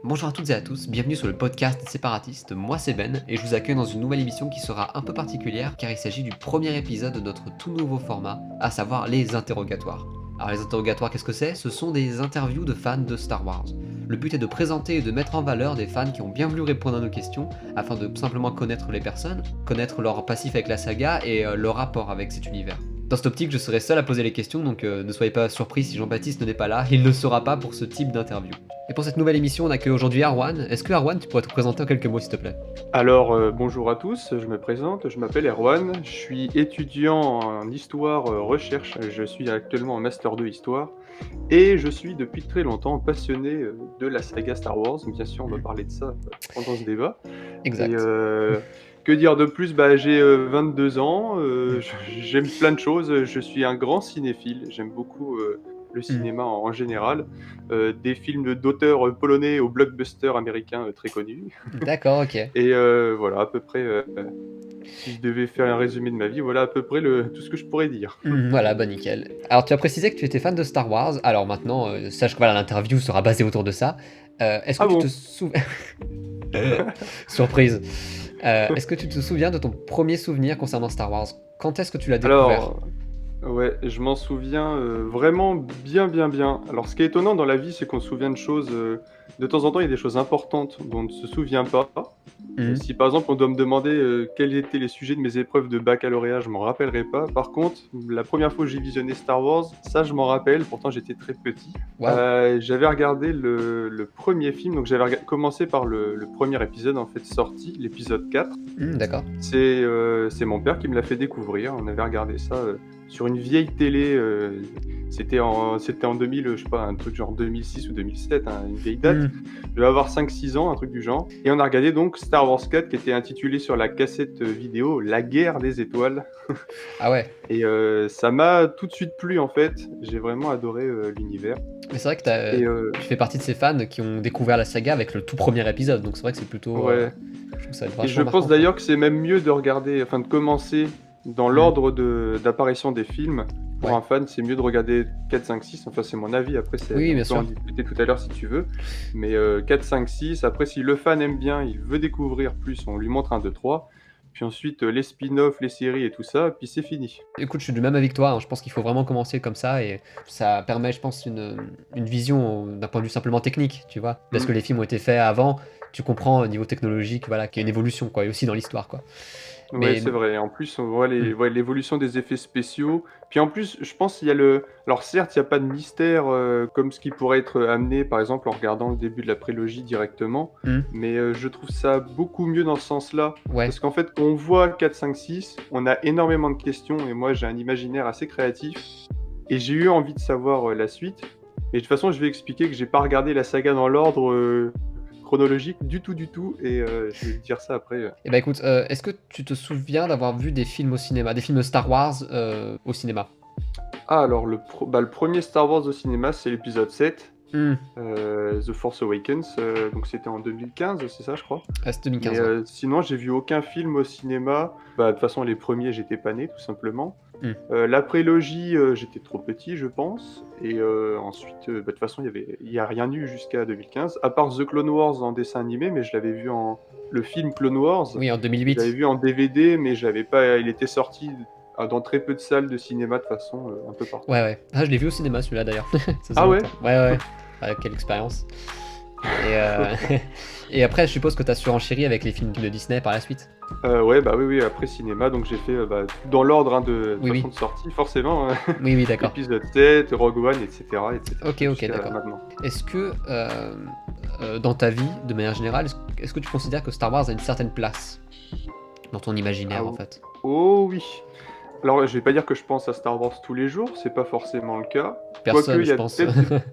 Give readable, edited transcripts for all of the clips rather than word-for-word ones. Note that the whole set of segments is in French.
Bonjour à toutes et à tous, bienvenue sur le podcast des séparatistes, moi c'est Ben et je vous accueille dans une nouvelle émission qui sera un peu particulière car il s'agit du premier épisode de notre tout nouveau format, à savoir les interrogatoires. Alors les interrogatoires, qu'est-ce que c'est? Ce sont des interviews de fans de Star Wars. Le but est de présenter et de mettre en valeur des fans qui ont bien voulu répondre à nos questions afin de simplement connaître les personnes, connaître leur passif avec la saga et leur rapport avec cet univers. Dans cette optique, je serai seul à poser les questions, donc ne soyez pas surpris si Jean-Baptiste n'est pas là, il ne sera pas pour ce type d'interview. Et pour cette nouvelle émission, on accueille aujourd'hui Erwan. Est-ce que Erwan, tu pourrais te présenter en quelques mots s'il te plaît? Alors, bonjour à tous, je me présente, je m'appelle Erwan, je suis étudiant en histoire recherche, je suis actuellement en Master 2 Histoire, et je suis depuis très longtemps passionné de la saga Star Wars. Bien sûr, on va parler de ça pendant ce débat. Exact. Et que dire de plus? J'ai 22 ans, j'aime plein de choses, je suis un grand cinéphile, j'aime beaucoup le cinéma en général, des films d'auteurs polonais aux blockbusters américains très connus. D'accord, ok. Et voilà, à peu près, si je devais faire un résumé de ma vie, voilà à peu près tout ce que je pourrais dire. Voilà, bah nickel. Alors tu as précisé que tu étais fan de Star Wars, alors maintenant, sache que voilà, l'interview sera basée autour de ça. Est-ce que Ah tu bon? te souviens... Surprise. Est-ce que tu te souviens de ton premier souvenir concernant Star Wars? Quand est-ce que tu l'as découvert? Alors, ouais, je m'en souviens, vraiment bien, bien, bien. Alors ce qui est étonnant dans la vie, c'est qu'on se souvient de choses, de temps en temps, il y a des choses importantes dont on ne se souvient pas. Si par exemple on doit me demander, quels étaient les sujets de mes épreuves de baccalauréat, je m'en rappellerai pas. Par contre, la première fois que j'ai visionné Star Wars, ça je m'en rappelle, pourtant j'étais très petit. Waouh. J'avais regardé le premier film, donc j'avais commencé par le premier épisode en fait sorti, l'épisode 4. D'accord. C'est mon père qui me l'a fait découvrir. On avait regardé ça sur une vieille télé. C'était en 2000, je sais pas, un truc genre 2006 ou 2007, hein, une vieille date. Je devais avoir 5-6 ans, un truc du genre. Et on a regardé donc Star Wars 4 qui était intitulé sur la cassette vidéo La guerre des étoiles. Ah ouais. Et ça m'a tout de suite plu en fait. J'ai vraiment adoré l'univers. Mais c'est vrai que Et tu fais partie de ces fans qui ont découvert la saga avec le tout premier épisode, donc c'est vrai que c'est plutôt... ouais. je trouve ça Et vachement je pense marquant. d'ailleurs que c'est même mieux de regarder, enfin de commencer dans l'ordre d'apparition des films. Pour Ouais. un fan, c'est mieux de regarder 4, 5, 6. Enfin, c'est mon avis. Après, Oui, bien on peut en sûr. discuter tout à l'heure si tu veux. Mais 4, 5, 6. Après, si le fan aime bien, il veut découvrir plus, on lui montre 1, 2, 3. Puis ensuite, les spin-offs, les séries et tout ça. Puis c'est fini. Écoute, je suis du même avec toi, hein. Je pense qu'il faut vraiment commencer comme ça et ça permet, je pense, une vision d'un point de vue simplement technique, tu vois. Parce que les films ont été faits avant, tu comprends au niveau technologique, voilà, qu'il y a une évolution, quoi, et aussi dans l'histoire, quoi. Ouais, Mais c'est vrai. En plus, on voit l'évolution des effets spéciaux. Puis en plus, je pense qu'il y a le... Alors certes, il n'y a pas de mystère comme ce qui pourrait être amené, par exemple, en regardant le début de la prélogie directement. Mais je trouve ça beaucoup mieux dans ce sens-là. ouais, Parce qu'en fait, on voit 4, 5, 6, on a énormément de questions, et moi, j'ai un imaginaire assez créatif. Et j'ai eu envie de savoir la suite. Et de toute façon, je vais expliquer que j'ai pas regardé la saga dans l'ordre chronologique du tout. Et je vais te dire ça après. et bah écoute, est-ce que tu te souviens d'avoir vu des films au cinéma, des films Star Wars au cinéma? Ah, alors le premier Star Wars au cinéma, c'est l'épisode 7, The Force Awakens, donc c'était en 2015, c'est ça, je crois. Ah, c'est 2015. Mais Ouais. sinon, j'ai vu aucun film au cinéma. De toute façon, les premiers, j'étais pas né, tout simplement. La prélogie, j'étais trop petit, je pense. Et ensuite, de toute façon, il y a rien eu jusqu'à 2015, à part The Clone Wars en dessin animé, mais je l'avais vu le film Clone Wars. Oui, en Je 2008. l'avais vu en DVD, mais je l'avais pas. Il était sorti dans très peu de salles de cinéma de façon un peu partout. Ouais. Ah, je l'ai vu au cinéma celui-là d'ailleurs. Ça faisait Ah ouais? longtemps. Ouais. Ah, quelle expérience. Et, et après, je suppose que t'as surenchéri avec les films de Disney par la suite. Ouais, oui, après cinéma, donc j'ai fait dans l'ordre hein, de Oui. façon de sortie, forcément. Oui, d'accord. Épisode 7, Rogue One, etc. Ok, jusqu'à d'accord. maintenant. Est-ce que dans ta vie, de manière générale, est-ce que tu considères que Star Wars a une certaine place dans ton imaginaire Ah, en fait? Oh oui! Alors, je vais pas dire que je pense à Star Wars tous les jours, c'est pas forcément le cas. Quoique, Personne, il y je a pense. peut-être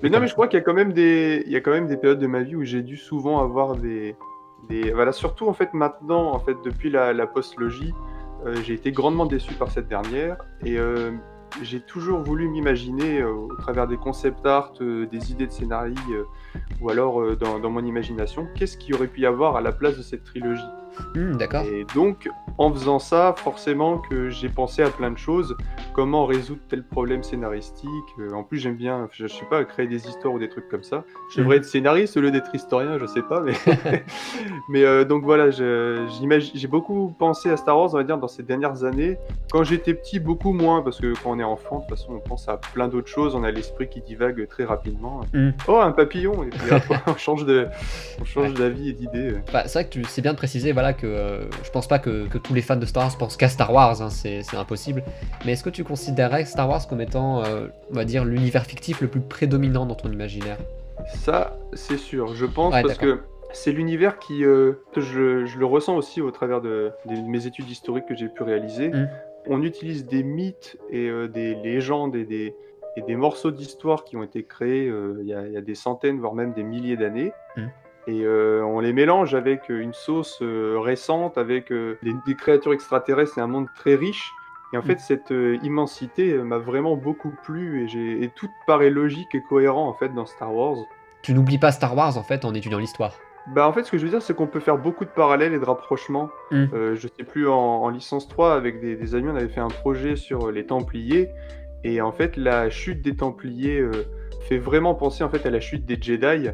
mais non, mais je crois qu'il y a quand même il y a quand même des périodes de ma vie où j'ai dû souvent avoir voilà, surtout en fait maintenant, en fait, depuis la post-logie, j'ai été grandement déçu par cette dernière et j'ai toujours voulu m'imaginer au travers des concept art, des idées de scénarii ou alors dans mon imagination, qu'est-ce qu'il y aurait pu y avoir à la place de cette trilogie? D'accord. Et donc, en faisant ça, forcément que j'ai pensé à plein de choses. Comment résoudre tel problème scénaristique. En plus, j'aime bien, je sais pas, créer des histoires ou des trucs comme ça. Je devrais être scénariste au lieu d'être historien, je sais pas, mais donc voilà, j'ai beaucoup pensé à Star Wars, on va dire, dans ces dernières années. Quand j'étais petit, beaucoup moins, parce que quand on est enfant, de toute façon, on pense à plein d'autres choses, on a l'esprit qui divague très rapidement. Oh, un papillon! Et puis hop, on change Ouais. d'avis et d'idée. Bah, c'est vrai que c'est bien de préciser voilà, que je pense pas que tous les fans de Star Wars pensent qu'à Star Wars, hein, c'est impossible. Mais est-ce que tu considérerais Star Wars comme étant, on va dire, l'univers fictif le plus prédominant dans ton imaginaire? Ça, c'est sûr, je pense, Ouais, parce d'accord. que c'est l'univers qui, je le ressens aussi au travers de mes études historiques que j'ai pu réaliser. Mmh. On utilise des mythes et des légendes et des morceaux d'histoire qui ont été créés, il y a des centaines, voire même des milliers d'années, Mmh. et on les mélange avec, une sauce, récente, avec, des créatures extraterrestres et un monde très riche, et en Mmh. fait cette, immensité, m'a vraiment beaucoup plu, et tout paraît logique et cohérent, en fait, dans Star Wars. Tu n'oublies pas Star Wars, en fait, en étudiant l'histoire? Bah, en fait, ce que je veux dire, c'est qu'on peut faire beaucoup de parallèles et de rapprochements. Mmh. Je sais plus, en licence 3, avec des amis, on avait fait un projet sur, les Templiers, et en fait, la chute des Templiers, fait vraiment penser, en fait, à la chute des Jedi,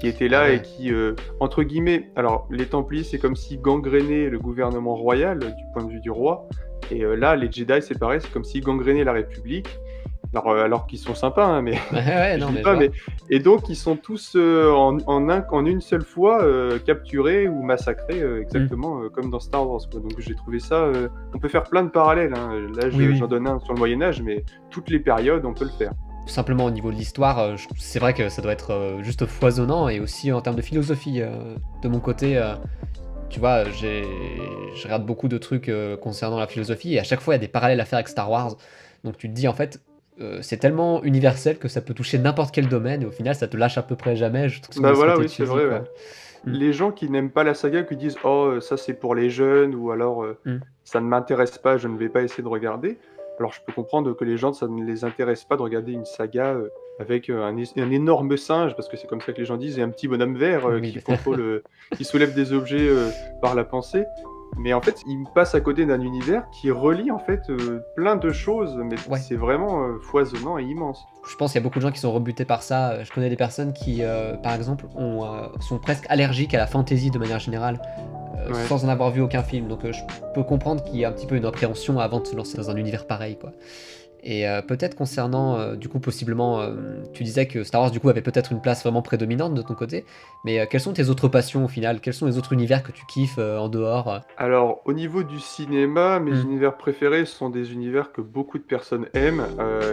qui étaient Ah là et ouais. qui, entre guillemets, alors les Templiers, c'est comme s'ils gangrénaient le gouvernement royal, du point de vue du roi, et là, les Jedi, c'est pareil, c'est comme s'ils gangrénaient la République. Alors qu'ils sont sympas, hein, mais Ouais, ouais, je non, dis mais je pas, vois. mais et donc ils sont tous, en une seule fois, capturés ou massacrés, Mmh. exactement, comme dans Star Wars, quoi. Donc j'ai trouvé ça, on peut faire plein de parallèles, hein. Là, Oui, j'en oui. donne un sur le Moyen Âge, mais toutes les périodes, on peut le faire. Simplement au niveau de l'histoire, c'est vrai que ça doit être, juste foisonnant et aussi en termes de philosophie, de mon côté, tu vois, je regarde beaucoup de trucs, concernant la philosophie et à chaque fois, il y a des parallèles à faire avec Star Wars. Donc tu te dis, en fait, c'est tellement universel que ça peut toucher n'importe quel domaine et au final, ça te lâche à peu près jamais. Je trouve Bah, ce que voilà, tu oui, c'est étudies, vrai, ouais. quoi. Mmh. Les gens qui n'aiment pas la saga, qui disent: «Oh, ça c'est pour les jeunes», ou alors, Mmh. «Ça ne m'intéresse pas, je ne vais pas essayer de regarder». Alors je peux comprendre que les gens, ça ne les intéresse pas de regarder une saga, avec, un énorme singe, parce que c'est comme ça que les gens disent, et un petit bonhomme vert, Oui, qui contrôle, qui soulève des objets, par la pensée. Mais en fait, ils passent à côté d'un univers qui relie, en fait, plein de choses, mais ouais. c'est vraiment, foisonnant et immense. Je pense qu'il y a beaucoup de gens qui sont rebutés par ça. Je connais des personnes qui, par exemple, sont presque allergiques à la fantasy de manière générale, Ouais. sans en avoir vu aucun film. Donc je peux comprendre qu'il y a un petit peu une appréhension avant de se lancer dans un univers pareil, quoi. Et peut-être concernant, du coup, possiblement, tu disais que Star Wars, du coup, avait peut-être une place vraiment prédominante de ton côté, mais quelles sont tes autres passions au final? Quels sont les autres univers que tu kiffes, en dehors? Alors, au niveau du cinéma, mes Mmh. univers préférés sont des univers que beaucoup de personnes aiment.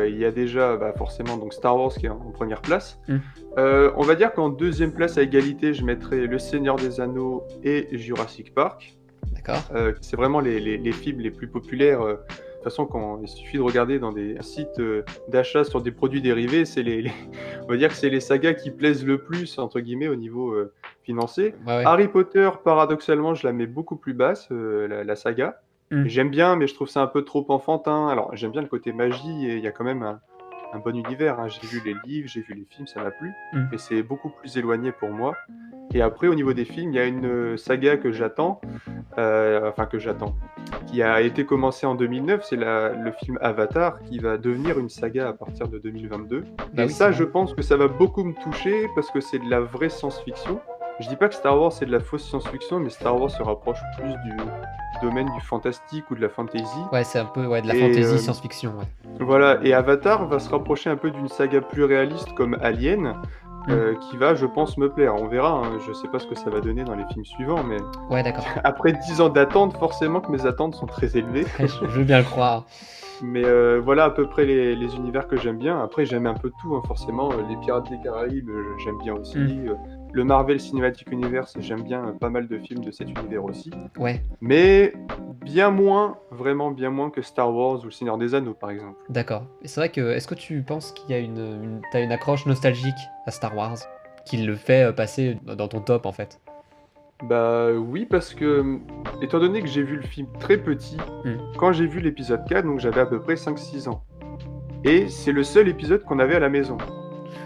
Il y a déjà, bah, forcément, donc Star Wars qui est en première place. Mmh. On va dire qu'en deuxième place, à égalité, je mettrais Le Seigneur des Anneaux et Jurassic Park. D'accord. C'est vraiment les films les plus populaires. De toute façon, quand il suffit de regarder dans des sites, d'achat sur des produits dérivés, c'est on va dire que c'est les sagas qui plaisent le plus, entre guillemets, au niveau, financier. Ouais, ouais. Harry Potter, paradoxalement, je la mets beaucoup plus basse, la saga. Mmh. J'aime bien, mais je trouve ça un peu trop enfantin. Alors, j'aime bien le côté magie, et il y a quand même un bon univers, hein. J'ai vu les livres, j'ai vu les films, ça m'a plu, Mmh. mais c'est beaucoup plus éloigné pour moi. Et après, au niveau des films, il y a une, saga que j'attends, enfin que j'attends, qui a été commencée en 2009, c'est le film Avatar, qui va devenir une saga à partir de 2022. Bah Et oui, c'est ça, je vrai. pense que ça va beaucoup me toucher, parce que c'est de la vraie science-fiction. Je dis pas que Star Wars c'est de la fausse science-fiction, mais Star Wars se rapproche plus du domaine du fantastique ou de la fantasy. Ouais, c'est un peu, ouais, de la Et fantasy science-fiction, ouais. voilà, et Avatar va se rapprocher un peu d'une saga plus réaliste comme Alien, Mmh. qui va, je pense, me plaire. On verra, hein, je sais pas ce que ça va donner dans les films suivants, mais Ouais, d'accord. après 10 ans d'attente, forcément que mes attentes sont très élevées. Je veux bien le croire. Mais voilà à peu près les univers que j'aime bien. Après, j'aime un peu tout, hein, forcément, les Pirates des Caraïbes, j'aime bien aussi, Mmh. le Marvel Cinematic Universe, j'aime bien, pas mal de films de cet univers aussi. Ouais, Mais bien moins, vraiment bien moins que Star Wars ou Le Seigneur des Anneaux, par exemple. d'accord. Et c'est vrai que est-ce que tu penses qu'il y a tu une accroche nostalgique à Star Wars? Qui le fait, passer dans ton top, en fait? Bah, oui, parce que, étant donné que j'ai vu le film très petit, Mmh. quand j'ai vu l'épisode 4, donc j'avais à peu près 5-6 ans, et c'est le seul épisode qu'on avait à la maison.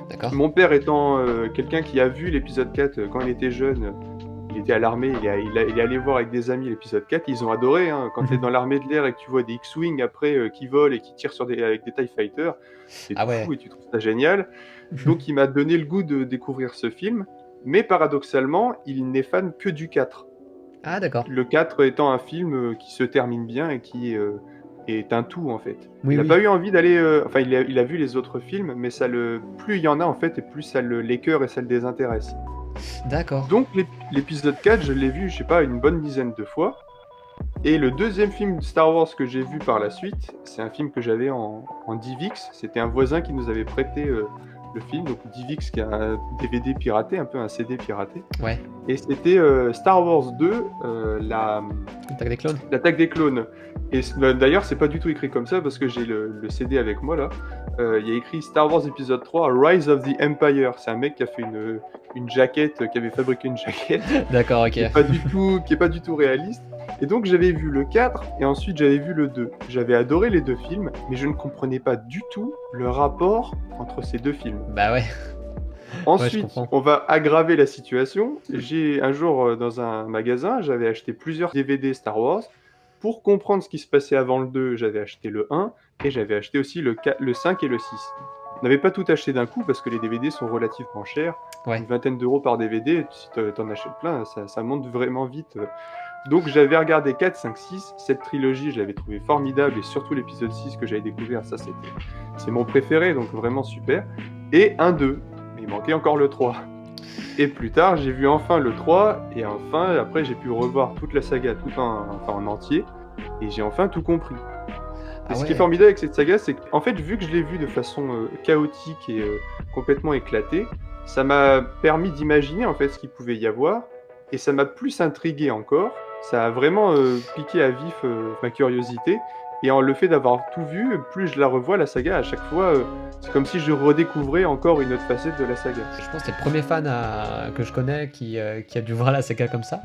D'accord. Mon père étant, quelqu'un qui a vu l'épisode 4, quand il était jeune, il était à l'armée, il est allé voir avec des amis l'épisode 4, ils ont adoré, hein. Quand tu es dans l'armée de l'air et que tu vois des X-Wing après qui volent et qui tirent avec des TIE Fighters, c'est Ah tout ouais. fou et tu trouves ça génial. Donc il m'a donné le goût de découvrir ce film, mais paradoxalement, il n'est fan que du 4. Ah d'accord. Le 4 étant un film qui se termine bien et qui est un tout en fait. Oui, Il n'a oui. pas eu envie d'aller. Enfin, il a vu les autres films, mais plus il y en a en fait, et plus ça l'écœure et ça le désintéresse. D'accord. Donc l'épisode 4, je l'ai vu, je sais pas, une bonne dizaine de fois. Et le deuxième film de Star Wars que j'ai vu par la suite, c'est un film que j'avais en DivX. C'était un voisin qui nous avait prêté le film, donc DivX qui est un DVD piraté, un peu un CD piraté. Ouais. Et c'était Star Wars 2, L'attaque des clones. l'attaque des clones. Et d'ailleurs, c'est pas du tout écrit comme ça parce que j'ai le CD avec moi là. Il y a écrit Star Wars épisode 3, Rise of the Empire. C'est un mec qui a fait une jaquette, qui avait fabriqué une jaquette. D'accord, ok. Qui est pas du tout réaliste. Et donc j'avais vu le 4 et ensuite j'avais vu le 2. J'avais adoré les deux films, mais je ne comprenais pas du tout le rapport entre ces deux films. Bah ouais. Ensuite, comprends. on va aggraver la situation. J'ai un jour dans un magasin, j'avais acheté plusieurs DVD Star Wars. Pour comprendre ce qui se passait avant le 2, j'avais acheté le 1 et j'avais acheté aussi le 5 et le 6. Je n'avais pas tout acheté d'un coup parce que les DVD sont relativement chers. Ouais. Une vingtaine d'euros par DVD, si t'en achètes plein, ça monte vraiment vite. Donc j'avais regardé 4, 5, 6. Cette trilogie, je l'avais trouvée formidable et surtout l'épisode 6 que j'avais découvert, ça c'est mon préféré, donc vraiment super. Et un 2, mais il manquait encore le 3. Et plus tard, j'ai vu enfin le 3 et enfin, après j'ai pu revoir toute la saga en entier et j'ai enfin tout compris. Et ce qui est formidable avec cette saga, c'est qu'en fait, vu que je l'ai vu de façon chaotique et complètement éclatée, ça m'a permis d'imaginer en fait ce qu'il pouvait y avoir et ça m'a plus intrigué encore. Ça a vraiment piqué à vif ma curiosité. Et en le fait d'avoir tout vu, plus je la revois, la saga, à chaque fois, c'est comme si je redécouvrais encore une autre facette de la saga. Je pense que t'es le premier fan que je connais qui a dû voir la saga comme ça.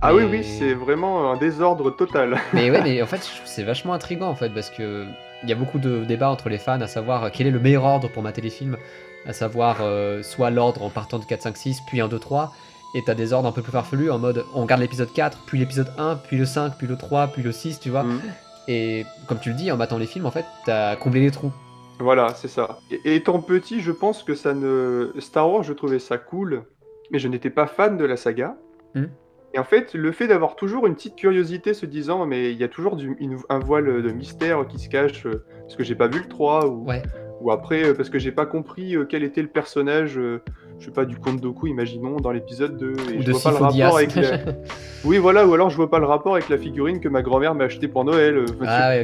Ah oui, c'est vraiment un désordre total. Mais ouais, mais en fait, je trouve que c'est vachement intriguant en fait, parce que il y a beaucoup de débats entre les fans à savoir quel est le meilleur ordre pour mater les films, à savoir soit l'ordre en partant de 4, 5, 6, puis 1, 2, 3, et t'as des ordres un peu plus farfelus en mode on regarde l'épisode 4, puis l'épisode 1, puis le 5, puis le 3, puis le 6, tu vois. Et comme tu le dis, en matant les films, en fait, t'as comblé les trous. Voilà, c'est ça. Et étant petit, je pense que Star Wars, je trouvais ça cool, mais je n'étais pas fan de la saga. Et en fait, le fait d'avoir toujours une petite curiosité se disant, mais il y a toujours un voile de mystère qui se cache, parce que j'ai pas vu le 3, ou après, parce que j'ai pas compris quel était le personnage, je sais pas, du Comte Dooku, imaginons, dans l'épisode 2, et je vois pas le rapport avec Oui, voilà, ou alors je vois pas le rapport avec la figurine que ma grand-mère m'a achetée pour Noël.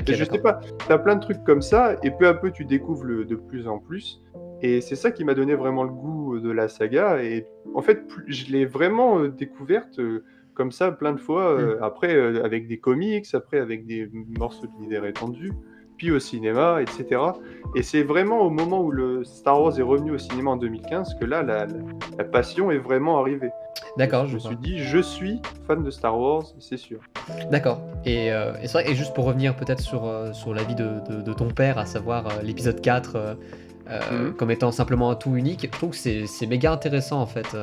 Je sais pas, t'as plein de trucs comme ça, et peu à peu tu découvres de plus en plus. Et c'est ça qui m'a donné vraiment le goût de la saga. Et en fait, je l'ai vraiment découverte comme ça plein de fois, après avec des comics, après avec des morceaux d'univers étendus, puis au cinéma, etc. Et c'est vraiment au moment où le Star Wars est revenu au cinéma en 2015 que là, la passion est vraiment arrivée. D'accord, je me suis dit, je suis fan de Star Wars, c'est sûr. D'accord. Et c'est vrai, et juste pour revenir peut-être sur la vie de ton père, à savoir l'épisode 4, comme étant simplement un tout unique, je trouve que c'est méga intéressant en fait.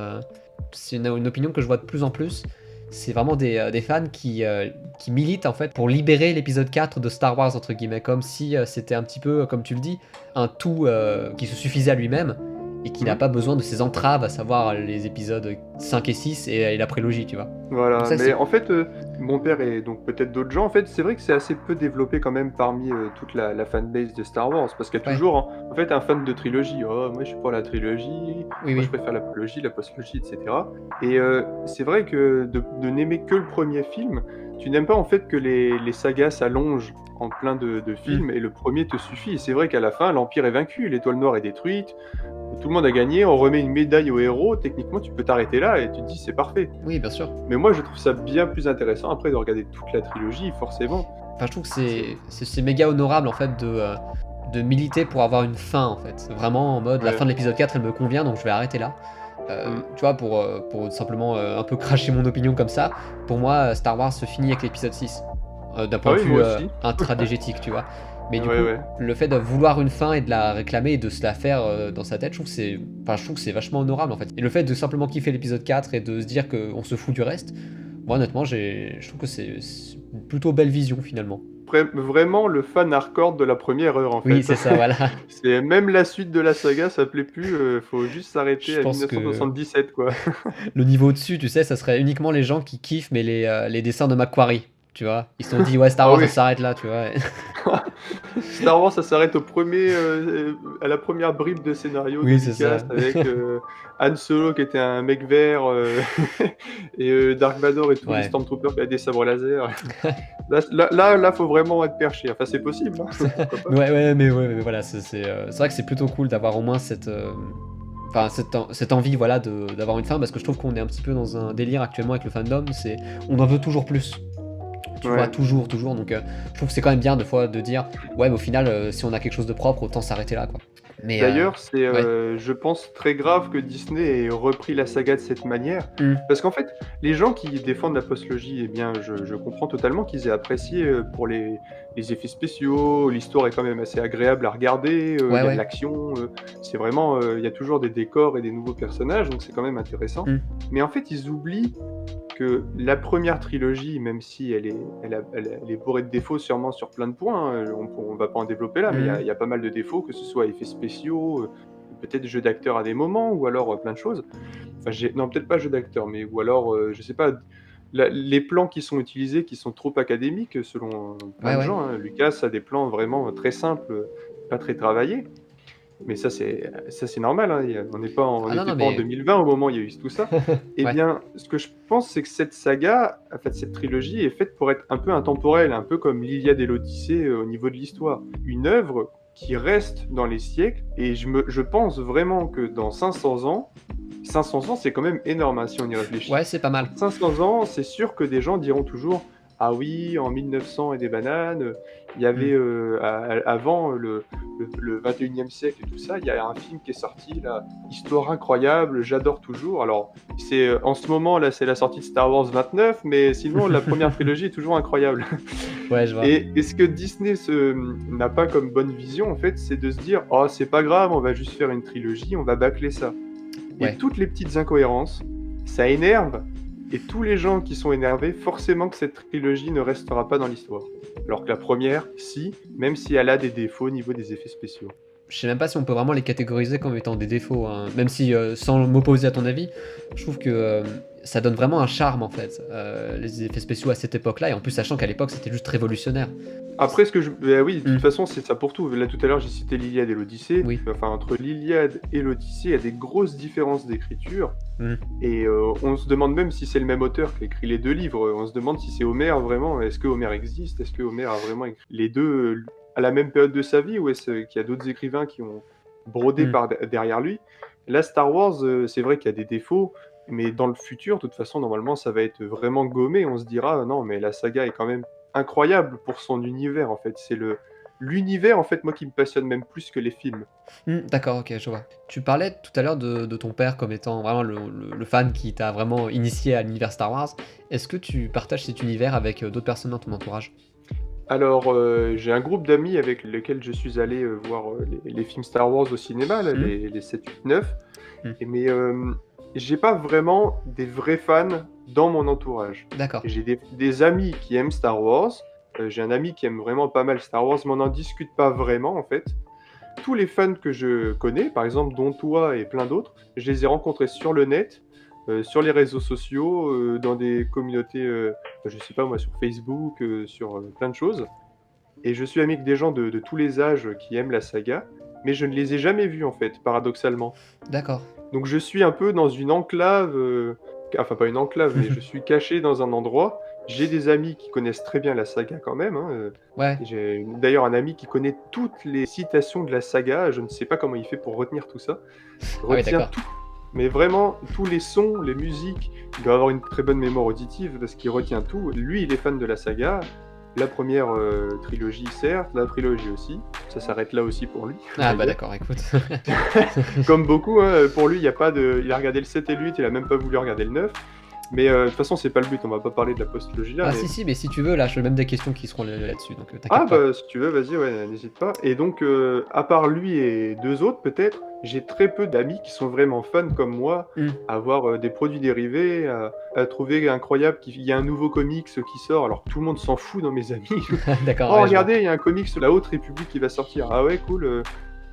C'est une opinion que je vois de plus en plus. C'est vraiment des fans qui militent en fait pour libérer l'épisode 4 de Star Wars entre guillemets, comme si c'était un petit peu, comme tu le dis, un tout qui se suffisait à lui-même et qui n'a pas besoin de ses entraves, à savoir les épisodes 5 et 6 et la prélogie, tu vois. Voilà, ça, mais en fait, mon père et donc peut-être d'autres gens, en fait, c'est vrai que c'est assez peu développé quand même parmi toute la fanbase de Star Wars, parce qu'il y a toujours en fait un fan de trilogie. Oh, moi je suis pour la trilogie, moi je préfère la prélogie, la postlogie, etc. Et c'est vrai que de n'aimer que le premier film, tu n'aimes pas en fait que les sagas s'allongent en plein de films, et le premier te suffit. Et c'est vrai qu'à la fin, l'Empire est vaincu, l'étoile noire est détruite, tout le monde a gagné, on remet une médaille au héros, techniquement tu peux t'arrêter là et tu te dis c'est parfait. Oui, bien sûr. Mais moi je trouve ça bien plus intéressant après de regarder toute la trilogie, forcément. Enfin, je trouve que c'est méga honorable en fait de militer pour avoir une fin en fait. Vraiment en mode la fin de l'épisode 4 elle me convient donc je vais arrêter là. Tu vois, pour simplement un peu cracher mon opinion comme ça, pour moi Star Wars se finit avec l'épisode 6. D'un point de vue intradégétique, tu vois. Mais Ah du ouais, coup, ouais. le fait de vouloir une fin et de la réclamer et de se la faire dans sa tête, je trouve que c'est vachement honorable en fait. Et le fait de simplement kiffer l'épisode 4 et de se dire qu'on se fout du reste, moi honnêtement, je trouve que c'est une plutôt belle vision finalement. Vraiment le fan hardcore de la première heure, en Oui, fait. c'est ça, voilà. C'est même la suite de la saga, ça plaît plus, faut juste s'arrêter Je à pense que 1977, quoi. le niveau au-dessus, tu sais, ça serait uniquement les gens qui kiffent, mais les dessins de Macquarie, tu vois. Ils se sont dit, ouais, Star Ah Wars, ça oui, s'arrête là, tu vois. Star Wars, ça s'arrête au premier, à la première bribe de scénario de Oui, c'est Lucas ça. avec, Han Solo qui était un mec vert, et Dark Vador et tous les Ouais. Stormtroopers qui avaient des sabres laser. Là, faut vraiment être perché. Enfin, c'est possible, hein, pourquoi pas. Mais voilà, c'est vrai que c'est plutôt cool d'avoir au moins cette envie, voilà, d'avoir une fin, parce que je trouve qu'on est un petit peu dans un délire actuellement avec le fandom, c'est on en veut toujours plus. Tu vois, Ouais. toujours, donc je trouve que c'est quand même bien des fois de dire, ouais, mais au final, si on a quelque chose de propre, autant s'arrêter là, quoi. Mais D'ailleurs, c'est, ouais. je pense, très grave que Disney ait repris la saga de cette manière. Mmh. Parce qu'en fait, les gens qui défendent la postlogie, eh bien, je comprends totalement qu'ils aient apprécié, pour les effets spéciaux, l'histoire est quand même assez agréable à regarder, il Ouais, y a de ouais. l'action, c'est vraiment, il y a toujours des décors et des nouveaux personnages, donc c'est quand même intéressant. Mmh. Mais en fait, ils oublient que la première trilogie, même si elle est bourrée de défauts sûrement sur plein de points, hein, on va pas en développer là, mais Mmh. il y a pas mal de défauts, que ce soit effets spéciaux, peut-être jeu d'acteur à des moments ou alors, plein de choses. Enfin non, peut-être pas jeu d'acteur, mais ou alors, je sais pas, les plans qui sont utilisés qui sont trop académiques, selon plein Ouais, de ouais. gens, hein. Lucas a des plans vraiment très simples, pas très travaillés. Mais ça c'est normal, hein, on Ah non, n'était non, pas en mais 2020 au moment où il y a eu tout ça. Eh ouais. bien, ce que je pense, c'est que cette saga, en fait, cette trilogie est faite pour être un peu intemporelle, un peu comme l'Iliade et l'Odyssée, au niveau de l'histoire. Une œuvre qui reste dans les siècles et je pense vraiment que dans 500 ans, c'est quand même énorme, hein, si on y Ouais, réfléchit. c'est pas Dans mal. 500 ans, c'est sûr que des gens diront toujours: «Ah oui, en 1900 et des bananes, il y Mmh. avait, avant, le 21e siècle et tout ça, il y a un film qui est sorti là, histoire incroyable, j'adore toujours». Alors c'est, en ce moment là, c'est la sortie de Star Wars 29, mais sinon la première trilogie est toujours incroyable. Ouais, je vois. Et ce que Disney n'a pas comme bonne vision en fait, c'est de se dire: «Oh c'est pas grave, on va juste faire une trilogie, on va bâcler ça». Et Ouais. toutes les petites incohérences, ça énerve, et tous les gens qui sont énervés, forcément que cette trilogie ne restera pas dans l'histoire. Alors que la première, si, même si elle a des défauts au niveau des effets spéciaux. Je sais même pas si on peut vraiment les catégoriser comme étant des défauts, hein. Même si, sans m'opposer à ton avis, je trouve que, ça donne vraiment un charme en fait, les effets spéciaux à cette époque-là et en plus sachant qu'à l'époque c'était juste révolutionnaire. Après, bah oui, de toute Mmh. façon, c'est ça pour tout. Là, tout à l'heure, j'ai cité l'Iliade et l'Odyssée. Oui. Enfin, entre l'Iliade et l'Odyssée, il y a des grosses différences d'écriture. Mmh. Et on se demande même si c'est le même auteur qui a écrit les deux livres. On se demande si c'est Homère vraiment. Est-ce que Homère existe? Est-ce que Homère a vraiment écrit les deux à la même période de sa vie? Ou est-ce qu'il y a d'autres écrivains qui ont brodé Mmh. derrière lui? Là, Star Wars, c'est vrai qu'il y a des défauts. Mais dans le futur, de toute façon, normalement, ça va être vraiment gommé. On se dira, non, mais la saga est quand même incroyable pour son univers, en fait. C'est l'univers, en fait, moi, qui me passionne même plus que les films. Mmh, d'accord, OK, je vois. Tu parlais tout à l'heure de ton père comme étant vraiment le fan qui t'a vraiment initié à l'univers Star Wars. Est-ce que tu partages cet univers avec, d'autres personnes dans ton entourage? Alors, j'ai un groupe d'amis avec lesquels je suis allé, voir, les films Star Wars au cinéma, là, Mmh. les 7, 8, 9. Mmh. Mais, j'ai pas vraiment des vrais fans dans mon entourage. D'accord. J'ai des amis qui aiment Star Wars, j'ai un ami qui aime vraiment pas mal Star Wars, mais on n'en discute pas vraiment, en fait. Tous les fans que je connais, par exemple, dont toi et plein d'autres, je les ai rencontrés sur le net, sur les réseaux sociaux, dans des communautés, je sais pas moi, sur Facebook, sur, plein de choses. Et je suis ami avec des gens de tous les âges qui aiment la saga, mais je ne les ai jamais vus, en fait, paradoxalement. D'accord. Donc je suis un peu dans une enclave, enfin pas une enclave, mais je suis caché dans un endroit. J'ai des amis qui connaissent très bien la saga quand même, hein, Ouais. j'ai d'ailleurs un ami qui connaît toutes les citations de la saga, je ne sais pas comment il fait pour retenir tout ça. Il Ah oui, retient d'accord. tout, mais vraiment tous les sons, les musiques. Il doit avoir une très bonne mémoire auditive parce qu'il retient tout. Lui, il est fan de la saga. La première, trilogie certes, la trilogie aussi. Ça s'arrête là aussi pour lui, Ah bah d'ailleurs. d'accord, écoute. Comme beaucoup, hein, pour lui, il y a pas de il a regardé le 7 et le 8, il a même pas voulu regarder le 9. Mais de toute façon, c'est pas le but, on va pas parler de la postologie là, Ah mais si, mais si tu veux, là, j'ai même des questions qui seront là-dessus, donc ah t'inquiète pas. bah, si tu veux, vas-y, ouais, n'hésite pas. Et donc, à part lui et 2 autres peut-être, j'ai très peu d'amis qui sont vraiment fans comme moi, Mmh. à voir, des produits dérivés, à trouver incroyable qu'il y a un nouveau comics qui sort alors que tout le monde s'en fout dans mes amis. D'accord, «Oh ouais, je vois. regardez, il y a un comics La Haute République qui va sortir». «Ah ouais cool,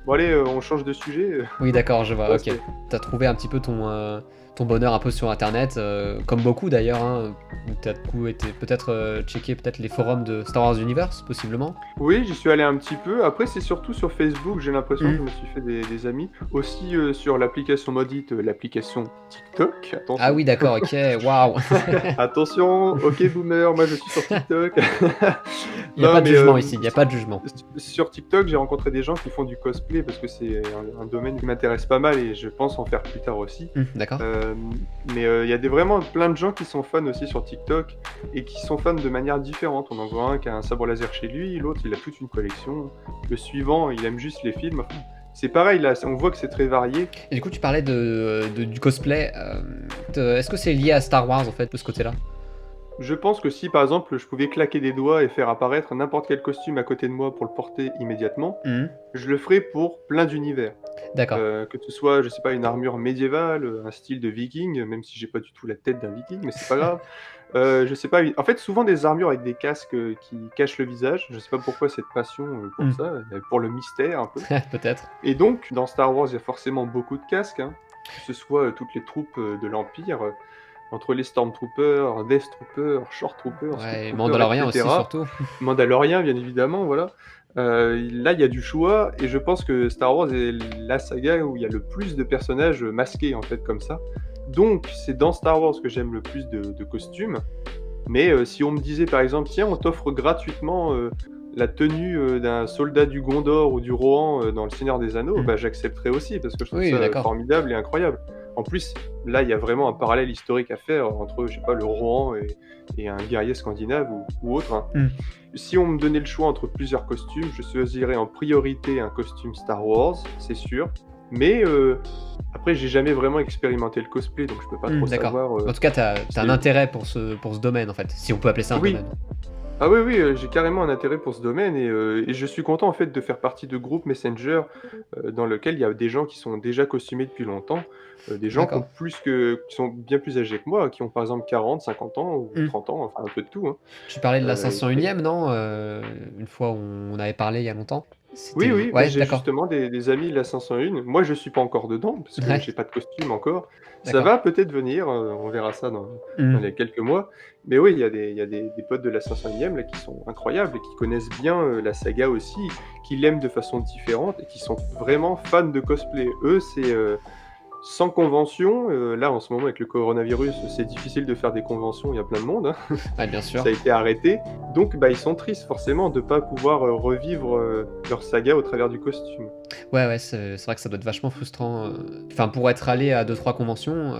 bon allez, on change de sujet», Oui, d'accord, je vois, ouais, OK. T'as trouvé un petit peu ton bonheur un peu sur internet, comme beaucoup d'ailleurs, hein, où tu du coup été peut-être, checker peut-être les forums de Star Wars Universe, possiblement? Oui, j'y suis allé un petit peu. Après, c'est surtout sur Facebook, j'ai l'impression que Mmh. je me suis fait des amis. Aussi, sur l'application maudite, l'application TikTok, Ah attention. oui, d'accord, OK, waouh! Attention, OK boomer, moi je suis sur TikTok. Il y a Non, pas de mais jugement ici, il y a pas de jugement. sur TikTok, j'ai rencontré des gens qui font du cosplay parce que c'est un domaine qui m'intéresse pas mal et je pense en faire plus tard aussi. Mmh, d'accord. Mais il y a vraiment plein de gens qui sont fans aussi sur TikTok et qui sont fans de manière différente. On en voit un qui a un sabre laser chez lui, l'autre il a toute une collection, le suivant il aime juste les films. Enfin, c'est pareil là, on voit que c'est très varié. Et du coup, tu parlais du cosplay, est-ce que c'est lié à Star Wars, en fait, de ce côté-là? Je pense que si par exemple je pouvais claquer des doigts et faire apparaître n'importe quel costume à côté de moi pour le porter immédiatement, Mmh. je le ferais pour plein d'univers. D'accord. Que ce soit, je sais pas, une armure médiévale, un style de viking, même si j'ai pas du tout la tête d'un viking, mais c'est pas grave. Je sais pas, en fait, souvent des armures avec des casques, qui cachent le visage. Je sais pas pourquoi cette passion, pour Mmh. ça, pour le mystère un peu. Peut-être. Et donc dans Star Wars, il y a forcément beaucoup de casques, hein, que ce soit, toutes les troupes, de l'Empire, entre les Stormtroopers, Death Troopers, Short Troopers, Scout Ouais, et Troopers, Mandalorian et aussi, cetera. surtout. Mandalorian, bien évidemment, voilà. Là, il y a du choix et je pense que Star Wars est la saga où il y a le plus de personnages masqués, en fait, comme ça. Donc, c'est dans Star Wars que j'aime le plus de costumes. Mais si on me disait, par exemple: «Tiens, on t'offre gratuitement, la tenue, d'un soldat du Gondor ou du Rohan, dans Le Seigneur des Anneaux», Mmh. bah, j'accepterais aussi parce que je trouve Oui, ça, d'accord. formidable et incroyable. En plus, là, il y a vraiment un parallèle historique à faire entre, je sais pas, le Rohan et un guerrier scandinave ou autre, hein. Mmh. Si on me donnait le choix entre plusieurs costumes, je choisirais en priorité un costume Star Wars, c'est sûr. Mais après, j'ai jamais vraiment expérimenté le cosplay, donc je peux pas Mmh, trop d'accord. savoir, En tout cas, tu as un c'est intérêt pour ce domaine, en fait, si on peut appeler ça un oui. domaine. Ah oui, oui, j'ai carrément un intérêt pour ce domaine et je suis content en fait de faire partie de groupes Messenger, dans lequel il y a des gens qui sont déjà costumés depuis longtemps, des gens D'accord. qui sont bien plus âgés que moi, qui ont par exemple 40, 50 ans ou Mmh. 30 ans, enfin un peu de tout, hein. Tu parlais de la Et 501e, non? Une fois, on avait parlé il y a longtemps. oui, C'était oui, bah, ouais, j'ai d'accord. justement des amis de la 501. Moi, je suis pas encore dedans parce que Ouais, j'ai pas de costume encore. Ça d'accord. va peut-être venir, on verra ça dans Mmh. les quelques mois. Mais oui, il y a des potes de la 501e là qui sont incroyables et qui connaissent bien, la saga aussi, qui l'aiment de façon différente et qui sont vraiment fans de cosplay. Eux, c'est, sans convention, là en ce moment avec le coronavirus, c'est difficile de faire des conventions, il y a plein de monde, hein. Ouais, bien sûr. Ça a été arrêté. Donc, bah, ils sont tristes forcément de pas pouvoir, revivre, leur saga au travers du costume. Ouais, ouais, c'est vrai que ça doit être vachement frustrant, enfin, pour être allé à deux trois conventions,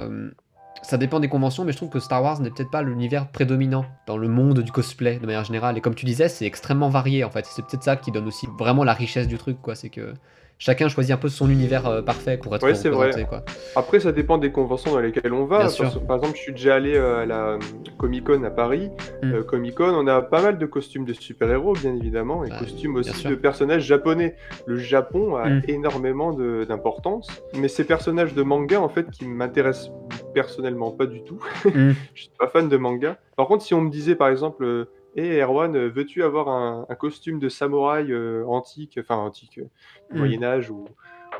ça dépend des conventions, mais je trouve que Star Wars n'est peut-être pas l'univers prédominant dans le monde du cosplay, de manière générale et comme tu disais, c'est extrêmement varié, en fait. C'est peut-être ça qui donne aussi vraiment la richesse du truc, quoi. C'est que chacun choisit un peu son univers, parfait pour être Ouais, c'est vrai. représenté, quoi. Après, ça dépend des conventions dans lesquelles on Bien va. sûr. Par exemple, je suis déjà allé, à la, Comic-Con à Paris. Mmh. Comic-Con, on a pas mal de costumes de super-héros, bien évidemment, et Bah, costumes bien aussi sûr. de personnages japonais. Le Japon a Mmh. énormément d'importance, mais ces personnages de manga, en fait, qui m'intéressent personnellement pas du tout. Mmh. Je suis pas fan de manga. Par contre, si on me disait, par exemple, «Hé Erwan, veux-tu avoir un costume de samouraï, antique», enfin antique, du Mmh. Moyen Âge ou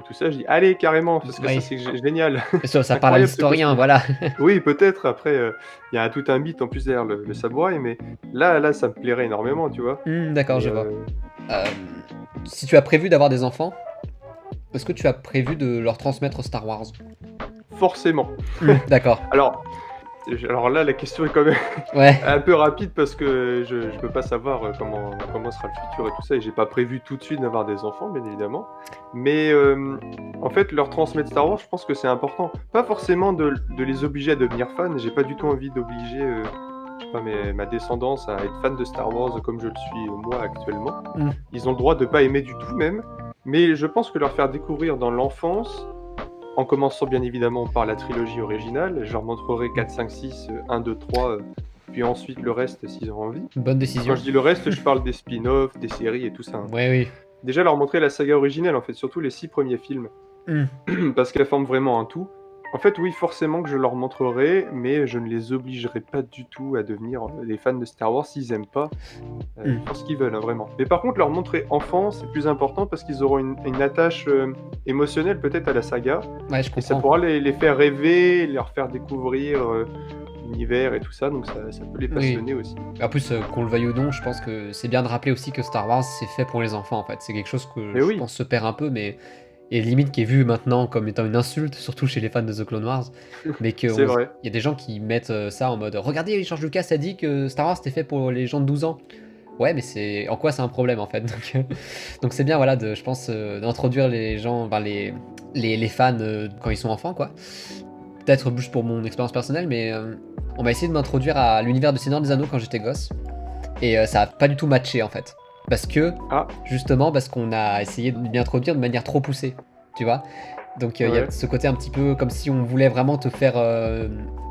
tout ça, je dis: «Allez, carrément, parce que ça, Oui. c'est génial, Ça parle à incroyable ce l'historien, costume». voilà. Oui, peut-être, après, il y a tout un mythe en plus derrière le samouraï, mais là, ça me plairait énormément, tu vois? Mmh, d'accord, Mais je vois. Si tu as prévu d'avoir des enfants, est-ce que tu as prévu de leur transmettre Star Wars? forcément. Mmh, d'accord. Alors alors là, la question est quand même Ouais. un peu rapide parce que je peux pas savoir, comment sera le futur et tout ça et j'ai pas prévu tout de suite d'avoir des enfants, bien évidemment. Mais, en fait, leur transmettre Star Wars, je pense que c'est important. Pas forcément de les obliger à devenir fans, j'ai pas du tout envie d'obliger, je sais pas, ma descendance à être fan de Star Wars comme je le suis, moi, actuellement. Mmh. Ils ont le droit de pas aimer du tout même, mais je pense que leur faire découvrir dans l'enfance en commençant bien évidemment par la trilogie originale. Je leur montrerai 4, 5, 6, 1, 2, 3, puis ensuite le reste s'ils ont envie. Bonne décision. Quand je dis le reste, je parle des spin-offs, des séries et tout ça. Ouais, oui. Déjà leur montrer la saga originelle, en fait, surtout les 6 premiers films, parce qu'elle forme vraiment un tout. En fait, oui, forcément que je leur montrerai, mais je ne les obligerai pas du tout à devenir des fans de Star Wars s'ils aiment pas. Ils font ce qu'ils veulent, hein, vraiment. Mais par contre, leur montrer enfant, c'est plus important parce qu'ils auront une attache émotionnelle peut-être à la saga. Ouais, je Et ça comprends. pourra les faire rêver, leur faire découvrir l'univers et tout ça, donc ça peut les passionner aussi. En plus, qu'on le veuille ou non, je pense que c'est bien de rappeler aussi que Star Wars, c'est fait pour les enfants, en fait. C'est quelque chose que Mais je oui, pense se perd un peu, mais et limite qui est vu maintenant comme étant une insulte, surtout chez les fans de The Clone Wars. Mais qu'il c'est vrai. y a des gens qui mettent ça en mode regardez, George Lucas a dit que Star Wars c'était fait pour les gens de 12 ans. Ouais, mais c'est en quoi c'est un problème en fait. Donc c'est bien, voilà, je pense, d'introduire les gens, enfin, les fans quand ils sont enfants, quoi. Peut-être juste pour mon expérience personnelle, mais on m'a essayé de m'introduire à l'univers de Seigneur des Anneaux quand j'étais gosse. Et ça a pas du tout matché en fait. Parce que, Ah, justement, parce qu'on a essayé de m'y introduire de manière trop poussée, tu vois. Donc il y a ouais. ce côté un petit peu comme si on voulait vraiment te faire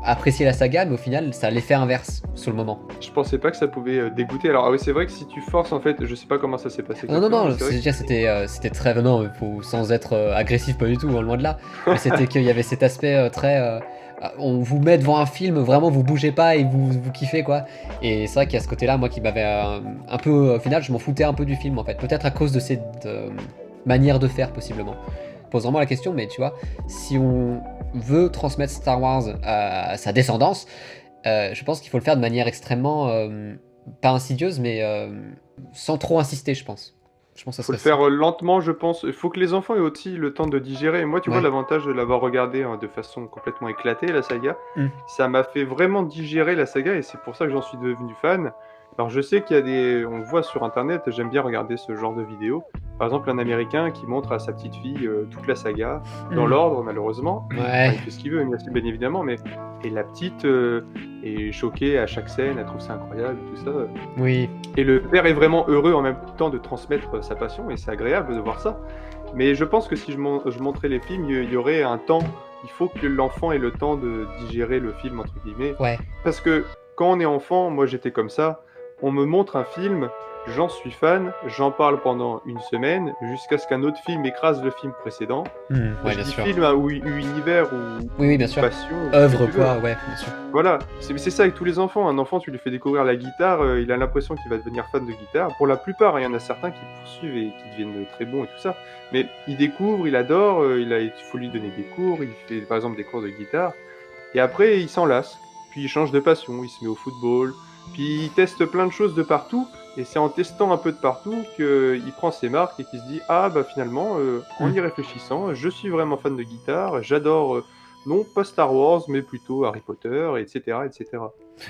apprécier la saga, mais au final, ça a l'effet inverse sur le moment. Je pensais pas que ça pouvait dégoûter. Alors, ah oui, c'est vrai que si tu forces, en fait, je sais pas comment ça s'est passé Non, non, exactement, non, mais c'est vrai déjà c'était très. Non, sans être agressif, pas du tout, hein, loin de là. Mais c'était qu'il y avait cet aspect très. On vous met devant un film, vraiment vous bougez pas et vous kiffez quoi. Et c'est vrai qu'il y a ce côté-là, moi qui m'avait un peu. Au final, je m'en foutais un peu du film en fait. Peut-être à cause de cette manière de faire, possiblement. Je pose vraiment la question, mais tu vois, si on veut transmettre Star Wars à sa descendance, je pense qu'il faut le faire de manière extrêmement. Pas insidieuse, mais sans trop insister, je pense. Je pense que ça faut le serait ça. faire lentement, je pense. Il faut que les enfants aient aussi le temps de digérer. Moi, tu vois, Ouais. l'avantage de l'avoir regardé de façon complètement éclatée, la saga, Mm. ça m'a fait vraiment digérer la saga et c'est pour ça que j'en suis devenu fan. Alors, je sais qu'il y a on voit sur internet, j'aime bien regarder ce genre de vidéos. Par exemple, un Américain qui montre à sa petite fille toute la saga, dans Mm. l'ordre, malheureusement. Enfin, Ouais. il fait ce qu'il veut, bien évidemment, mais. Et la petite est choquée à chaque scène, elle trouve ça incroyable, tout ça. Oui. Et le père est vraiment heureux en même temps de transmettre sa passion, et c'est agréable de voir ça. Mais je pense que si je montrais les films, il y aurait un temps. Il faut que l'enfant ait le temps de digérer le film, entre guillemets. Ouais. Parce que quand on est enfant, moi j'étais comme ça, on me montre un film, j'en suis fan, j'en parle pendant une semaine, jusqu'à ce qu'un autre film écrase le film précédent. Ouais, Je bien dis sûr. film ou univers ou Oui, bien sûr. passion, ou ce que Œuvre, tu veux. quoi, ouais, bien sûr. Voilà, c'est ça avec tous les enfants. Un enfant, tu lui fais découvrir la guitare, il a l'impression qu'il va devenir fan de guitare. Pour la plupart, hein, il y en a certains qui poursuivent et qui deviennent très bons et tout ça. Mais il découvre, il adore, il faut lui donner des cours, il fait par exemple des cours de guitare. Et après, il s'en lasse. Puis il change de passion, il se met au football. Puis il teste plein de choses de partout. Et c'est en testant un peu de partout qu'il prend ses marques et qu'il se dit ah bah finalement, en y réfléchissant, je suis vraiment fan de guitare, j'adore non pas Star Wars mais plutôt Harry Potter, etc., etc.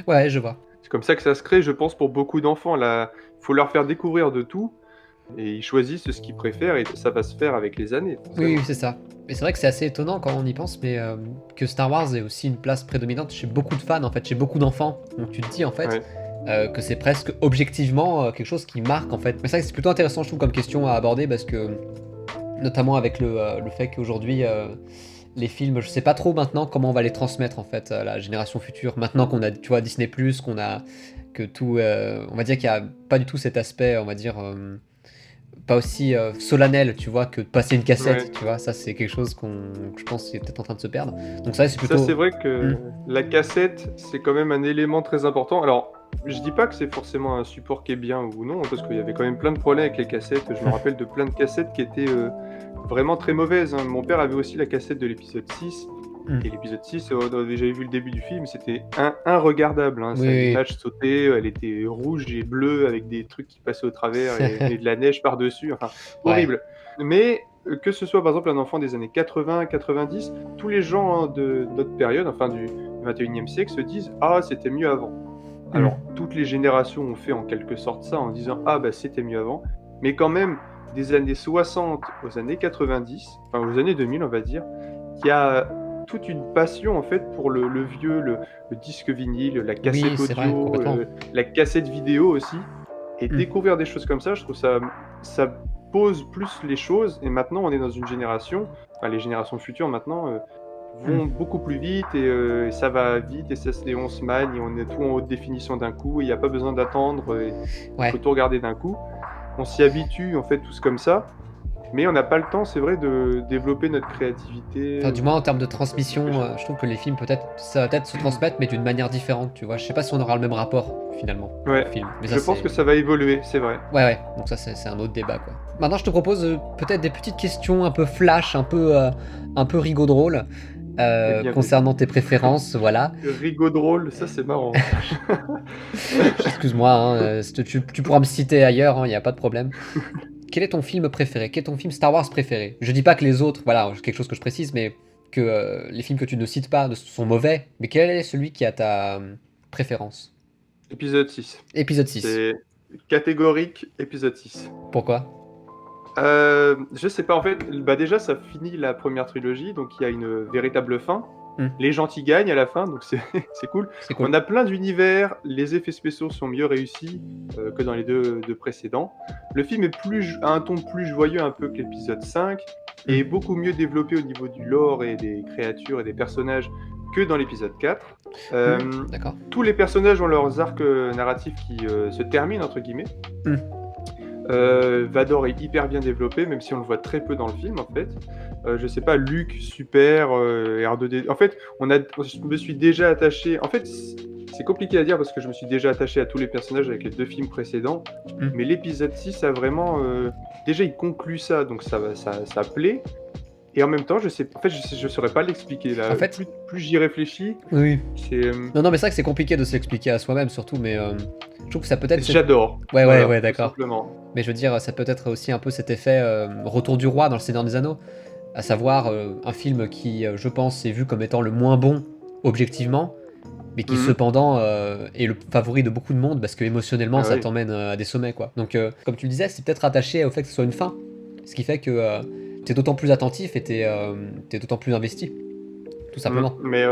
Ouais, je vois. C'est comme ça que ça se crée, je pense, pour beaucoup d'enfants. Là, il faut leur faire découvrir de tout et ils choisissent ce qu'ils préfèrent et ça va se faire avec les années. Oui, forcément. oui, c'est ça. Mais c'est vrai que c'est assez étonnant quand on y pense, mais que Star Wars ait aussi une place prédominante chez beaucoup de fans, en fait, chez beaucoup d'enfants. Donc tu te dis, en fait, Ouais. que c'est presque objectivement quelque chose qui marque, en fait. Mais c'est vrai que c'est plutôt intéressant, je trouve, comme question à aborder, parce que, notamment avec le fait qu'aujourd'hui, les films, je sais pas trop maintenant comment on va les transmettre, en fait, à la génération future. Maintenant qu'on a, tu vois, Disney+, qu'on a, que tout, on va dire qu'il y a pas du tout cet aspect, on va dire... pas aussi solennel, tu vois, que de passer une cassette, Ouais. tu vois, ça c'est quelque chose que je pense qui est peut-être en train de se perdre. Donc ça c'est Ça, plutôt... c'est vrai que Mm. la cassette, c'est quand même un élément très important. Alors, je dis pas que c'est forcément un support qui est bien ou non, parce qu'il y avait quand même plein de problèmes avec les cassettes. Je me rappelle de plein de cassettes qui étaient vraiment très mauvaises, hein. Mon père avait aussi la cassette de l'épisode 6. Mm. Et l'épisode 6, j'avais vu le début du film, c'était regardable. Hein. Oui. L'image sautait, elle était rouge et bleue avec des trucs qui passaient au travers et de la neige par-dessus. Enfin, Ouais. horrible. Mais que ce soit par exemple un enfant des années 80, 90, tous les gens de notre période, enfin du 21e siècle, se disent ah, c'était mieux avant. Alors, toutes les générations ont fait en quelque sorte ça en disant ah, bah c'était mieux avant. Mais quand même, des années 60 aux années 90, enfin aux années 2000, on va dire, il y a toute une passion en fait pour le vieux, le disque vinyle, la cassette Oui, c'est vrai, audio, complètement. la cassette vidéo aussi. Et Mm. découvrir des choses comme ça, je trouve ça pose plus les choses, et maintenant on est dans une génération, enfin les générations futures maintenant vont beaucoup plus vite, et ça va vite, et on se manie, et on est tout en haute définition d'un coup, il n'y a pas besoin d'attendre, et on Ouais. peut tout regarder d'un coup. On s'y habitue en fait tous comme ça, mais on n'a pas le temps, c'est vrai, de développer notre créativité. Enfin, du moins en termes de transmission, quelque chose. je trouve que les films ça va peut-être se transmettre, mais d'une manière différente, tu vois. Je sais pas si on aura le même rapport finalement Ouais, au film. Mais je ça pense c'est. que ça va évoluer, c'est vrai. Ouais. Donc ça c'est un autre débat quoi. Maintenant je te propose peut-être des petites questions un peu flash, un peu rigot drôle Eh bien, vas-y. concernant tes préférences, voilà. Rigaud drôle, ça c'est marrant. Excuse-moi, hein, tu pourras me citer ailleurs, il n'y a pas de problème. Quel est ton film préféré? Quel est ton film Star Wars préféré? Je dis pas que les autres, voilà, c'est quelque chose que je précise, mais que les films que tu ne cites pas sont mauvais, mais quel est celui qui a ta préférence? Épisode 6. Épisode 6. C'est catégorique, épisode 6. Pourquoi? Je sais pas, en fait, bah déjà ça finit la première trilogie, donc il y a une véritable fin. Les gentils gagnent à la fin, donc c'est c'est cool. C'est cool. On a plein d'univers, les effets spéciaux sont mieux réussis que dans les deux précédents. Le film a un ton plus joyeux un peu que l'épisode 5, et beaucoup mieux développé au niveau du lore et des créatures et des personnages que dans l'épisode 4. D'accord. Tous les personnages ont leurs arcs narratifs qui se terminent, entre guillemets. Vador est hyper bien développé, même si on le voit très peu dans le film en fait. Je sais pas, Luke, super, R2D. En fait, je me suis déjà attaché. En fait, c'est compliqué à dire parce que je me suis déjà attaché à tous les personnages avec les 2 films précédents. Mais l'épisode 6 a vraiment. Déjà, il conclut ça, donc ça plaît. Et en même temps, je saurais pas l'expliquer là. En fait, plus j'y réfléchis, oui. c'est. Non, mais c'est vrai que c'est compliqué de s'expliquer à soi-même, surtout, mais je trouve que ça peut être. J'adore. Ouais, Voilà, d'accord. tout simplement. Mais je veux dire, ça peut être aussi un peu cet effet Retour du Roi dans Le Seigneur des Anneaux, à savoir un film qui, je pense, est vu comme étant le moins bon objectivement, mais qui cependant est le favori de beaucoup de monde parce que émotionnellement ça t'emmène à des sommets quoi. Donc comme tu le disais, c'est peut-être attaché au fait que ce soit une fin, ce qui fait que t'es d'autant plus attentif et t'es d'autant plus investi, tout simplement. Mais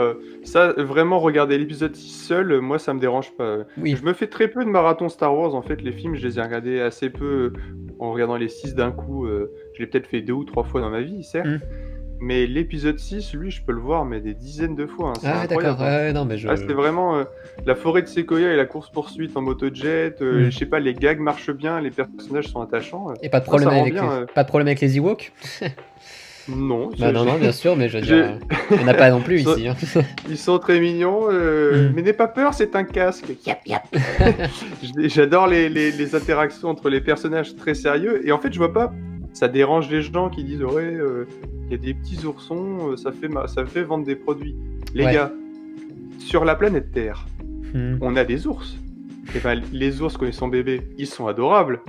ça, vraiment, regarder l'épisode 6 seul, moi, ça me dérange pas. Oui. Je me fais très peu de marathon Star Wars, en fait. Les films, je les ai regardés assez peu en regardant les 6 d'un coup. Je l'ai peut-être fait 2 ou 3 fois dans ma vie, certes. Mais l'épisode 6, lui, je peux le voir mais des dizaines de fois. Hein. C'est incroyable. D'accord. Non, mais c'est vraiment la forêt de Sequoia et la course-poursuite en motojet. Je sais pas, les gags marchent bien, les personnages sont attachants. Et pas de problème, pas de problème avec les Ewoks? Non. Non, bien sûr, mais je veux dire, il n'y en a pas non plus ici. Hein. Ils sont très mignons, mais n'aie pas peur, c'est un casque. J'adore les interactions entre les personnages très sérieux, et en fait, je vois pas, ça dérange les gens qui disent ouais, il y a des petits oursons, ça fait vendre des produits. Les gars, sur la planète Terre, on a des ours. Et ben, les ours, quand ils sont bébés, ils sont adorables.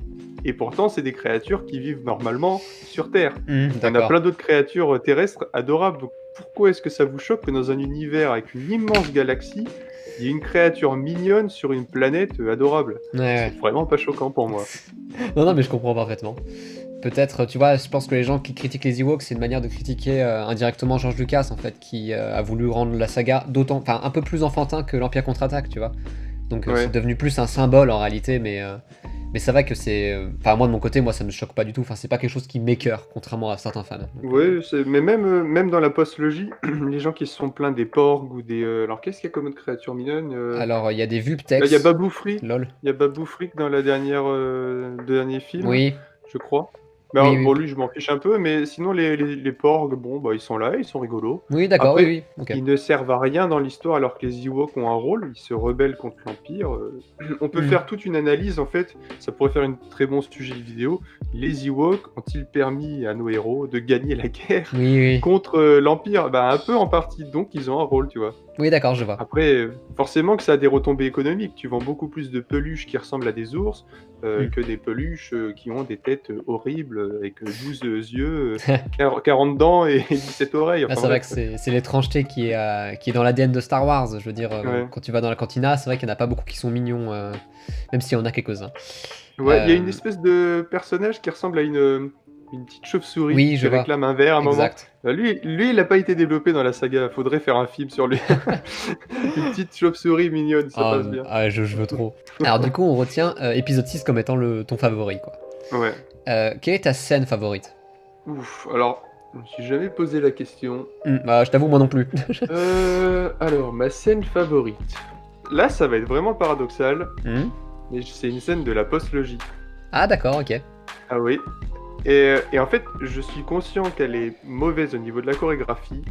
Et pourtant, c'est des créatures qui vivent normalement sur Terre. On a plein d'autres créatures terrestres adorables. Donc, pourquoi est-ce que ça vous choque que dans un univers avec une immense galaxie, il y ait une créature mignonne sur une planète adorable? C'est vraiment pas choquant pour moi. Non, mais je comprends parfaitement. Peut-être, tu vois, je pense que les gens qui critiquent les Ewoks, c'est une manière de critiquer indirectement George Lucas, en fait, qui a voulu rendre la saga un peu plus enfantin que l'Empire contre-attaque, tu vois. Donc c'est devenu plus un symbole en réalité, mais c'est vrai que c'est... Enfin, moi de mon côté, moi ça me choque pas du tout. Enfin, c'est pas quelque chose qui m'écoeure, contrairement à certains fans. Oui, mais même dans la post-logie, les gens qui se sont plaints des porgs ou des... Alors qu'est-ce qu'il y a comme autre créature mignonne Alors il y a des Vulptex. Il y a Babu Frick. Lol. Il y a Babu Frick dans la dernier film, je crois. Mais oui, bon, lui, je m'en fiche un peu, mais sinon, les porgs, bon, bah, ils sont là, ils sont rigolos. Oui, d'accord, Après, oui. Okay. Ils ne servent à rien dans l'histoire, alors que les Ewoks ont un rôle, ils se rebellent contre l'Empire. On peut faire toute une analyse, en fait, ça pourrait faire un très bon sujet de vidéo. Les Ewoks ont-ils permis à nos héros de gagner la guerre contre l'Empire? Bah, un peu en partie, donc ils ont un rôle, tu vois. Oui, d'accord, je vois. Après, forcément que ça a des retombées économiques. Tu vends beaucoup plus de peluches qui ressemblent à des ours que des peluches qui ont des têtes horribles avec 12 yeux, 40 dents et 17 oreilles. Enfin, c'est vrai que c'est l'étrangeté qui est dans l'ADN de Star Wars. Je veux dire, quand tu vas dans la cantina, c'est vrai qu'il n'y en a pas beaucoup qui sont mignons, même s'il y en a quelques-uns. Ouais, il y a une espèce de personnage qui ressemble à une petite chauve-souris qui réclame un verre à un moment. Lui, il n'a pas été développé dans la saga. Faudrait faire un film sur lui. Une petite chauve-souris mignonne, ça passe bien. Je veux trop. Alors du coup, on retient épisode 6 comme étant ton favori, quoi. Ouais. Quelle est ta scène favorite? Ouf, alors, je me suis jamais posé la question. Bah, je t'avoue, moi non plus. Alors, ma scène favorite. Là, ça va être vraiment paradoxal, Hmm. mais c'est une scène de la post-logie. Ah, d'accord, ok. Ah oui. Et en fait, je suis conscient qu'elle est mauvaise au niveau de la chorégraphie,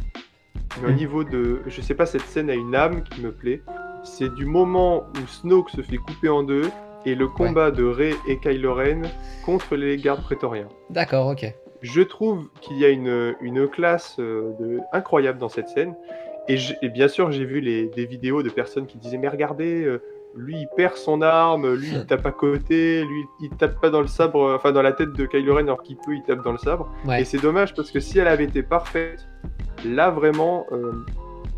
mais au niveau de... Je sais pas, cette scène a une âme qui me plaît. C'est du moment où Snoke se fait couper en deux, et le combat de Rey et Kylo Ren contre les gardes prétoriens. D'accord, ok. Je trouve qu'il y a une classe incroyable dans cette scène. Et bien sûr, j'ai vu des vidéos de personnes qui disaient mais regardez, lui il perd son arme, lui il tape à côté, lui il tape pas dans le sabre, enfin dans la tête de Kylo Ren alors qu'il peut, il tape dans le sabre. Ouais. Et c'est dommage parce que si elle avait été parfaite, là vraiment,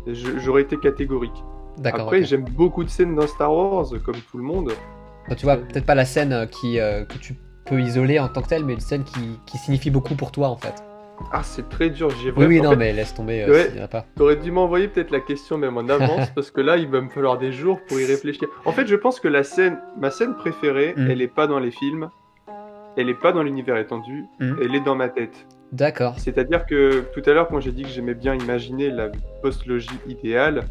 j'aurais été catégorique. D'accord, Après, ok. j'aime beaucoup de scènes dans Star Wars, comme tout le monde. Bah, tu vois, peut-être pas la scène que tu peux isoler en tant que telle, mais une scène qui signifie beaucoup pour toi, en fait. Ah, c'est très dur. Oui, En non, fait, mais laisse tomber, ouais. ça ira pas. T'aurais dû m'envoyer peut-être la question même en avance parce que là il va me falloir des jours pour y réfléchir. En fait, je pense que ma scène préférée, elle est pas dans les films, elle est pas dans l'univers étendu, elle est dans ma tête. D'accord. C'est-à-dire que tout à l'heure quand j'ai dit que j'aimais bien imaginer la post-logie idéale,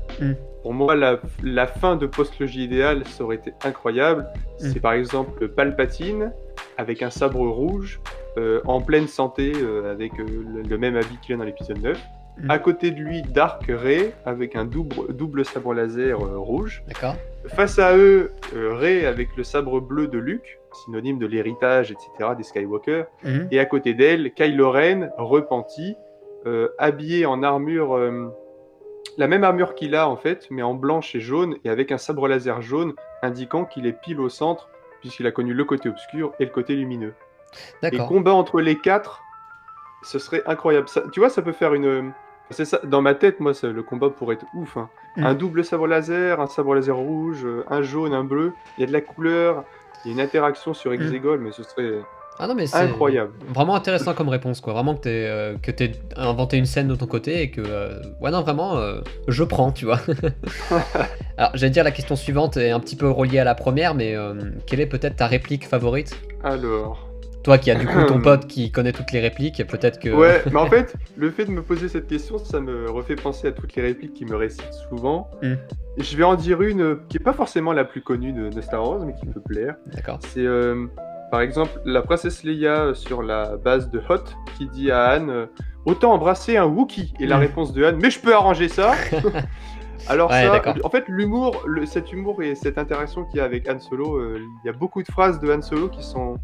pour moi la fin de post-logie idéale ça aurait été incroyable. C'est par exemple Palpatine avec un sabre rouge en pleine santé avec le même habit qu'il a dans l'épisode 9. À côté de lui, Dark Rey avec un double sabre laser rouge. D'accord. Face à eux, Rey avec le sabre bleu de Luke, synonyme de l'héritage, etc. des Skywalker. Et à côté d'elle, Kylo Ren, repenti, habillé en armure, la même armure qu'il a en fait, mais en blanche et jaune, et avec un sabre laser jaune, indiquant qu'il est pile au centre, puisqu'il a connu le côté obscur et le côté lumineux. Et combat entre les quatre, ce serait incroyable. Ça, tu vois, ça peut faire une... C'est ça, dans ma tête, moi, le combat pourrait être ouf. Hein. Un double sabre laser, un sabre laser rouge, un jaune, un bleu. Il y a de la couleur, il y a une interaction sur Exegol, mais ce serait incroyable. Vraiment intéressant comme réponse, quoi. Vraiment que t'aies inventé une scène de ton côté et que... ouais, non, vraiment, je prends, tu vois. Alors, j'allais dire la question suivante est un petit peu reliée à la première, mais quelle est peut-être ta réplique favorite ? Alors... Toi qui as du coup ton pote qui connaît toutes les répliques, peut-être que... Ouais, mais en fait, le fait de me poser cette question, ça me refait penser à toutes les répliques qui me récitent souvent. Et je vais en dire une qui est pas forcément la plus connue de Star Wars, mais qui peut plaire. D'accord. C'est par exemple la princesse Leia sur la base de Hoth qui dit à Han autant embrasser un Wookiee. Et la réponse de Han, mais je peux arranger ça. Alors ouais, ça, en fait, l'humour, cet humour et cette interaction qu'il y a avec Han Solo, il y a beaucoup de phrases de Han Solo qui sont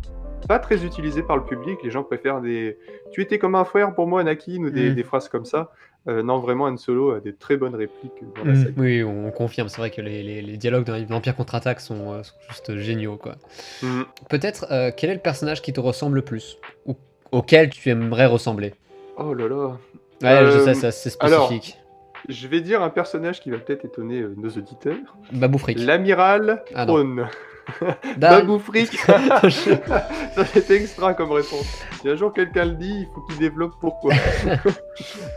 pas très utilisées par le public. Les gens préfèrent des « tu étais comme un frère pour moi, Anakin » ou des phrases comme ça. Non, vraiment, Han Solo a des très bonnes répliques dans la saga. Oui, on confirme. C'est vrai que les dialogues dans l'Empire contre-attaque sont juste géniaux, quoi. Peut-être, quel est le personnage qui te ressemble le plus ou auquel tu aimerais ressembler? Oh là là. Ouais, je sais, c'est spécifique. Alors, je vais dire un personnage qui va peut-être étonner nos auditeurs. Babou Frick. L'amiral Thrawn. Babou Frick. Ça fait extra comme réponse. Si un jour quelqu'un le dit, il faut qu'il développe pourquoi.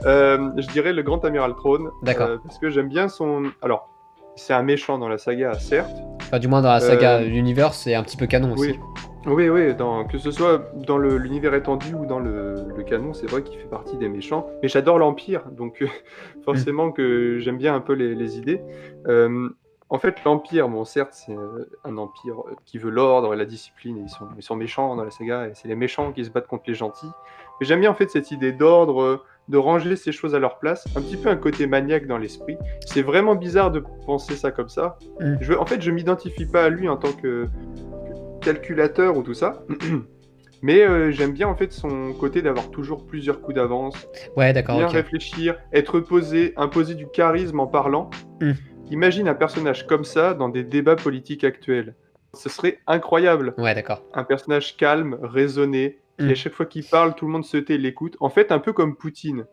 Je dirais le grand amiral Thrawn. D'accord. Parce que j'aime bien son... Alors, c'est un méchant dans la saga, certes. Enfin, du moins dans la saga l'univers, c'est un petit peu canon aussi. Oui, que ce soit dans l'univers étendu ou dans le canon, c'est vrai qu'il fait partie des méchants. Mais j'adore l'Empire, donc forcément que j'aime bien un peu les idées. En fait, l'Empire, bon, certes, c'est un empire qui veut l'ordre et la discipline, et ils sont méchants dans la saga, et c'est les méchants qui se battent contre les gentils. Mais j'aime bien en fait cette idée d'ordre, de ranger ces choses à leur place, un petit peu un côté maniaque dans l'esprit. C'est vraiment bizarre de penser ça comme ça. En fait, je m'identifie pas à lui en tant que calculateur ou tout ça, mais j'aime bien en fait son côté d'avoir toujours plusieurs coups d'avance, bien réfléchir, être posé, imposer du charisme en parlant. Imagine un personnage comme ça dans des débats politiques actuels. Ce serait incroyable. Ouais, d'accord. Un personnage calme, raisonné, qui à chaque fois qu'il parle, tout le monde se tait et l'écoute. En fait, un peu comme Poutine.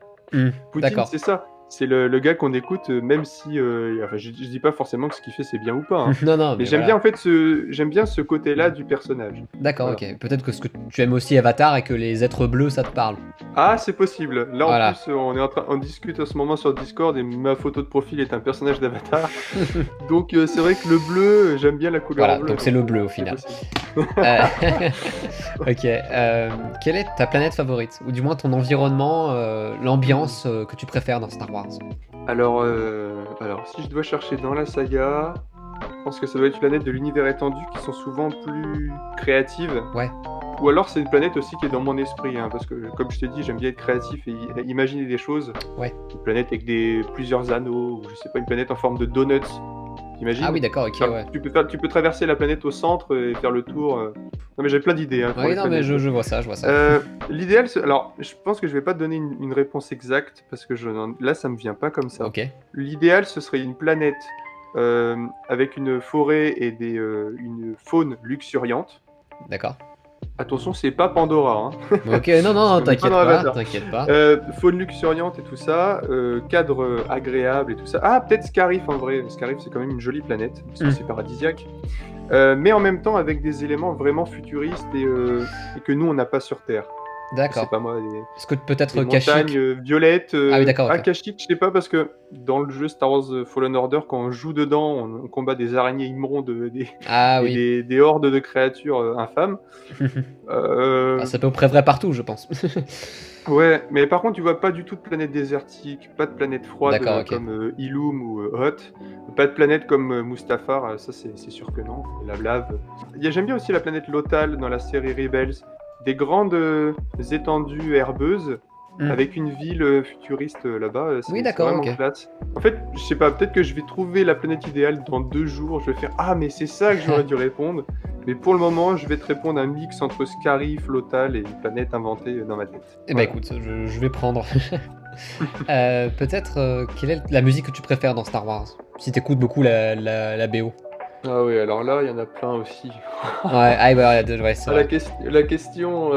Poutine, c'est ça. c'est le gars qu'on écoute, même si, enfin, je dis pas forcément que ce qu'il fait, c'est bien ou pas, hein. Non, non, Mais mais j'aime voilà. bien, en fait, j'aime bien ce côté-là du personnage. D'accord, Voilà. ok. Peut-être que ce que tu aimes aussi Avatar et que les êtres bleus, ça te parle. Ah, c'est possible. Là, en Voilà. plus, on discute en ce moment sur Discord et ma photo de profil est un personnage d'Avatar. Donc, c'est vrai que le bleu, j'aime bien la couleur Voilà, bleue. donc c'est le bleu au c'est final. possible. Euh, Ok. Quelle est ta planète favorite? Ou du moins ton environnement, l'ambiance que tu préfères dans Star Wars? Alors, si je dois chercher dans la saga, je pense que ça doit être une planète de l'univers étendu qui sont souvent plus créatives. Ouais. Ou alors c'est une planète aussi qui est dans mon esprit, hein, parce que comme je t'ai dit, j'aime bien être créatif et imaginer des choses. Ouais. Une planète avec plusieurs anneaux, ou je sais pas, une planète en forme de donuts. T'imagines? Ah oui, d'accord, ok, Enfin, ouais. tu peux traverser la planète au centre et faire le tour. Non mais j'ai plein d'idées, hein, pour Oui, les non, mais planètes. je vois ça, je vois ça. L'idéal, alors je pense que je vais pas te donner une réponse exacte parce que là ça me vient pas comme ça. Ok, L'idéal, ce serait une planète avec une forêt et une faune luxuriante. d'accord. Attention, c'est pas Pandora, hein. Ok, non, non, non, On n'est pas t'inquiète dans pas, Avatar. t'inquiète pas. Faune luxuriante et tout ça, cadre agréable et tout ça. Ah, peut-être Scarif en vrai. Scarif, c'est quand même une jolie planète, parce que c'est paradisiaque. Mais en même temps, avec des éléments vraiment futuristes et que nous, on n'a pas sur Terre. Je sais D'accord. pas moi, Est-ce que des peut-être montagnes Kashyyyk? violettes. Ah oui, d'accord, ok. Kashyyyk, je sais pas, parce que dans le jeu Star Wars Fallen Order, quand on joue dedans, on combat des araignées immondes Ah et oui. des hordes de créatures infâmes. Ah, c'est à peu près vrai partout, je pense. Ouais, mais par contre, tu vois pas du tout de planète désertique, pas de planète froide D'accord, ok. comme Ilum ou Hoth, pas de planète comme Mustafar, ça c'est sûr que non, la lave. J'aime bien aussi la planète Lothal dans la série Rebels, des grandes étendues herbeuses avec une ville futuriste là-bas, Oui, c'est d'accord, vraiment ok. classe. En fait, je sais pas, peut-être que je vais trouver la planète idéale dans 2 jours, je vais faire ah mais c'est ça que j'aurais dû répondre, mais pour le moment, je vais te répondre un mix entre Scarif, Lothal et une planète inventée dans ma tête. Eh ben Voilà. écoute, je vais prendre. Peut-être, quelle est la musique que tu préfères dans Star Wars? Si t'écoutes beaucoup la BO. Ah oui, alors là, il y en a plein aussi. Ouais, ah bah ouais, c'est Ah, vrai. la question.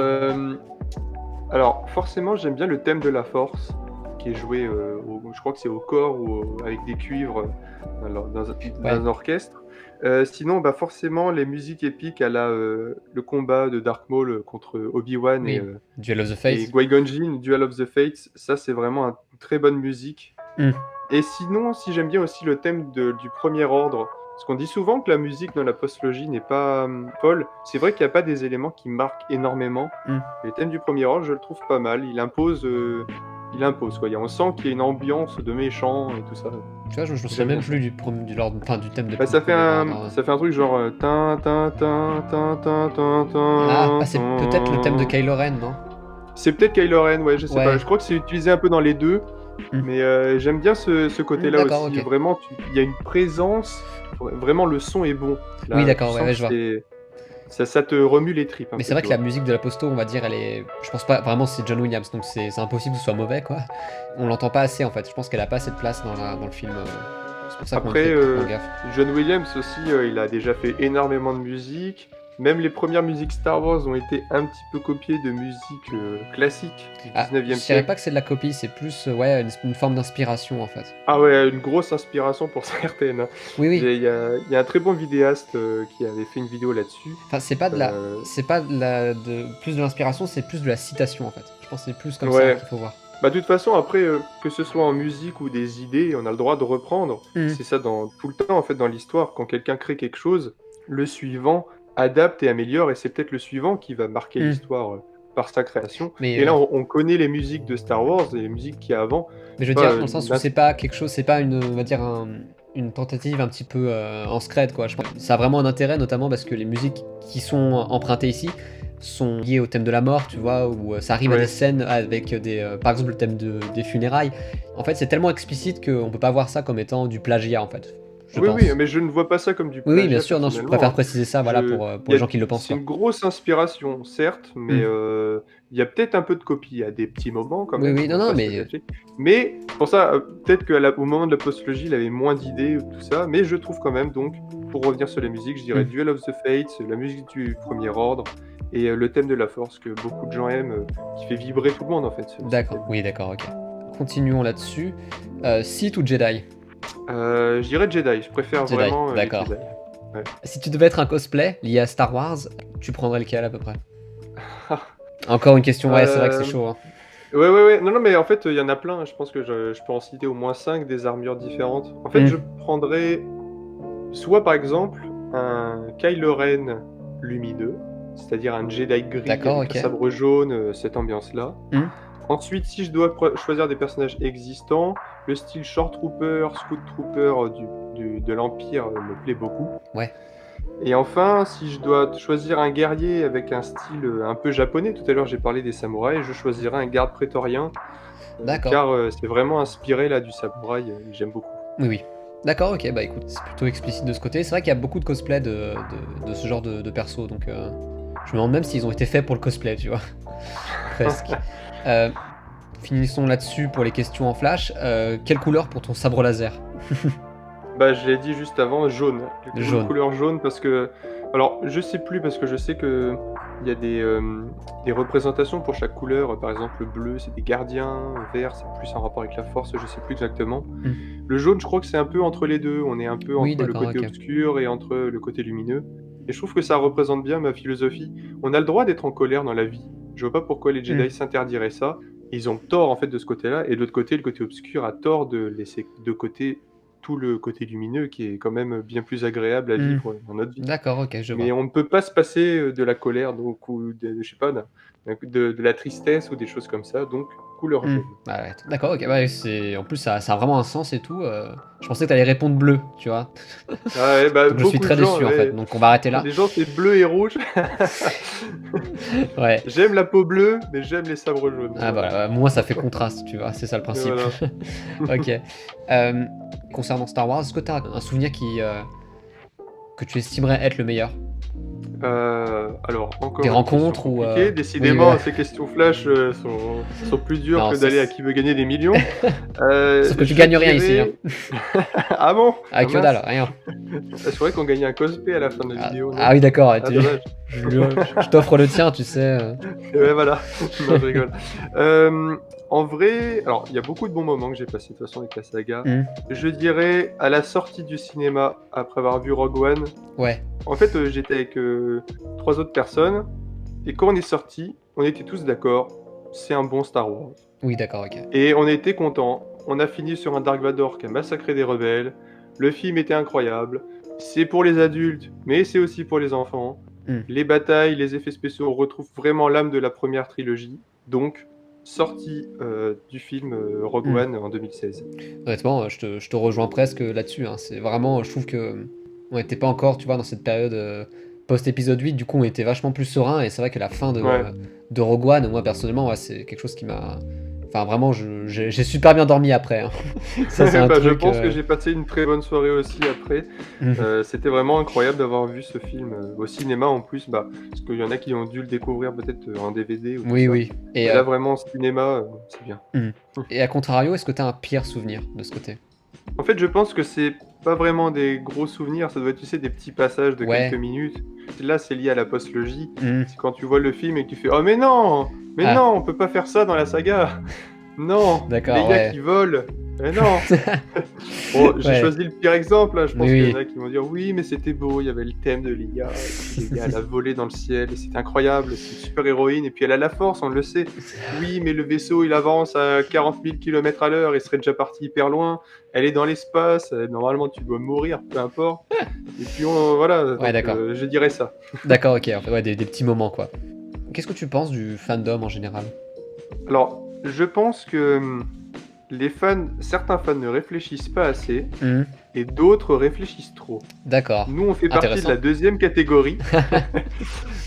Alors, forcément, j'aime bien le thème de la force, qui est joué, je crois que c'est au corps ou avec des cuivres dans Ouais. un orchestre. Sinon, bah, forcément, les musiques épiques à le combat de Dark Maul contre Obi-Wan Oui, Duel of the et Fates. Qui-Gon Jinn, Duel of the Fates, ça, c'est vraiment une très bonne musique. Hmm. Et sinon, si j'aime bien aussi le thème du Premier Ordre, parce qu'on dit souvent que la musique dans la postlogie n'est pas folle, c'est vrai qu'il n'y a pas des éléments qui marquent énormément. Hmm. Mais le thème du Premier Ordre, je le trouve pas mal. Il impose quoi. On sent qu'il y a une ambiance de méchant et tout ça. Tu vois, je me souviens J'aime même bien plus du l'ordre, enfin du thème de Bah, ça fait Premier Ordre. ça fait un truc genre tin tin tin tin tin tin tin. C'est peut-être le thème de Kylo Ren, non? C'est peut-être Kylo Ren, ouais, je sais Ouais. pas. Je crois que c'est utilisé un peu dans les deux. Mais j'aime bien ce côté-là D'accord, aussi. ok. Vraiment, il y a une présence. Vraiment, le son est bon. Là, Oui, d'accord, tu ouais, sens je vois. que ça te remue les tripes. Mais c'est vrai que la musique de la posto, on va dire, elle est. Je pense pas. Vraiment, c'est John Williams, donc c'est impossible que ce soit mauvais, quoi. On l'entend pas assez, en fait. Je pense qu'elle a pas assez de place dans le film. C'est pour ça qu'on Après, fait trop gaffe. John Williams aussi, il a déjà fait énormément de musique. Même les premières musiques Star Wars ont été un petit peu copiées de musique classique du 19e Je dirais siècle. pas que c'est de la copie, c'est plus ouais, une forme d'inspiration, en fait. Ah ouais, une grosse inspiration pour certaines, hein. Oui, oui. Il y a un très bon vidéaste qui avait fait une vidéo là-dessus. Enfin, c'est pas plus de l'inspiration, c'est plus de la citation, en fait. Je pense que c'est plus comme ça Ouais. qu'il faut voir. Bah, de toute façon, après, que ce soit en musique ou des idées, on a le droit de reprendre. C'est ça dans tout le temps, en fait, dans l'histoire. Quand quelqu'un crée quelque chose, le suivant adapte et améliore, et c'est peut-être le suivant qui va marquer l'histoire par sa création. Mais, et là, on connaît les musiques de Star Wars et les musiques qu'il y a avant. Mais je veux dire, dans le sens où c'est pas quelque chose, c'est pas une, on va dire, une tentative un petit peu en scred, quoi. Je pense que ça a vraiment un intérêt, notamment parce que les musiques qui sont empruntées ici sont liées au thème de la mort, tu vois, où ça arrive à des scènes avec par exemple le thème des funérailles. En fait, c'est tellement explicite qu'on peut pas voir ça comme étant du plagiat, en fait. Oui, mais je ne vois pas ça comme du plagiat. Oui, bien sûr, non, je préfère préciser ça, voilà, pour les gens qui le pensent. C'est une grosse inspiration, certes, mais il y a peut-être un peu de copie à des petits moments quand même. Oui, non, mais. Mais pour ça, peut-être qu'au moment de la postlogie, il avait moins d'idées, tout ça, mais je trouve quand même, donc, pour revenir sur les musiques, je dirais Duel of the Fates, la musique du Premier Ordre, et le thème de la Force que beaucoup de gens aiment, qui fait vibrer tout le monde en fait. D'accord, oui, d'accord, ok. continuons là-dessus. Sith ou Jedi? Je dirais Jedi, je préfère Jedi, vraiment les d'accord. Jedi. Ouais. Si tu devais être un cosplay lié à Star Wars, tu prendrais lequel à peu près? Encore une question, ouais, c'est vrai que c'est Euh, chaud. Hein. ouais. Non, mais en fait, il y en a plein. Je pense que je peux en citer au moins 5 des armures différentes. En fait, Hmm. je prendrais soit par exemple un Kylo Ren lumineux, c'est-à-dire un Jedi gris D'accord, avec ok. un sabre jaune, cette ambiance-là. Hmm. Ensuite, si je dois choisir des personnages existants, le style Short Trooper, Scout Trooper de l'Empire me plaît beaucoup. Ouais. Et enfin, si je dois choisir un guerrier avec un style un peu japonais, tout à l'heure j'ai parlé des samouraïs, je choisirais un garde prétorien, D'accord. car c'est vraiment inspiré là du samouraï, et j'aime beaucoup. Oui. D'accord, ok, bah écoute, c'est plutôt explicite de ce côté. C'est vrai qu'il y a beaucoup de cosplay de ce genre de perso, donc je me demande même s'ils ont été faits pour le cosplay, tu vois. Presque. Finissons là-dessus pour les questions en flash. Quelle couleur pour ton sabre laser? Bah, je l'ai dit juste avant, jaune. Jaune. Couleur jaune parce que... Alors, je sais plus parce que je sais que il y a des représentations pour chaque couleur. Par exemple, le bleu, c'est des gardiens. Le vert, c'est plus en rapport avec la force. Je sais plus exactement. Le jaune, je crois que c'est un peu entre les deux. On est un peu Oui, entre le d'accord, côté ok. obscur et entre le côté lumineux. Et je trouve que ça représente bien ma philosophie. On a le droit d'être en colère dans la vie. Je vois pas pourquoi les Jedi s'interdiraient ça. Ils ont tort en fait de ce côté-là. Et de l'autre côté, le côté obscur a tort de laisser de côté tout le côté lumineux qui est quand même bien plus agréable à vivre dans notre vie. D'accord, ok, je vois. Mais on ne peut pas se passer de la colère, donc, ou je sais pas, de la tristesse ou des choses comme ça, donc couleur jaune. Bah ouais, d'accord, ok, ouais, en plus ça a vraiment un sens et tout. Je pensais que t'allais répondre bleu, tu vois. Ah ouais, bah, Donc je suis beaucoup très de gens, déçu en fait, ouais. donc on va arrêter là. Les gens, c'est bleu et rouge. Ouais. J'aime la peau bleue, mais j'aime les sabres jaunes. Ah voilà, moi ça fait contraste, tu vois, c'est ça le principe. Voilà. Ok. Concernant Star Wars, est-ce que t'as un souvenir que tu estimerais être le meilleur? Alors, encore Des une rencontres question ou compliquée. oui, Décidément, ouais. ces questions flash sont plus dures Non, que d'aller à qui veut gagner des millions. Sauf que tu Je gagnes rien ici. Hein. dirais- Ah bon? Ah, que mince. dalle, rien. Je croyais qu'on gagnait un cosplay à la fin de la vidéo, non? Ah oui, d'accord, Ah, dommage. je t'offre le tien, tu sais. Ouais, voilà. Non, je rigole. En vrai, alors, il y a beaucoup de bons moments que j'ai passés de toute façon avec la saga. Je dirais à la sortie du cinéma, après avoir vu Rogue One. Ouais. En fait, j'étais avec 3 autres personnes, et quand on est sortis, on était tous d'accord, c'est un bon Star Wars. Oui, d'accord, ok. Et on était contents. On a fini sur un Dark Vador qui a massacré des rebelles. Le film était incroyable. C'est pour les adultes, mais c'est aussi pour les enfants. Les batailles, les effets spéciaux, on retrouve vraiment l'âme de la première trilogie. Donc, sortie du film Rogue One en 2016. Honnêtement, je te rejoins presque là-dessus. Hein. C'est vraiment, je trouve que on n'était pas encore, tu vois, dans cette période post-épisode 8. Du coup, on était vachement plus serein. Et c'est vrai que la fin de Rogue One, moi personnellement, c'est quelque chose qui m'a. Enfin, vraiment, j'ai super bien dormi après. Hein. Ça, c'est un truc. Je pense que j'ai passé une très bonne soirée aussi après. C'était vraiment incroyable d'avoir vu ce film au cinéma en plus, parce qu'il y en a qui ont dû le découvrir peut-être en DVD ou tout ça. Oui. Et là, vraiment, au cinéma, c'est bien. Et à contrario, est-ce que tu as un pire souvenir de ce côté? En fait, je pense que c'est pas vraiment des gros souvenirs, ça doit être, tu sais, des petits passages de quelques minutes. Là, c'est lié à la postlogie. C'est quand tu vois le film et que tu fais « Oh mais non! Mais non, on peut pas faire ça dans la saga! Non! Les gars qui volent! Mais non! » Bon, j'ai choisi le pire exemple, là. Je pense qu'il y en a qui vont dire « Oui, mais c'était beau, il y avait le thème de Leia, elle a volé dans le ciel, et c'était incroyable, c'est une super héroïne, et puis elle a la force, on le sait. Oui, mais le vaisseau, il avance à 40 000 km à l'heure, il serait déjà parti hyper loin. Elle est dans l'espace, normalement tu dois mourir, peu importe. » Et puis voilà, donc, je dirais ça. D'accord, ok, en fait, des petits moments, quoi. Qu'est-ce que tu penses du fandom en général? Alors, je pense que certains fans ne réfléchissent pas assez, et d'autres réfléchissent trop. D'accord. Nous, on fait partie de la deuxième catégorie.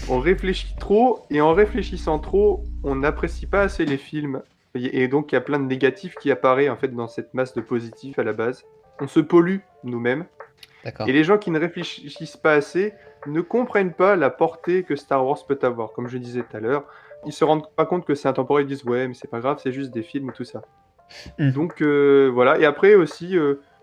On réfléchit trop, et en réfléchissant trop, on n'apprécie pas assez les films. Et donc, il y a plein de négatifs qui apparaissent en fait dans cette masse de positifs à la base. On se pollue nous-mêmes. Et les gens qui ne réfléchissent pas assez ne comprennent pas la portée que Star Wars peut avoir. Comme je disais tout à l'heure, ils se rendent pas compte que c'est intemporel, ils disent « Ouais, mais c'est pas grave, c'est juste des films et tout ça. » Donc voilà, et après aussi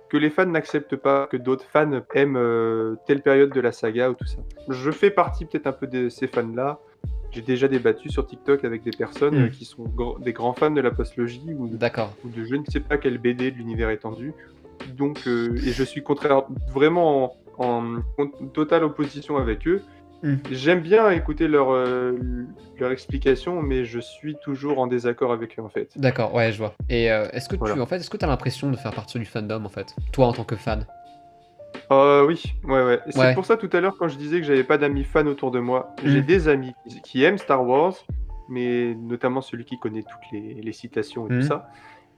que les fans n'acceptent pas que d'autres fans aiment telle période de la saga ou tout ça. Je fais partie peut-être un peu de ces fans-là, j'ai déjà débattu sur TikTok avec des personnes qui sont des grands fans de la postlogie ou D'accord. de je ne sais pas quelle BD de l'univers étendu. Donc, et je suis vraiment en totale opposition avec eux. J'aime bien écouter leur explication, mais je suis toujours en désaccord avec eux en fait. D'accord, ouais, je vois. Et est-ce que Voilà. est-ce que t'as l'impression de faire partie du fandom en fait, toi en tant que fan? Oui, ouais. Et c'est Ouais. pour ça tout à l'heure quand je disais que j'avais pas d'amis fans autour de moi, j'ai des amis qui aiment Star Wars, mais notamment celui qui connaît toutes les citations et tout ça,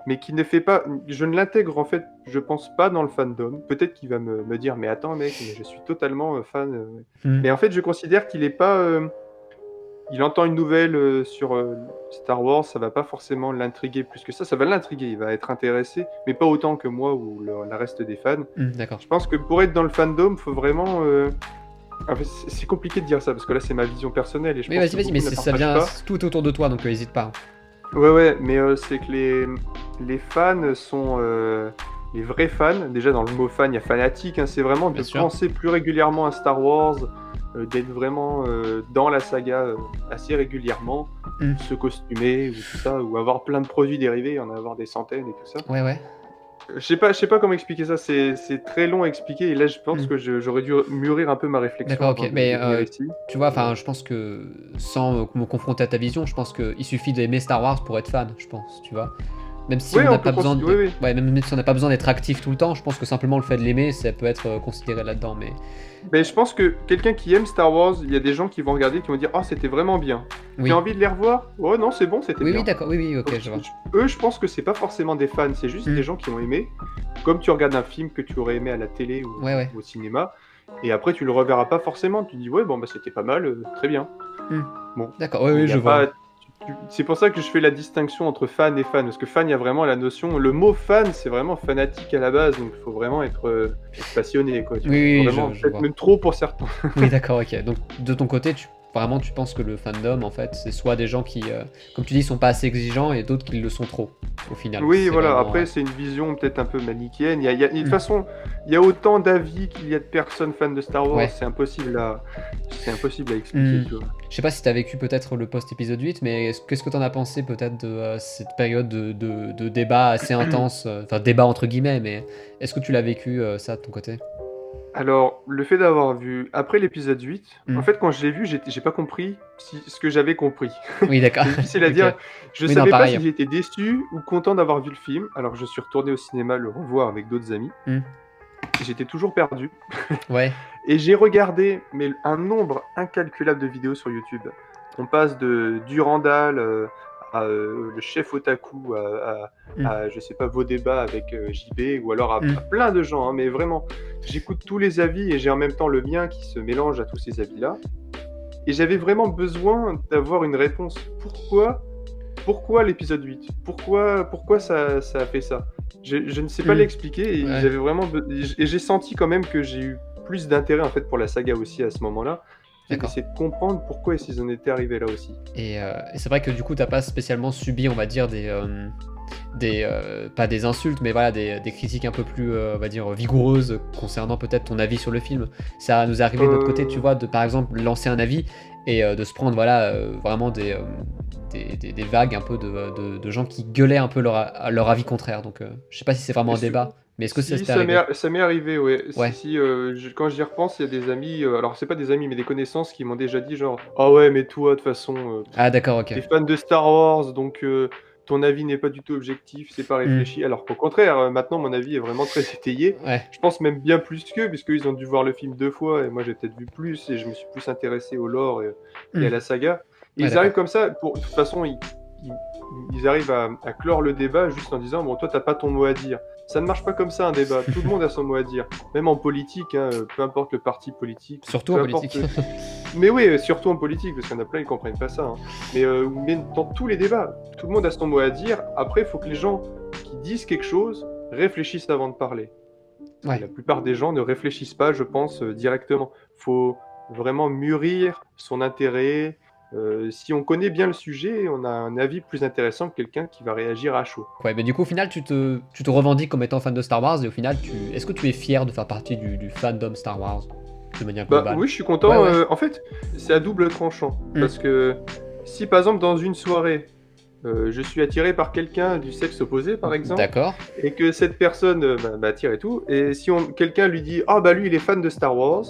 mais qui ne fait pas. Je ne l'intègre en fait, je pense pas dans le fandom. Peut-être qu'il va me dire, mais attends mec, mais je suis totalement fan. Mais en fait, je considère qu'il est pas. Il entend une nouvelle sur Star Wars, ça va pas forcément l'intriguer plus que ça. Ça va l'intriguer, il va être intéressé, mais pas autant que moi ou le reste des fans. D'accord. Je pense que pour être dans le fandom, faut vraiment. En fait, c'est compliqué de dire ça parce que là, c'est ma vision personnelle et je Mais pense que vas-y, beaucoup mais ne la ça partagent vient pas. tout autour de toi, donc hésite pas. Ouais, mais c'est que les fans sont les vrais fans. Déjà, dans le mot fan, il y a fanatique. Hein, c'est vraiment Bien de sûr. penser plus régulièrement à Star Wars, d'être vraiment dans la saga assez régulièrement, se costumer ou tout ça, ou avoir plein de produits dérivés, en avoir des centaines et tout ça. Ouais. Je sais pas comment expliquer ça. C'est très long à expliquer et là, je pense que j'aurais dû mûrir un peu ma réflexion D'accord, avant ok. de Mais venir ici. tu vois, enfin, je pense que sans me confronter à ta vision, je pense qu'il suffit d'aimer Star Wars pour être fan, je pense, tu vois. Même si Oui, on n'a on peut pas besoin de... oui. Ouais, même si on n'a pas besoin d'être actif tout le temps, je pense que simplement le fait de l'aimer, ça peut être considéré là-dedans. Mais je pense que quelqu'un qui aime Star Wars, il y a des gens qui vont regarder, qui vont dire: «Ah, c'était vraiment bien». Oui. T'as envie de les revoir? Oh non, c'est bon, c'était bien. Oui, d'accord, oui, ok, Donc, je vois. eux, je pense que c'est pas forcément des fans, c'est juste des gens qui ont aimé. Comme tu regardes un film que tu aurais aimé à la télé ou Ouais. au cinéma, et après tu le reverras pas forcément. Tu dis: «Ouais, bon, bah c'était pas mal, très bien». Bon, D'accord, mais oui, y a je vois. pas. C'est pour ça que je fais la distinction entre fan et fan, parce que fan, il y a vraiment la notion. Le mot fan, c'est vraiment fanatique à la base, donc il faut vraiment être passionné, quoi. Tu vois. Oui, Vraiment, je peut-être vois. même trop pour certains. Oui, d'accord, ok. Donc, de ton côté, vraiment, tu penses que le fandom, en fait, c'est soit des gens qui, comme tu dis, sont pas assez exigeants et d'autres qui le sont trop, au final. Oui, C'est voilà. vraiment, Après, c'est une vision peut-être un peu manichéenne. De toute façon, il y a autant d'avis qu'il y a de personnes fans de Star Wars. Ouais. C'est impossible à expliquer, tu vois. Je sais pas si t'as vécu peut-être le post-épisode 8, mais qu'est-ce que t'en as pensé peut-être de cette période de débat assez intense, enfin débat entre guillemets, mais est-ce que tu l'as vécu ça de ton côté? Alors, le fait d'avoir vu après l'épisode 8, en fait, quand je l'ai vu, j'ai pas compris ce que j'avais compris. Oui, d'accord. C'est difficile à Ok. dire. Je Oui, non, savais pas pareil. si j'étais déçu ou content d'avoir vu le film. Alors, je suis retourné au cinéma le revoir avec d'autres amis. J'étais toujours perdu. Ouais. Et j'ai regardé un nombre incalculable de vidéos sur YouTube. On passe de Durandal à le chef otaku, à je sais pas, vos débats avec JB, ou alors à plein de gens. Hein, mais vraiment, j'écoute tous les avis et j'ai en même temps le mien qui se mélange à tous ces avis-là. Et j'avais vraiment besoin d'avoir une réponse. Pourquoi l'épisode 8 Pourquoi ça a fait ça? Je ne sais pas l'expliquer et Ouais. j'avais vraiment et j'ai senti quand même que j'ai eu plus d'intérêt en fait pour la saga aussi à ce moment-là. J'ai D'accord. essayé de comprendre pourquoi ils en étaient arrivés là aussi. Et c'est vrai que du coup, t'as pas spécialement subi, on va dire, pas des insultes, mais voilà, des critiques un peu plus, on va dire, vigoureuses concernant peut-être ton avis sur le film. Ça nous est arrivé de notre côté, tu vois, de par exemple lancer un avis et de se prendre, voilà, vraiment des vagues un peu de gens qui gueulaient un peu leur avis contraire. Donc, je sais pas si c'est vraiment un débat, mais est-ce que ça Si, s'est arrivé? ça m'est arrivé, ouais. Ouais. Quand j'y repense, il y a des amis, alors c'est pas des amis, mais des connaissances qui m'ont déjà dit genre: «Ah ouais, mais toi, de toute façon, Ah d'accord, ok. t'es fan de Star Wars, donc ton avis n'est pas du tout objectif, c'est pas réfléchi». Alors qu'au contraire, maintenant, mon avis est vraiment très étayé. Ouais. Je pense même bien plus qu'eux, puisqu'ils ont dû voir le film 2 fois et moi, j'ai peut-être vu plus et je me suis plus intéressé au lore et à la saga. Et Ouais, ils arrivent d'accord. comme ça, de toute façon, ils arrivent à clore le débat juste en disant: «Bon, toi, t'as pas ton mot à dire». Ça ne marche pas comme ça un débat, tout le monde a son mot à dire. Même en politique, hein, peu importe le parti politique, Surtout peu en importe. politique. Mais oui, surtout en politique, parce qu'il y en a plein qui comprennent pas ça. Hein. Mais dans tous les débats, tout le monde a son mot à dire. Après, il faut que les gens qui disent quelque chose réfléchissent avant de parler. Ouais. La plupart des gens ne réfléchissent pas, je pense, directement. Faut vraiment mûrir son intérêt. Si on connaît bien le sujet, on a un avis plus intéressant que quelqu'un qui va réagir à chaud. Ouais, mais du coup, au final, tu te revendiques comme étant fan de Star Wars et au final, est-ce que tu es fier de faire partie du fandom Star Wars? de manière Bah globale. oui, je suis content. Ouais, ouais. En fait, c'est à double tranchant. Mm. Parce que si par exemple dans une soirée, je suis attiré par quelqu'un du sexe opposé, par exemple, D'accord. et que cette personne m'attire et tout, et si quelqu'un lui dit ah bah lui il est fan de Star Wars,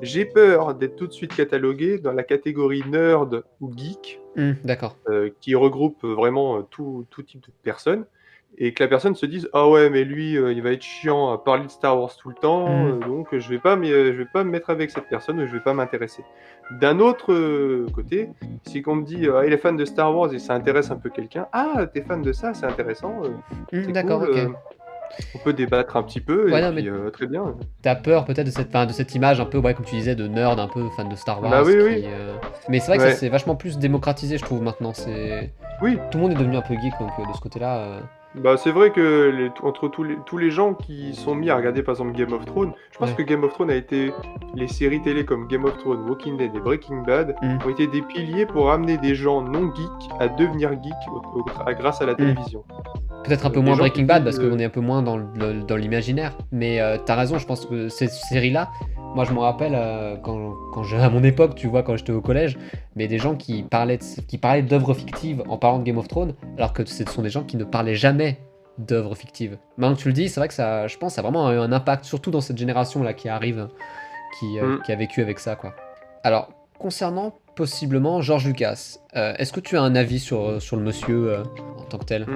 j'ai peur d'être tout de suite catalogué dans la catégorie nerd ou geek, D'accord. qui regroupe vraiment tout type de personnes, et que la personne se dise ah ouais mais lui il va être chiant à parler de Star Wars tout le temps, Mm. donc je vais pas me mettre avec cette personne, je vais pas m'intéresser. D'un autre côté, si qu'on me dit ah il est fan de Star Wars et ça intéresse un peu quelqu'un, ah t'es fan de ça, c'est intéressant, c'est D'accord, cool, ok. on peut débattre un petit peu Ouais, et non, puis mais très bien. t'as peur peut-être de cette image un peu, ouais, comme tu disais, de nerd, un peu fan de Star Bah Wars, oui oui, Mais c'est vrai que ça ouais, s'est vachement plus démocratisé, je trouve, maintenant. oui. Tout le monde est devenu un peu geek, donc de ce côté-là... Bah, c'est vrai que entre tous les gens qui sont mis à regarder par exemple Game of Thrones, je pense Ouais. que Game of Thrones a été. Les séries télé comme Game of Thrones, Walking Dead et Breaking Bad Mm. ont été des piliers pour amener des gens non geeks à devenir geeks grâce à la Mm. télévision. Peut-être un peu Des moins gens qui Breaking se Bad, disent. parce qu'on est un peu moins dans l'imaginaire. Mais t'as raison, je pense que cette série-là, moi je me rappelle à mon époque, tu vois, quand j'étais au collège, mais des gens qui parlaient d'œuvres fictives en parlant de Game of Thrones, alors que ce sont des gens qui ne parlaient jamais d'œuvres fictives. Maintenant que tu le dis, c'est vrai que ça, je pense, ça a vraiment eu un impact, surtout dans cette génération-là qui arrive, Hmm. qui a vécu avec ça, quoi. Alors, concernant possiblement George Lucas, est-ce que tu as un avis sur le monsieur en tant que tel?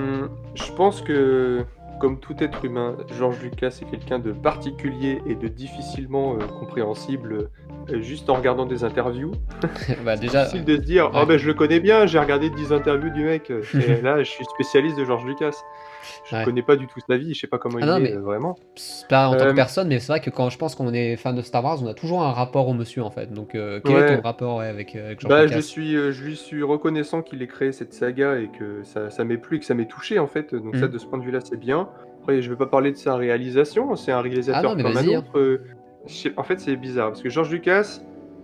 Je pense que, comme tout être humain, George Lucas est quelqu'un de particulier et de difficilement compréhensible juste en regardant des interviews. Bah C'est déjà, difficile de se dire oh ouais. ben je le connais bien, j'ai regardé 10 interviews du mec. Et là, je suis spécialiste de George Lucas. Je Ouais. connais pas du tout sa vie, je sais pas comment Ah il non, est mais vraiment. c'est pas en tant que Euh, personne, mais c'est vrai que quand je pense qu'on est fan de Star Wars, on a toujours un rapport au monsieur en fait. Donc, quel est ton ouais, rapport ouais, avec George bah Lucas? je lui suis reconnaissant qu'il ait créé cette saga et que ça m'ait plu et que ça m'ait touché en fait. Donc ça, Hmm. de ce point de vue-là, c'est bien. Après, je vais pas parler de sa réalisation, c'est un Ah non, réalisateur mais comme un vas-y, hein. autre. En fait, c'est bizarre parce que George Lucas,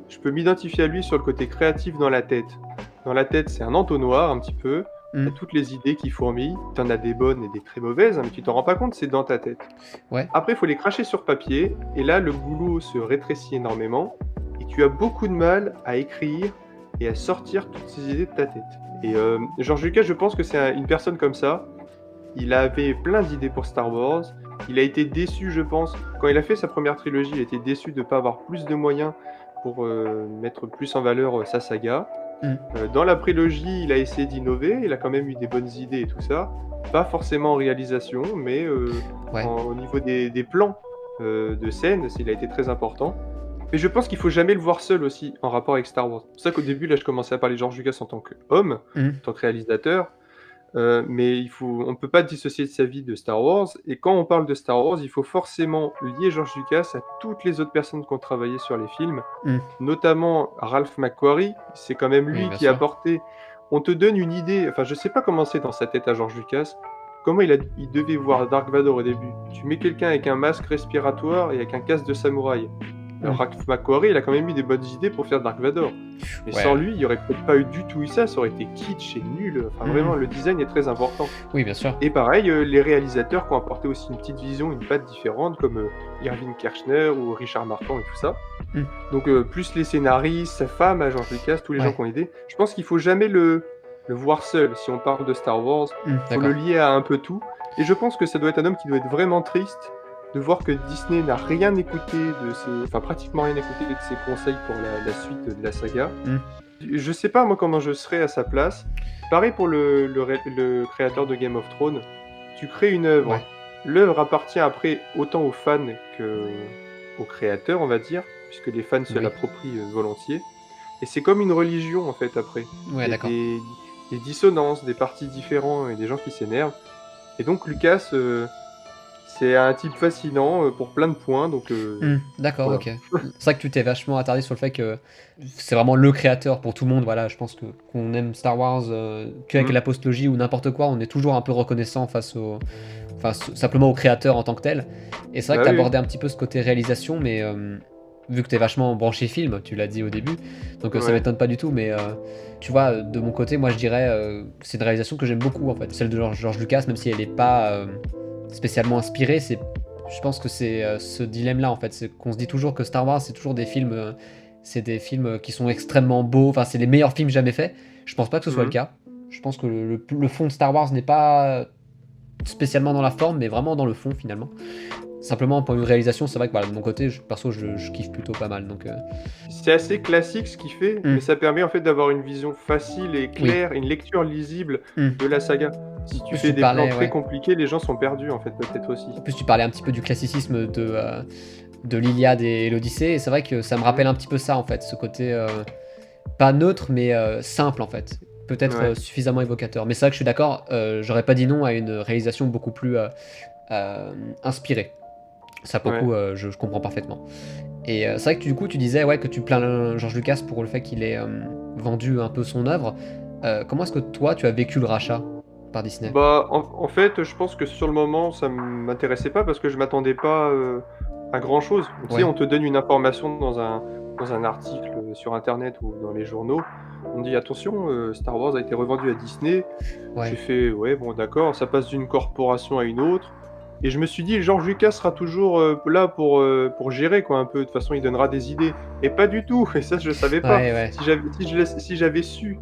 je peux m'identifier à lui sur le côté créatif dans la tête. Dans la tête, c'est un entonnoir un petit peu. Hmm. T'as toutes les idées qui fourmillent. T'en as des bonnes et des très mauvaises, hein, mais tu t'en rends pas compte, c'est dans ta tête. Ouais. Après, il faut les cracher sur papier, et là, le boulot se rétrécit énormément, et tu as beaucoup de mal à écrire et à sortir toutes ces idées de ta tête. Et George Lucas, je pense que c'est une personne comme ça. Il avait plein d'idées pour Star Wars. Il a été déçu, je pense. Quand il a fait sa première trilogie, il était déçu de ne pas avoir plus de moyens pour mettre plus en valeur sa saga. Hmm. Dans la prélogie, il a essayé d'innover, il a quand même eu des bonnes idées et tout ça. Pas forcément en réalisation, mais Ouais. au niveau des plans de scène, il a été très important. Mais je pense qu'il faut jamais le voir seul aussi en rapport avec Star Wars. C'est pour ça qu'au début, là, je commençais à parler de George Lucas en tant qu'homme, Hmm. en tant que réalisateur. Mais on ne peut pas dissocier de sa vie de Star Wars. Et quand on parle de Star Wars, il faut forcément lier George Lucas à toutes les autres personnes qui ont travaillé sur les films, Hmm. notamment Ralph McQuarrie. C'est quand même Oui, lui bien qui a sûr. apporté. On te donne une idée. Enfin, je sais pas comment c'est dans sa tête à George Lucas. Comment il devait voir Dark Vador au début. Tu mets quelqu'un avec un masque respiratoire et avec un casque de samouraï. Hmm. Ralph McQuarrie, il a quand même eu des bonnes idées pour faire Dark Vador. Mais Ouais. sans lui, il n'y aurait peut-être pas eu du tout eu ça. Ça aurait été kitsch et nul. Enfin, vraiment, le design est très important. Oui, bien sûr. Et pareil, les réalisateurs qui ont apporté aussi une petite vision, une patte différente, comme Irving Kershner ou Richard Marquand et tout ça. Hmm. Donc, plus les scénaristes, sa femme, à George Lucas, tous les gens Ouais. qui ont aidé. Je pense qu'il faut jamais le voir seul. Si on parle de Star Wars, Hmm. faut le D'accord. lier à un peu tout. Et je pense que ça doit être un homme qui doit être vraiment triste de voir que Disney n'a rien écouté enfin pratiquement rien écouté de ses conseils pour la suite de la saga. Hmm. Je sais pas moi comment je serais à sa place. Pareil pour le créateur de Game of Thrones. Tu crées une œuvre. Ouais. L'œuvre appartient après autant aux fans qu'aux créateurs, on va dire, puisque les fans se Oui. l'approprient volontiers. Et c'est comme une religion en fait après. Ouais, Il y a d'accord. des dissonances, des partis différents et des gens qui s'énervent. Et donc Lucas, c'est un type fascinant pour plein de points. Donc D'accord, voilà. ok. C'est vrai que tu t'es vachement attardé sur le fait que c'est vraiment le créateur pour tout le monde. Voilà, je pense que qu'on aime Star Wars qu'avec Mm. la postlogie ou n'importe quoi, on est toujours un peu reconnaissant simplement au créateur en tant que tel. Et c'est vrai Bah que tu oui, oui. abordé un petit peu ce côté réalisation, mais vu que tu es vachement branché film, tu l'as dit au début, donc ça Ouais. m'étonne pas du tout. Mais tu vois, de mon côté, moi je dirais c'est une réalisation que j'aime beaucoup en fait, celle de George Lucas, même si elle n'est pas spécialement inspirée, c'est Je pense que c'est ce dilemme-là en fait, c'est qu'on se dit toujours que Star Wars c'est des films qui sont extrêmement beaux, enfin c'est les meilleurs films jamais faits. Je pense pas que ce soit le Mhm. cas. Je pense que le fond de Star Wars n'est pas spécialement dans la forme, mais vraiment dans le fond finalement. Simplement pour une réalisation, c'est vrai que voilà, de mon côté, perso, je kiffe plutôt pas mal. Donc, C'est assez classique ce qu'il fait, mais ça permet en fait d'avoir une vision facile et Oui. claire, une lecture lisible Hmm. de la saga. Si En tu plus, fais tu des plans parlais, très ouais. compliqués, les gens sont perdus en fait, peut-être aussi. En plus, tu parlais un petit peu du classicisme de l'Iliade et l'Odyssée, et c'est vrai que ça me rappelle un petit peu ça en fait, ce côté pas neutre, mais simple en fait. Peut-être Ouais. suffisamment évocateur. Mais c'est vrai que je suis d'accord, j'aurais pas dit non à une réalisation beaucoup plus inspirée. Ça, pour le Ouais. coup, je comprends parfaitement. Et c'est vrai que du coup, tu disais ouais, que tu plains George Lucas pour le fait qu'il ait vendu un peu son œuvre. Comment est-ce que toi, tu as vécu le rachat par Disney? Bah, en fait, je pense que sur le moment, ça m'intéressait pas parce que je m'attendais pas à grand-chose. Tu sais, Ouais. on te donne une information dans un article sur Internet ou dans les journaux. On dit attention, Star Wars a été revendu à Disney. Ouais. J'ai fait ouais, bon, d'accord, ça passe d'une corporation à une autre. Et je me suis dit, George Lucas sera toujours là pour gérer, quoi, un peu. De toute façon, il donnera des idées. Et pas du tout. Et ça, je savais pas. Ouais, ouais. Si j'avais su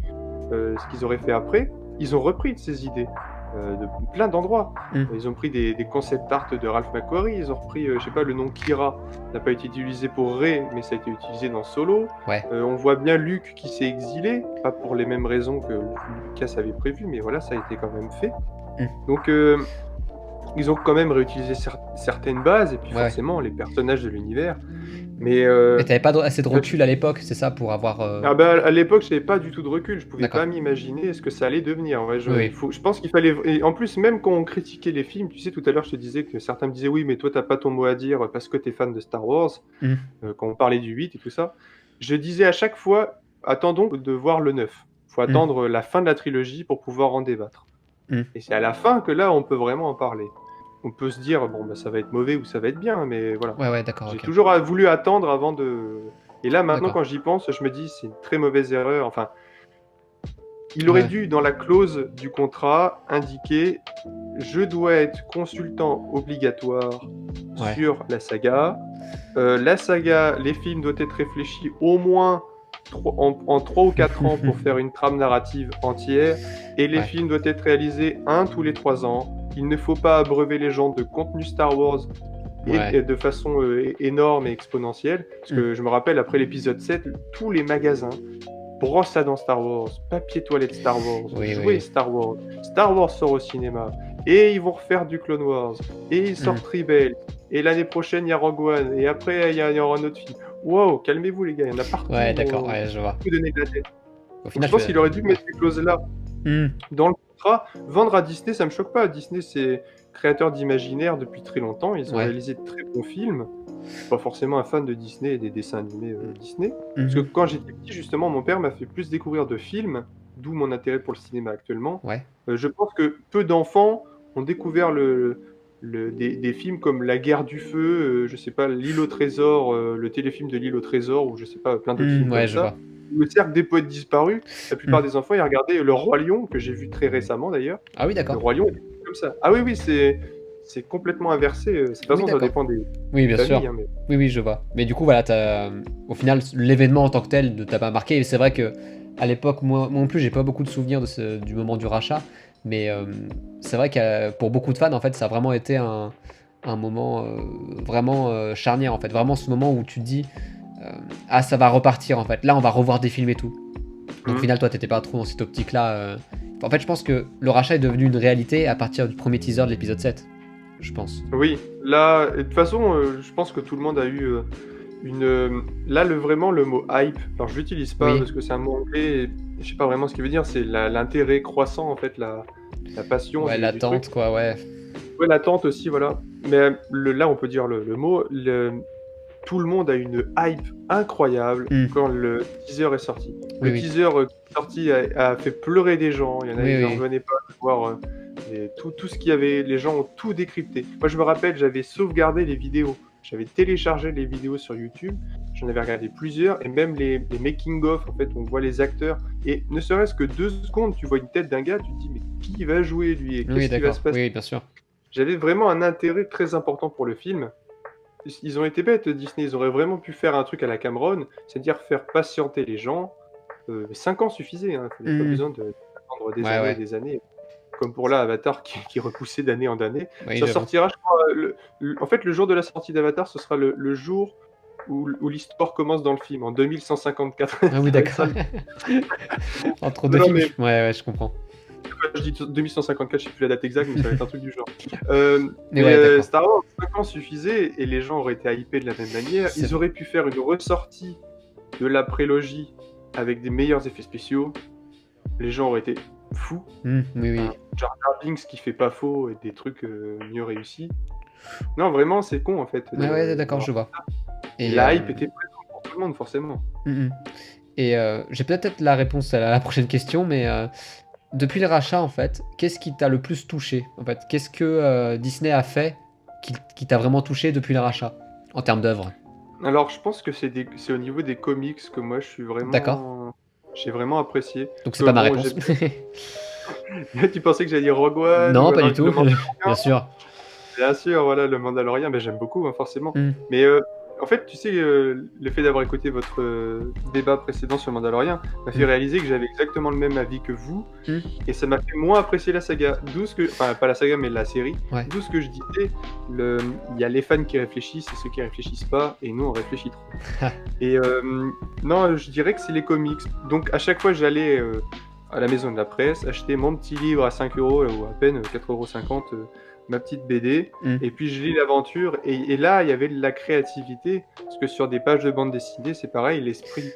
ce qu'ils auraient fait après, ils ont repris de ces idées de plein d'endroits. Mm. Ils ont pris des concept art de Ralph McQuarrie, ils ont repris, je sais pas, le nom Kira n'a pas été utilisé pour Rey, mais ça a été utilisé dans Solo. Ouais. On voit bien Luke qui s'est exilé, pas pour les mêmes raisons que Lucas avait prévu, mais voilà, ça a été quand même fait. Mm. Donc, ils ont quand même réutilisé certaines bases, et puis Ouais. forcément, les personnages de l'univers. Mais Mais t'avais pas assez de recul à l'époque, c'est ça, pour avoir. ah bah, à l'époque, j'avais pas du tout de recul, je pouvais D'accord. pas m'imaginer ce que ça allait devenir. Ouais, Oui. je pense qu'il fallait. Et en plus, même quand on critiquait les films, tu sais, tout à l'heure, je te disais que certains me disaient oui, mais toi, t'as pas ton mot à dire parce que t'es fan de Star Wars, Mm. quand on parlait du 8 et tout ça. Je disais à chaque fois, attendons de voir le 9. Faut attendre la fin de la trilogie pour pouvoir en débattre. Mm. Et c'est à la fin que là, on peut vraiment en parler. On peut se dire, bon, bah, ça va être mauvais ou ça va être bien, mais voilà. Ouais, d'accord. J'ai Ok. toujours voulu attendre avant de. Et là, maintenant, D'accord. quand j'y pense, je me dis, c'est une très mauvaise erreur. Enfin, il aurait Ouais. dû, dans la clause du contrat, indiquer je dois être consultant obligatoire Ouais. sur la saga. La saga, les films doivent être réfléchis au moins en 3 ou 4 ans pour faire une trame narrative entière. Et les Ouais. films doivent être réalisés un tous les 3 ans. Il ne faut pas abreuver les gens de contenu Star Wars Ouais. et de façon énorme et exponentielle. Parce que je me rappelle, après l'épisode 7, tous les magasins, brosse à dents Star Wars, papier toilette Star Wars, Oui, jouets oui. Star Wars sort au cinéma, et ils vont refaire du Clone Wars, et ils sortent Rebels, et l'année prochaine il y a Rogue One, et après il y aura un autre film. Wow, calmez-vous les gars, il y en a partout. Ouais, d'accord. Ouais, je vois. Vous donner de la tête. Au Donc, final, je pense qu'il aurait dû mettre ces clauses-là Mm. dans le contrat. Vendre à Disney, ça me choque pas. Disney, c'est créateur d'imaginaire depuis très longtemps. Ils ont Ouais. réalisé de très bons films. Je suis pas forcément un fan de Disney et des dessins animés Disney. Parce que Mhm. quand j'étais petit, justement, mon père m'a fait plus découvrir de films, d'où mon intérêt pour le cinéma actuellement. Ouais. Je pense que peu d'enfants ont découvert des films comme La Guerre du Feu, je sais pas, L'île au trésor, le téléfilm de L'île au trésor, ou je sais pas, plein d'autres films Ouais, comme je ça. vois. Le cercle des poètes disparus, la plupart des enfants, ils regardaient Le Roi Lion, que j'ai vu très récemment d'ailleurs. Ah oui, Le d'accord. Roi Lion était comme ça. Ah oui, c'est complètement inversé. De toute façon, ça d'accord. dépend des Oui, bien familles. sûr. Hein, mais... Oui, je vois. Mais du coup, voilà, au final, l'événement en tant que tel ne t'a pas marqué. Et c'est vrai que à l'époque, moi non plus, j'ai pas beaucoup de souvenirs du moment du rachat. Mais c'est vrai que pour beaucoup de fans, en fait, ça a vraiment été un moment vraiment charnière, en fait. Vraiment ce moment où tu te dis, ah, ça va repartir, en fait. Là, on va revoir des films et tout. Donc au final, toi, t'étais pas trop dans cette optique-là. En fait, je pense que le rachat est devenu une réalité à partir du premier teaser de l'épisode 7. Je pense. Oui, là, de toute façon, je pense que tout le monde a eu là, vraiment, le mot hype, alors je l'utilise pas parce que c'est un mot anglais, et je sais pas vraiment ce qu'il veut dire, c'est l'intérêt croissant, en fait, la passion. Ouais, l'attente, quoi, ouais. Ouais, l'attente aussi, voilà. Mais là, on peut dire le mot, tout le monde a une hype incroyable quand le teaser est sorti. Le teaser qui est sorti a fait pleurer des gens, il y en a qui n'en revenaient pas de voir tout ce qu'il y avait, les gens ont tout décrypté. Moi, je me rappelle, j'avais sauvegardé les vidéos, j'avais téléchargé les vidéos sur YouTube, j'en avais regardé plusieurs, et même les making-of, en fait, on voit les acteurs, et ne serait-ce que 2 secondes, tu vois une tête d'un gars, tu te dis, mais qui va jouer lui, et qu'est-ce qui va se passer? Oui, bien sûr. j'avais vraiment un intérêt très important pour le film. Ils ont été bêtes, Disney, ils auraient vraiment pu faire un truc à la Cameron, c'est-à-dire faire patienter les gens. 5 ans suffisaient, hein, il n'y avait pas besoin d'attendre des Ouais, années et ouais. des années. Comme pour là, Avatar qui est repoussé d'année en année. Oui, Ça j'avoue. sortira, je crois, en fait, le jour de la sortie d'Avatar, ce sera le jour où l'histoire commence dans le film, en 2154. Ah oui, Ça va être ça, d'accord. Entre deux non, films, mais ouais, ouais, je comprends. je dis 2154, je sais plus la date exacte, mais ça va être un truc du genre. Mais ouais, d'accord. Star Wars, 5 ans suffisait et les gens auraient été hypés de la même manière. C'est Ils vrai. auraient pu faire une ressortie de la prélogie avec des meilleurs effets spéciaux. Les gens auraient été fous. Oui, oui. Jar Jar Binks qui fait pas faux et des trucs mieux réussis. Non, vraiment, c'est con en fait. Ouais, d'accord, je vois. Et la hype était présente pour tout le monde, forcément. Et j'ai peut-être la réponse à la prochaine question, mais depuis le rachat, en fait, qu'est-ce qui t'a le plus touché? En fait, qu'est-ce que Disney a fait qui t'a vraiment touché depuis le rachat, en termes d'œuvre? Alors, je pense que c'est au niveau des comics que moi je suis vraiment. D'accord. J'ai vraiment apprécié. Donc c'est pas ma réponse. Tu pensais que j'allais dire Rogue One Non, ou pas alors du tout. le Mandalorian? Bien sûr. Bien sûr, voilà, le Mandalorian, ben, j'aime beaucoup, hein, forcément. Mais en fait, tu sais, le fait d'avoir écouté votre débat précédent sur le Mandalorian m'a fait réaliser que j'avais exactement le même avis que vous. Et ça m'a fait moins apprécier la saga. Enfin, pas la saga, mais la série. Ouais. D'où ce que je disais, il y a les fans qui réfléchissent et ceux qui réfléchissent pas, et nous, on réfléchit trop. Et non, je dirais que c'est les comics. Donc, à chaque fois, j'allais à la maison de la presse, acheter mon petit livre à 5 € ou à peine 4,50 €, ma petite BD, et puis je lis l'aventure, et là il y avait de la créativité, parce que sur des pages de bande dessinée, c'est pareil, l'esprit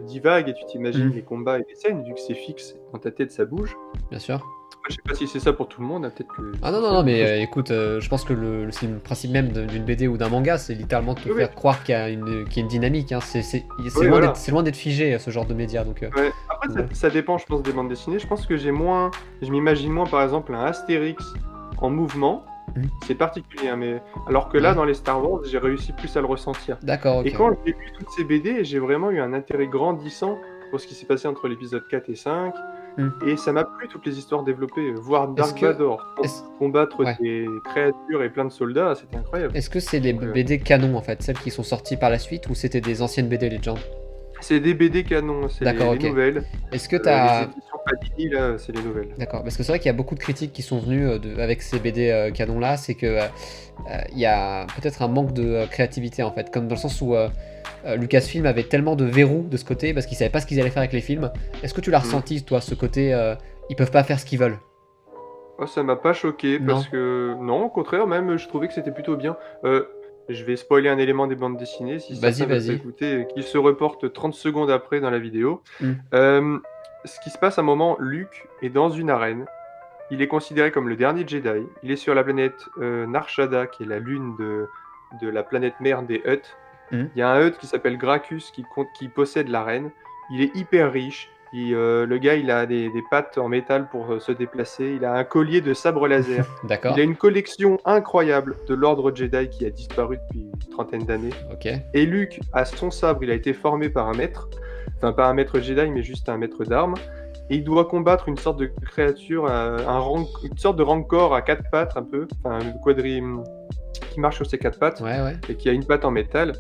divague et tu t'imagines les combats et les scènes, vu que c'est fixe, dans ta tête ça bouge. Bien sûr. Je sais pas si c'est ça pour tout le monde, hein, peut-être que... Ah non, mais écoute, je pense que c'est le principe même d'une BD ou d'un manga, c'est littéralement de te faire croire qu'il y a une dynamique, hein. C'est loin d'être figé, ce genre de média, donc... Ouais. Après, ça dépend, je pense, des bandes dessinées. Je pense que je m'imagine moins, par exemple, un Astérix en mouvement, c'est particulier, hein, mais alors que là, dans les Star Wars, j'ai réussi plus à le ressentir. D'accord, ok. Et quand j'ai lu toutes ces BD, j'ai vraiment eu un intérêt grandissant pour ce qui s'est passé entre l'épisode 4 et 5, et ça m'a plu, toutes les histoires développées, voir Dark Vador combattre des créatures et plein de soldats, c'était incroyable. Est-ce que c'est les BD canon, en fait, celles qui sont sorties par la suite, ou c'était des anciennes BD Legend? C'est des BD canon, c'est les nouvelles. Est-ce que t'as... Les éditions Panini, là, c'est les nouvelles. D'accord, parce que c'est vrai qu'il y a beaucoup de critiques qui sont venues avec ces BD canons-là, c'est que il y a peut-être un manque de créativité, en fait, comme dans le sens où Lucasfilm avait tellement de verrous de ce côté, parce qu'ils savaient pas ce qu'ils allaient faire avec les films. Est-ce que tu l'as ressenti, toi, ce côté, ils peuvent pas faire ce qu'ils veulent? Oh, ça m'a pas choqué, parce que... Non, au contraire, même, je trouvais que c'était plutôt bien. Je vais spoiler un élément des bandes dessinées, si certains veulent pas écouter, qui se reporte 30 secondes après dans la vidéo. Ce qui se passe à un moment, Luke est dans une arène. Il est considéré comme le dernier Jedi. Il est sur la planète Nar Shaddaa, qui est la lune de la planète mère des Hutt. Il y a un Hutt qui s'appelle Gracchus qui possède l'arène. Il est hyper riche. Le gars, il a des pattes en métal pour se déplacer. Il a un collier de sabre laser. D'accord. Il a une collection incroyable de l'ordre Jedi qui a disparu depuis une trentaine d'années. Okay. Et Luke, à son sabre, il a été formé par un maître. Enfin, pas un maître Jedi, mais juste un maître d'armes. Et il doit combattre une sorte de créature, une sorte de rancor à 4 pattes, un peu. Enfin, qui marche sur ses 4 pattes. Et qui a une patte en métal.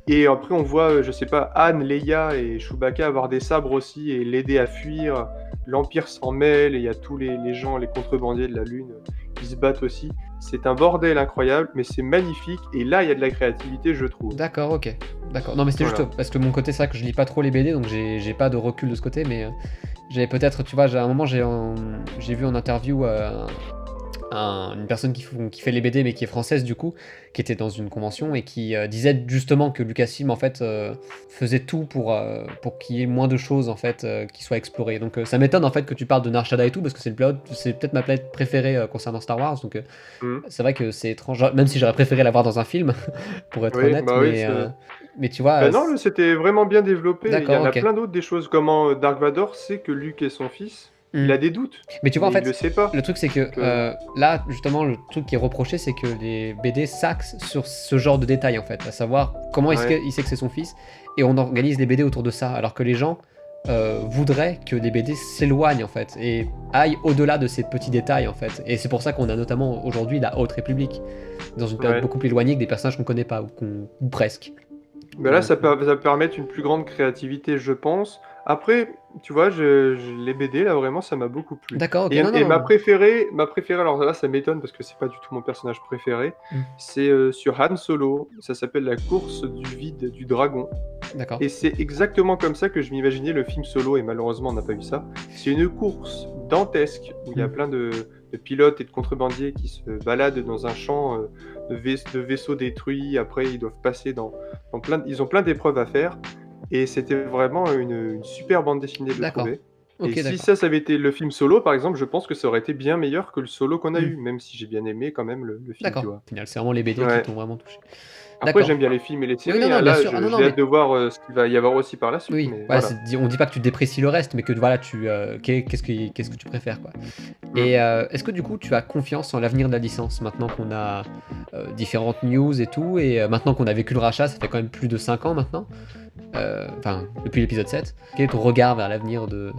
Et après, on voit, je sais pas, Han, Leia et Chewbacca avoir des sabres aussi et l'aider à fuir. L'Empire s'en mêle et il y a tous les gens, les contrebandiers de la Lune qui se battent aussi. C'est un bordel incroyable, mais c'est magnifique. Et là, il y a de la créativité, je trouve. D'accord, ok. D'accord. Non, mais c'était juste parce que mon côté, c'est vrai que je lis pas trop les BD, donc j'ai pas de recul de ce côté, mais j'avais peut-être, tu vois, à un moment, j'ai vu en interview une personne qui fait les BD mais qui est française du coup, qui était dans une convention et qui disait justement que Lucasfilm en fait faisait tout pour qu'il y ait moins de choses en fait qui soient explorées. Donc ça m'étonne en fait que tu parles de Nar Shaddaa et tout parce que c'est peut-être ma planète préférée concernant Star Wars, donc c'est vrai que c'est étrange, même si j'aurais préféré l'avoir dans un film pour être honnête, mais tu vois... non, c'était vraiment bien développé. Il y en a plein d'autres des choses, comment Dark Vador sait que Luke est son fils. Il a des doutes. Mais tu vois, en fait, il le sait pas. Le truc, c'est que là, justement, le truc qui est reproché, c'est que les BD s'axent sur ce genre de détails, en fait, à savoir comment est-ce qu'il sait que c'est son fils, et on organise les BD autour de ça, alors que les gens voudrait que les BD s'éloignent en fait et aillent au-delà de ces petits détails en fait. Et c'est pour ça qu'on a notamment aujourd'hui la Haute République, dans une période Ouais. beaucoup plus éloignée que des personnages qu'on connaît pas ou presque. Bah là, Donc, ça peut permettre une plus grande créativité, je pense. Après, tu vois, les BD, là, vraiment, ça m'a beaucoup plu. d'accord, ok, Et, non, et non. ma préférée, alors là, ça m'étonne parce que c'est pas du tout mon personnage préféré. Hmm, C'est sur Han Solo. Ça s'appelle La course du vide du dragon. d'accord. Et c'est exactement comme ça que je m'imaginais le film Solo, et malheureusement, on n'a pas eu ça. C'est une course dantesque où il y a Hmm, plein de pilotes et de contrebandiers qui se baladent dans un champ de vaisseaux détruits. Après, ils doivent passer ils ont plein d'épreuves à faire. Et c'était vraiment une super bande dessinée, je d'accord. trouvais. Et Ok, si d'accord. ça avait été le film Solo, par exemple, je pense que ça aurait été bien meilleur que le Solo qu'on a Hmm, eu, même si j'ai bien aimé quand même le film, tu d'accord. vois. Au final, c'est vraiment les BD qui Ouais. t'ont vraiment touché. Après, D'accord. j'aime bien les films et les Oui, séries, non, hein. non, bien Là, sûr. Ah non, non, j'ai hâte mais de voir ce qu'il va y avoir aussi par la suite, oui, mais voilà, voilà. on dit pas que tu déprécies le reste, mais que voilà, qu'est-ce que tu préfères quoi. Mm. Et est-ce que du coup tu as confiance en l'avenir de la licence maintenant qu'on a différentes news et tout, et maintenant qu'on a vécu le rachat, ça fait quand même plus de 5 ans maintenant, enfin depuis l'épisode 7, quel est ton regard vers l'avenir de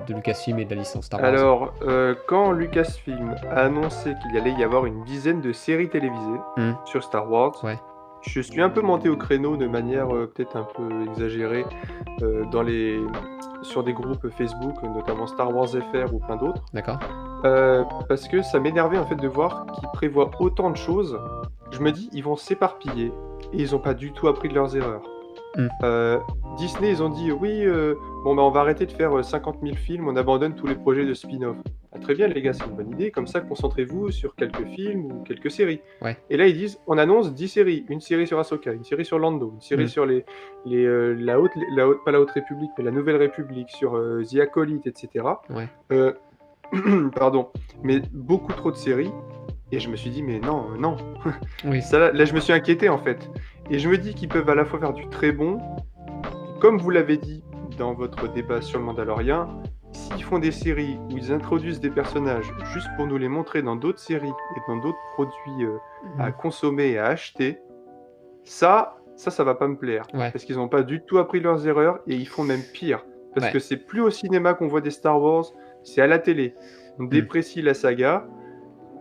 Lucasfilm et de la licence Star Wars? Alors, quand Lucasfilm a annoncé qu'il allait y avoir une dizaine de séries télévisées Hmm, sur Star Wars, ouais, je suis un peu monté au créneau de manière peut-être un peu exagérée dans sur des groupes Facebook, notamment Star Wars FR ou plein d'autres, d'accord. parce que ça m'énervait en fait de voir qu'ils prévoient autant de choses. Je me dis, ils vont s'éparpiller et ils n'ont pas du tout appris de leurs erreurs. Hmm, Euh, Disney, ils ont dit oui, bon bah on va arrêter de faire 50 000 films, on abandonne tous les projets de spin-off. Ah, très bien les gars, c'est une bonne idée, comme ça concentrez-vous sur quelques films ou quelques séries. ouais, Et là ils disent, on annonce 10 séries, une série sur Ahsoka, une série sur Lando, une série hmm, sur pas la Haute République, mais la Nouvelle République, sur The Acolyte, etc. ouais, Euh, pardon, mais beaucoup trop de séries. Et je me suis dit, mais non, non. oui, Ça, là, je me suis inquiété en fait. Et je me dis qu'ils peuvent à la fois faire du très bon, comme vous l'avez dit dans votre débat sur le Mandalorian, s'ils font des séries où ils introduisent des personnages juste pour nous les montrer dans d'autres séries et dans d'autres produits hmm, à consommer et à acheter, ça va pas me plaire. ouais, Parce qu'ils n'ont pas du tout appris leurs erreurs et ils font même pire. Parce ouais, que c'est plus au cinéma qu'on voit des Star Wars, c'est à la télé. On hmm, déprécie la saga,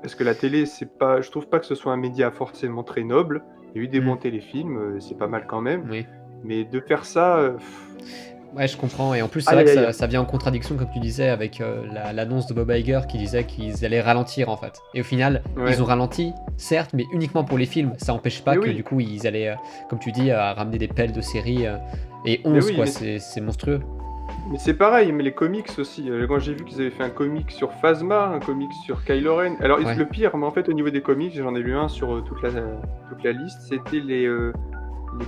parce que la télé, c'est pas, je trouve pas que ce soit un média forcément très noble. Il y a eu des hmm, bons téléfilms, c'est pas mal quand même. oui. Mais de faire ça, Ouais, je comprends. Et en plus, c'est aïe vrai que aïe aïe. ça vient en contradiction, comme tu disais, avec l'annonce de Bob Iger qui disait qu'ils allaient ralentir en fait. Et au final, ils Ouais. ont ralenti, certes, mais uniquement pour les films. Ça n'empêche pas Mais que oui, du coup, ils allaient, comme tu dis, ramener des pelles de séries. Et mais 11 oui, quoi, c'est monstrueux. mais c'est pareil, mais les comics aussi. Quand j'ai vu qu'ils avaient fait un comic sur Phasma, un comic sur Kylo Ren. Alors Ouais. le pire, mais en fait au niveau des comics, j'en ai lu un sur toute la liste, c'était les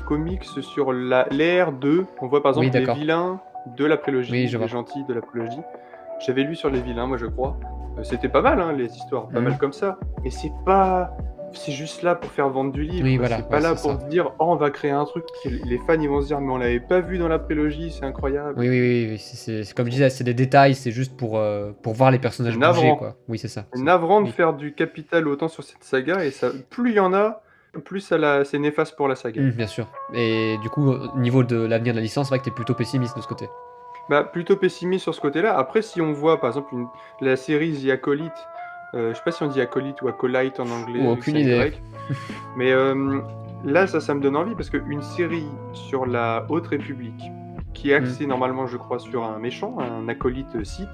comics sur l'ère 2. On voit par Oui, exemple les d'accord. vilains de la prélogie, Oui, je les vois. gentils de la prélogie. J'avais lu sur les vilains, moi je crois. C'était pas mal, hein, les histoires, pas Mhm. mal comme ça. Mais c'est pas. C'est juste là pour faire vendre du livre, Oui, quoi. voilà, C'est ouais, pas là c'est pour ça. se dire, oh, on va créer un truc. Les fans, ils vont se dire, mais on l'avait pas vu dans la prélogie, c'est incroyable. Oui, oui, oui, oui, c'est comme je disais, c'est des détails, c'est juste pour voir les C'est personnages bouger, navrant. quoi. Oui, c'est ça. C'est navrant de Oui. faire du capital autant sur cette saga, et ça, plus il y en a, plus c'est néfaste pour la saga. Bien sûr. Et du coup, au niveau de l'avenir de la licence, c'est vrai que t'es plutôt pessimiste de ce côté. Bah, plutôt pessimiste sur ce côté-là. Après, si on voit par exemple la série The Acolyte, je sais pas si on dit Acolyte ou Acolyte en anglais, Ou vu que aucune c'est un idée. grec, mais là, ça me donne envie parce qu'une série sur la Haute République, qui est Hmm. axée normalement, je crois, sur un méchant, un acolyte Sith,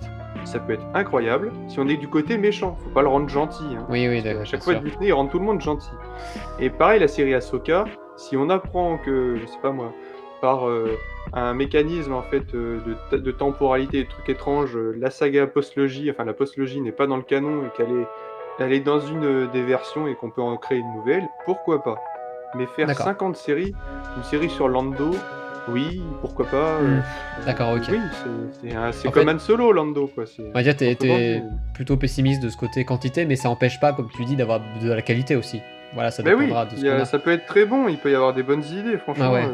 ça peut être incroyable. Si on est du côté méchant, faut pas le rendre gentil, hein, Oui, oui, parce qu'à d'accord, chaque bien fois, sûr. Disney, ils rendent tout le monde gentil. Et pareil, la série Ahsoka, si on apprend que, je sais pas moi, par un mécanisme en fait de temporalité et de trucs étranges, la saga postlogie, enfin la postlogie n'est pas dans le canon et elle est dans une des versions et qu'on peut en créer une nouvelle, pourquoi pas? Mais faire D'accord. 50 séries, une série sur Lando, oui, pourquoi pas, Hmm. D'accord, ok. oui, c'est En comme fait, Han Solo, Lando, quoi, c'est on va dire un peu vendu. t'es plutôt pessimiste de ce côté quantité, mais ça empêche pas, comme tu dis, d'avoir de la qualité aussi. Voilà, ça Mais oui, dépendra de ce qu'on a. ça peut être très bon, il peut y avoir des bonnes idées, Ah franchement. ouais.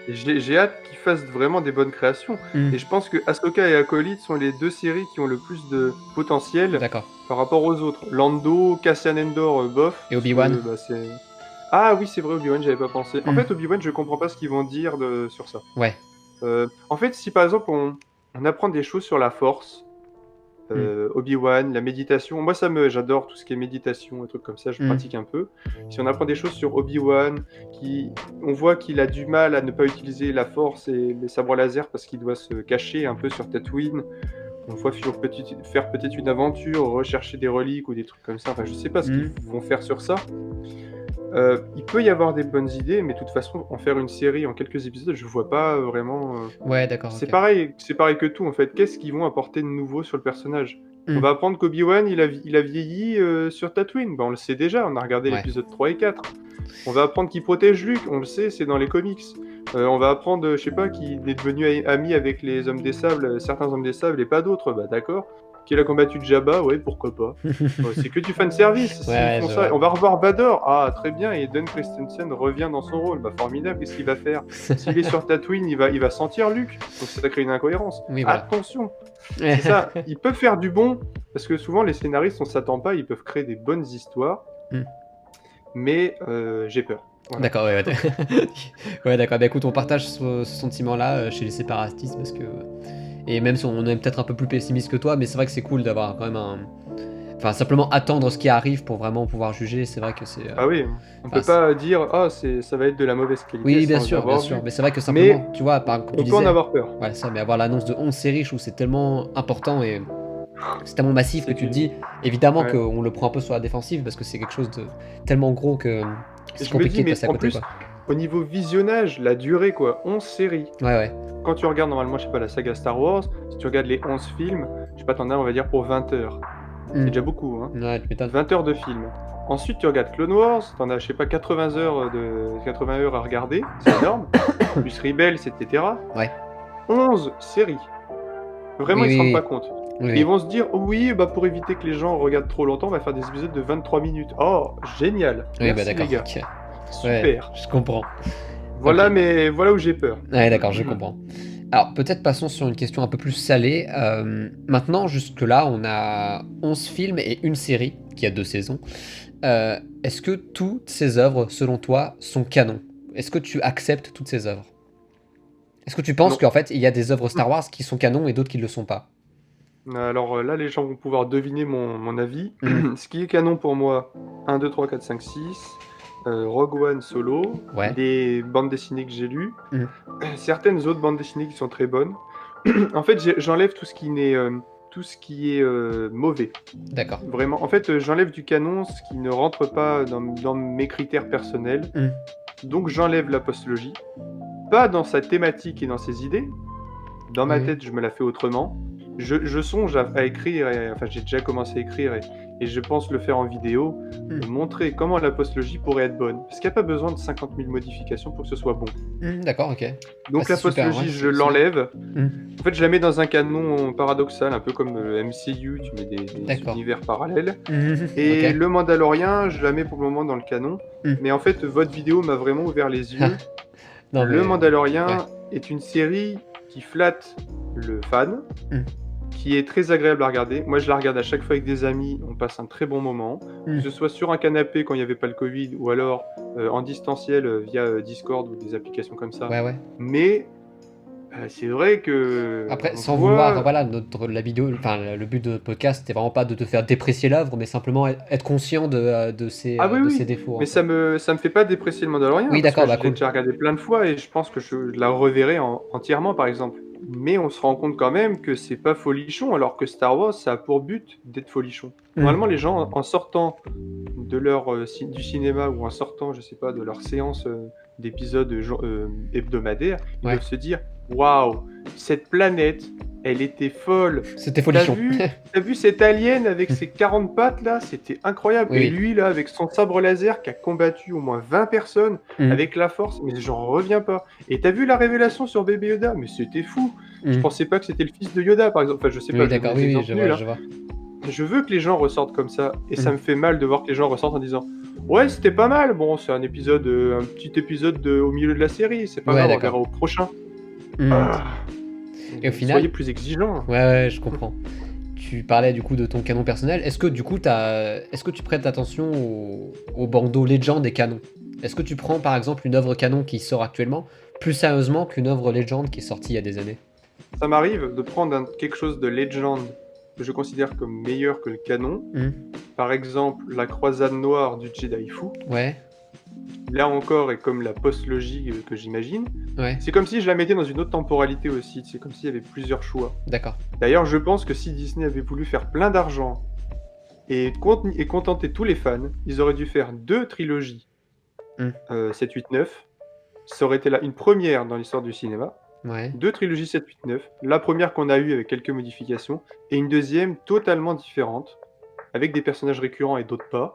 Et j'ai hâte qu'ils fassent vraiment des bonnes créations. Hmm. Et je pense que Ahsoka et Acolyte sont les deux séries qui ont le plus de potentiel D'accord. par rapport aux autres. Lando, Cassian Endor, bof, Et parce Obi-Wan? que bah, c'est. Ah oui, c'est vrai, Obi-Wan, j'avais pas pensé. En Hmm. fait, Obi-Wan, je comprends pas ce qu'ils vont dire sur ça. Ouais. En fait, si par exemple on apprend des choses sur la force, Obi-Wan, la méditation, moi j'adore tout ce qui est méditation, et trucs comme ça, je pratique un peu. Si on apprend des choses sur Obi-Wan, on voit qu'il a du mal à ne pas utiliser la force et les sabres laser parce qu'il doit se cacher un peu sur Tatooine. On voit faire peut-être une aventure, rechercher des reliques ou des trucs comme ça. Enfin, je sais pas ce qu'ils vont faire sur ça. Il peut y avoir des bonnes idées, mais de toute façon, en faire une série en quelques épisodes, je vois pas vraiment. Ouais, d'accord. C'est Ok. pareil que tout en fait. Qu'est-ce qu'ils vont apporter de nouveau sur le personnage? On va apprendre qu'Obi-Wan il a vieilli sur Tatooine. Ben, on le sait déjà, on a regardé Ouais. l'épisode 3 et 4. On va apprendre qu'il protège Luke, on le sait, c'est dans les comics. On va apprendre, je sais pas, qu'il est devenu ami avec les hommes des sables, certains hommes des sables et pas d'autres. Bah d'accord. Qu'il a combattu Jabba, ouais, pourquoi pas. C'est que du fanservice. Ouais, S'ils font je ça, vois. on va revoir Vador. Ah, très bien. Et Hayden Christensen revient dans son rôle. Bah formidable. Qu'est-ce qu'il va faire? S'il est sur Tatooine, il va sentir Luke. Donc ça crée une incohérence. Oui, voilà. Attention. C'est ça. Ils peuvent faire du bon parce que souvent les scénaristes, on s'attend pas. Ils peuvent créer des bonnes histoires. Mais j'ai peur. Voilà. D'accord, ouais. Ouais, d'accord. Bah écoute, on partage ce sentiment-là chez les séparatistes parce que. Et même si on est peut-être un peu plus pessimiste que toi, mais c'est vrai que c'est cool d'avoir quand même un. Enfin, simplement attendre ce qui arrive pour vraiment pouvoir juger, c'est vrai que c'est. Ah oui, on peut pas dire ça va être de la mauvaise qualité. Oui, bien sûr, mais c'est vrai que simplement, tu vois, comme tu on peut en avoir peur. Ouais, ça, mais avoir l'annonce de 11 séries, je trouve que c'est tellement important et c'est tellement massif que tu te dis, évidemment qu'on le prend un peu sur la défensive parce que c'est quelque chose de tellement gros que c'est compliqué de passer à côté, quoi. Au niveau visionnage, la durée, quoi, 11 séries. Ouais. Quand tu regardes normalement, je sais pas, la saga Star Wars, si tu regardes les 11 films, je sais pas, t'en as, on va dire, pour 20 heures. C'est déjà beaucoup, hein. Ouais, tu m'étonnes. 20 heures de film. Ensuite, tu regardes Clone Wars, t'en as, je sais pas, 80 heures à regarder, c'est énorme. Plus Rebels, etc. Ouais. 11 séries. Vraiment, ils se rendent pas compte. Oui. Ils vont se dire, oui, bah pour éviter que les gens regardent trop longtemps, on va faire des épisodes de 23 minutes. Oh, génial. Oui, Merci, bah d'accord. les gars. Okay. Super. Ouais, je comprends. Voilà, mais voilà où j'ai peur. Ouais, d'accord, je comprends. Alors, peut-être passons sur une question un peu plus salée. Maintenant, jusque-là, on a 11 films et une série, qui a 2 saisons. Est-ce que toutes ces œuvres, selon toi, sont canon? Est-ce que tu acceptes toutes ces œuvres? Est-ce que tu penses qu'en fait, il y a des œuvres Star Wars qui sont canon et d'autres qui ne le sont pas? Alors là, les gens vont pouvoir deviner mon avis. Ce qui est canon pour moi, 1, 2, 3, 4, 5, 6... Rogue One Solo, des bandes dessinées que j'ai lues, certaines autres bandes dessinées qui sont très bonnes. En fait, j'enlève tout ce qui est mauvais. D'accord. Vraiment. En fait, j'enlève du canon ce qui ne rentre pas dans mes critères personnels. Donc j'enlève la postlogie. Pas dans sa thématique et dans ses idées. Dans ma tête, je me la fais autrement. Je songe à écrire, enfin j'ai déjà commencé à écrire et je pense le faire en vidéo, montrer comment la postlogie pourrait être bonne. Parce qu'il n'y a pas besoin de 50 000 modifications pour que ce soit bon. D'accord, ok. Donc la postlogie, je l'enlève. En fait, je la mets dans un canon paradoxal, un peu comme le MCU, tu mets des univers parallèles. Et le Mandalorian, je la mets pour le moment dans le canon. Mais en fait, votre vidéo m'a vraiment ouvert les yeux. Le Mandalorian est une série qui flatte le fan, qui est très agréable à regarder. Moi, je la regarde à chaque fois avec des amis, on passe un très bon moment. Que ce soit sur un canapé quand il n'y avait pas le Covid, ou alors en distanciel via Discord ou des applications comme ça. Mais c'est vrai que... Après, sans vouloir, voilà, la vidéo, enfin, le but de notre podcast, c'était vraiment pas de te faire déprécier l'œuvre, mais simplement être conscient de ses défauts. Mais ça me fait pas déprécier le Mandalorian. Oui, d'accord, je l'ai déjà regardé plein de fois et je pense que je la reverrai entièrement, par exemple. Mais on se rend compte quand même que c'est pas folichon, alors que Star Wars, ça a pour but d'être folichon. Normalement, les gens, en sortant de du cinéma ou en sortant, je sais pas, de leur séance d'épisodes hebdomadaires, ils doivent se dire « Waouh, cette planète, elle était folle. C'était folichon. T'as vu cet alien avec ses 40 pattes là? C'était incroyable. Et lui là, avec son sabre laser qui a combattu au moins 20 personnes avec la force, mais j'en reviens pas. Et t'as vu la révélation sur Baby Yoda? Mais c'était fou. Je pensais pas que c'était le fils de Yoda par exemple. Enfin, je sais pas. D'accord, je vois. Je veux que les gens ressortent comme ça. Et ça me fait mal de voir que les gens ressortent en disant ouais, c'était pas mal. Bon, c'est un petit épisode au milieu de la série. C'est pas grave, on verra au prochain. Et au final, soyez plus exigeants. Ouais, je comprends. Tu parlais du coup de ton canon personnel. Est-ce que du coup, est-ce que tu prêtes attention au bandeau Legend des canons? Est-ce que tu prends par exemple une œuvre canon qui sort actuellement plus sérieusement qu'une œuvre Legend qui est sortie il y a des années? Ça m'arrive de prendre quelque chose de Legend que je considère comme meilleur que le canon. Par exemple, la croisade noire du Jedi Fou. Ouais, Là encore, est comme la post-logie que j'imagine. ouais, C'est comme si je la mettais dans une autre temporalité aussi. C'est comme s'il y avait plusieurs choix. d'accord. D'ailleurs, je pense que si Disney avait voulu faire plein d'argent et contenter tous les fans, ils auraient dû faire 2 trilogies. 7, 8, 9. Ça aurait été une première dans l'histoire du cinéma. Ouais, 2 trilogies 7, 8, 9. La première qu'on a eue avec quelques modifications, et une deuxième totalement différente, avec des personnages récurrents et d'autres pas.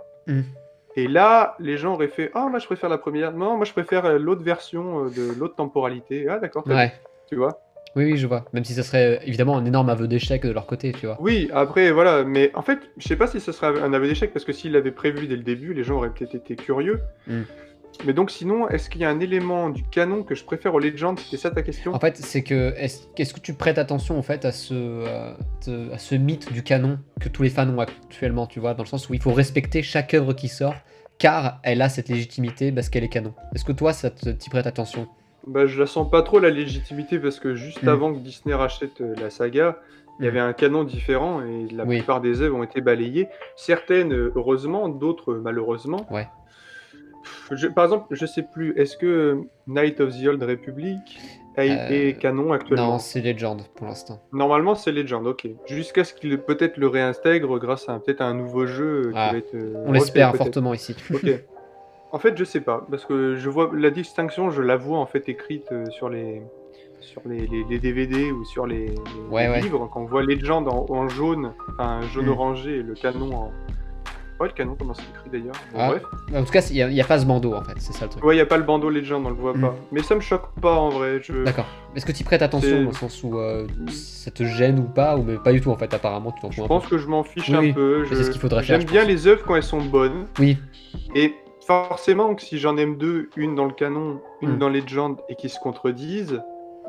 Et là, les gens auraient fait « Ah, moi je préfère la première. Non, moi je préfère l'autre version de l'autre temporalité. » Ah d'accord, très bien. ouais. Tu vois? Oui, oui, je vois. Même si ça serait évidemment un énorme aveu d'échec de leur côté, tu vois. Oui, après voilà, mais en fait, je sais pas si ce serait un aveu d'échec, parce que s'ils l'avaient prévu dès le début, les gens auraient peut-être été curieux. Mais donc sinon, est-ce qu'il y a un élément du canon que je préfère aux Legends? C'était ça ta question? En fait, c'est que est-ce que tu prêtes attention en fait à ce mythe du canon que tous les fans ont actuellement, tu vois, dans le sens où il faut respecter chaque œuvre qui sort, car elle a cette légitimité parce qu'elle est canon. Est-ce que toi, t'y prêtes attention? Bah, je la sens pas trop la légitimité, parce que juste avant que Disney rachète la saga, il y avait un canon différent et la Oui. plupart des œuvres ont été balayées. Certaines heureusement, d'autres malheureusement. Ouais. Par exemple, je sais plus, est-ce que Knight of the Old Republic est canon actuellement? Non, c'est Legend pour l'instant. Normalement, c'est Legend, ok. Jusqu'à ce qu'il peut-être le réintègre grâce à peut-être un nouveau jeu qui va être On l'espère refait, peut-être. fortement ici. Ok. En fait, je sais pas, parce que je vois la distinction, je la vois en fait écrite sur les DVD ou sur les livres. Quand on voit Legend en jaune, enfin jaune orangé, et le canon en... Ouais, le canon, comment c'est écrit d'ailleurs? Bon, bref. En tout cas, il n'y a pas ce bandeau en fait, c'est ça le truc. Ouais, il n'y a pas le bandeau Legend, on le voit pas. Mais ça me choque pas en vrai. D'accord. Est-ce que tu prêtes attention dans le sens où ça te gêne ou pas, ou mais pas du tout en fait, apparemment tu t'en fous un peu? Je pense que je m'en fiche un peu. C'est ce qu'il faudrait faire. J'aime bien les œuvres quand elles sont bonnes. Oui. Et forcément que si j'en aime deux, une dans le canon, une dans Legend, et qui se contredisent,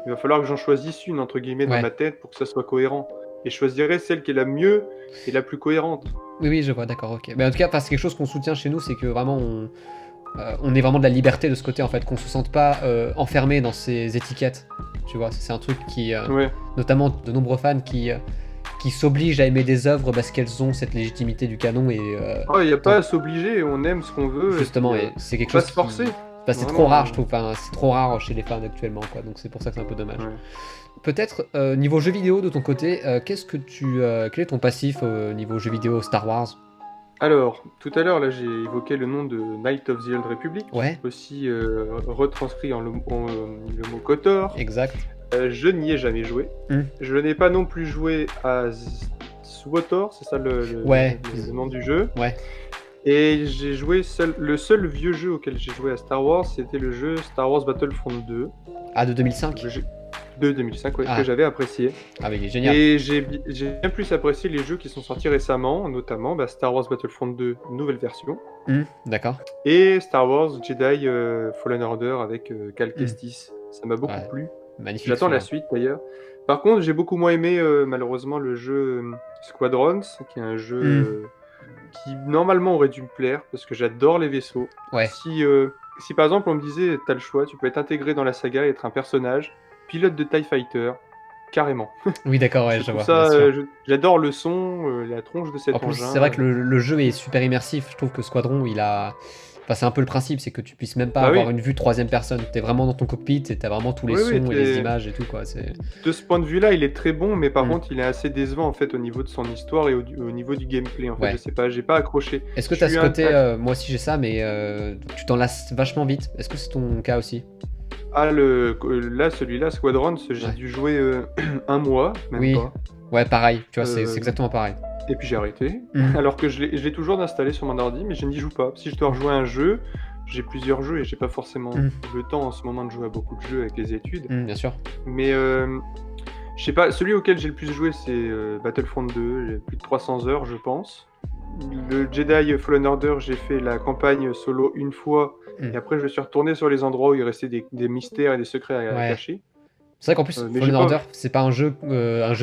il va falloir que j'en choisisse une entre guillemets dans ma tête pour que ça soit cohérent. Et je choisirais celle qui est la mieux et la plus cohérente. Oui, je vois, d'accord, ok. Mais en tout cas, c'est quelque chose qu'on soutient chez nous, c'est que vraiment on est vraiment de la liberté de ce côté en fait, qu'on se sente pas enfermé dans ces étiquettes. Tu vois, c'est un truc qui, notamment de nombreux fans qui s'obligent à aimer des œuvres parce qu'elles ont cette légitimité du canon et. Il n'y a pas à s'obliger, on aime ce qu'on veut. Justement, et c'est quelque chose. Pas se forcer. C'est trop rare, je trouve. Enfin, c'est trop rare chez les fans actuellement, quoi. Donc c'est pour ça que c'est un peu dommage. Peut-être niveau jeux vidéo de ton côté, quel est ton passif au niveau jeux vidéo Star Wars? Alors, tout à l'heure, là, j'ai évoqué le nom de Knight of the Old Republic, aussi retranscrit en le mot KOTOR. Exact. Je n'y ai jamais joué. Je n'ai pas non plus joué à SWTOR, c'est ça le nom du jeu. Ouais. Et j'ai joué le seul vieux jeu auquel j'ai joué à Star Wars, c'était le jeu Star Wars Battlefront 2. Ah, de 2005 de 2005, que j'avais apprécié. Ah oui, il est génial. Et j'ai bien plus apprécié les jeux qui sont sortis récemment, notamment Star Wars Battlefront 2, nouvelle version. D'accord. Et Star Wars Jedi Fallen Order avec Cal Kestis. Ça m'a beaucoup plu. Magnifique. J'attends la suite d'ailleurs. Par contre, j'ai beaucoup moins aimé malheureusement le jeu Squadrons, qui est un jeu qui normalement aurait dû me plaire, parce que j'adore les vaisseaux. Ouais. Si par exemple on me disait, t'as le choix, tu peux être intégré dans la saga et être un personnage, pilote de TIE Fighter, carrément. Oui, d'accord, ouais, je vois. Ça, j'adore le son, la tronche de cet engin. C'est vrai que le jeu est super immersif. Je trouve que Squadron, Enfin, c'est un peu le principe, c'est que tu puisses même pas avoir une vue troisième personne. T'es vraiment dans ton cockpit et t'as vraiment tous les sons et les images et tout, quoi. De ce point de vue-là, il est très bon, mais par contre, il est assez décevant en fait au niveau de son histoire et au niveau du gameplay. En fait, je sais pas, j'ai pas accroché. Est-ce que t'as ce côté, moi aussi j'ai ça, mais tu t'en lasses vachement vite. Est-ce que c'est ton cas aussi? Ah, là, celui-là, Squadron, j'ai dû jouer un mois, même pas. Ouais, pareil, tu vois, c'est exactement pareil. Et puis j'ai arrêté, alors que je l'ai toujours installé sur mon ordi, mais je n'y joue pas. Si je dois rejouer un jeu, j'ai plusieurs jeux et j'ai pas forcément le temps en ce moment de jouer à beaucoup de jeux avec les études. Bien sûr. Mais je sais pas, celui auquel j'ai le plus joué, c'est Battlefront 2, j'ai plus de 300 heures, je pense. Le Jedi Fallen Order, j'ai fait la campagne solo une fois, et après je suis retourné sur les endroits où il restait des mystères et des secrets à cacher. C'est vrai qu'en plus, Mais Fallen Order, c'est pas un jeu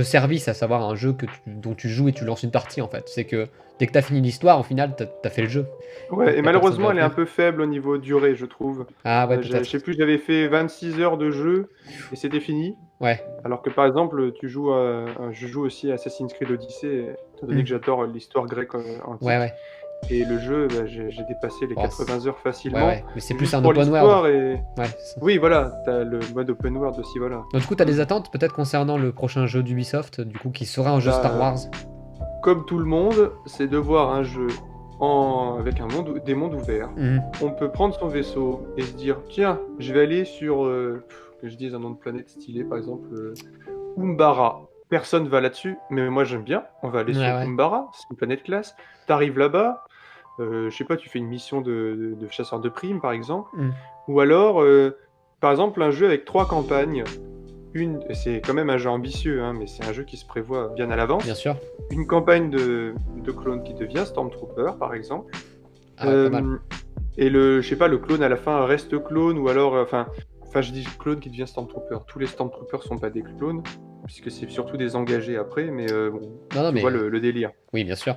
service, à savoir un jeu dont tu joues et tu lances une partie en fait. C'est que dès que t'as fini l'histoire, au final, t'as fait le jeu. Ouais, Donc, et y a malheureusement, personne elle est à un peu faible au niveau durée, je trouve. Ah ouais, Je peut-être. sais plus, j'avais fait 26 heures de jeu et c'était fini. Ouais. Alors que par exemple, je joue aussi à Assassin's Creed Odyssey, étant donné Mm. que j'adore l'histoire grecque antique. Ouais. Et le jeu, bah, j'ai dépassé les Oh, 80 heures facilement. Ouais. Mais c'est plus Juste un pour open l'histoire world. et... Ouais, c'est ça. Oui, voilà, t'as le mode open world aussi, voilà. Donc, du coup, t'as des attentes peut-être concernant le prochain jeu d'Ubisoft, du coup, qui sera un jeu Bah, Star Wars. Comme tout le monde, c'est de voir un jeu avec des mondes ouverts. Mhm. On peut prendre son vaisseau et se dire, tiens, je vais aller sur, que je dise un nom de planète stylé, par exemple, Umbara. Personne va là-dessus, mais moi j'aime bien. On va aller sur Ouais. Umbara, c'est une planète classe. T'arrives là-bas, je sais pas, tu fais une mission de chasseur de primes, par exemple. Mhm. Ou alors, par exemple, un jeu avec 3 campagnes. C'est quand même un jeu ambitieux, hein, mais c'est un jeu qui se prévoit bien à l'avance. Bien sûr. Une campagne de clone qui devient Stormtrooper, par exemple. Ah ouais, pas mal. Et je sais pas, le clone à la fin reste clone, ou alors, enfin, je dis clone qui devient Stormtrooper. Tous les Stormtroopers sont pas des clones, puisque c'est surtout des engagés après, mais bon, tu vois le délire. Oui, bien sûr.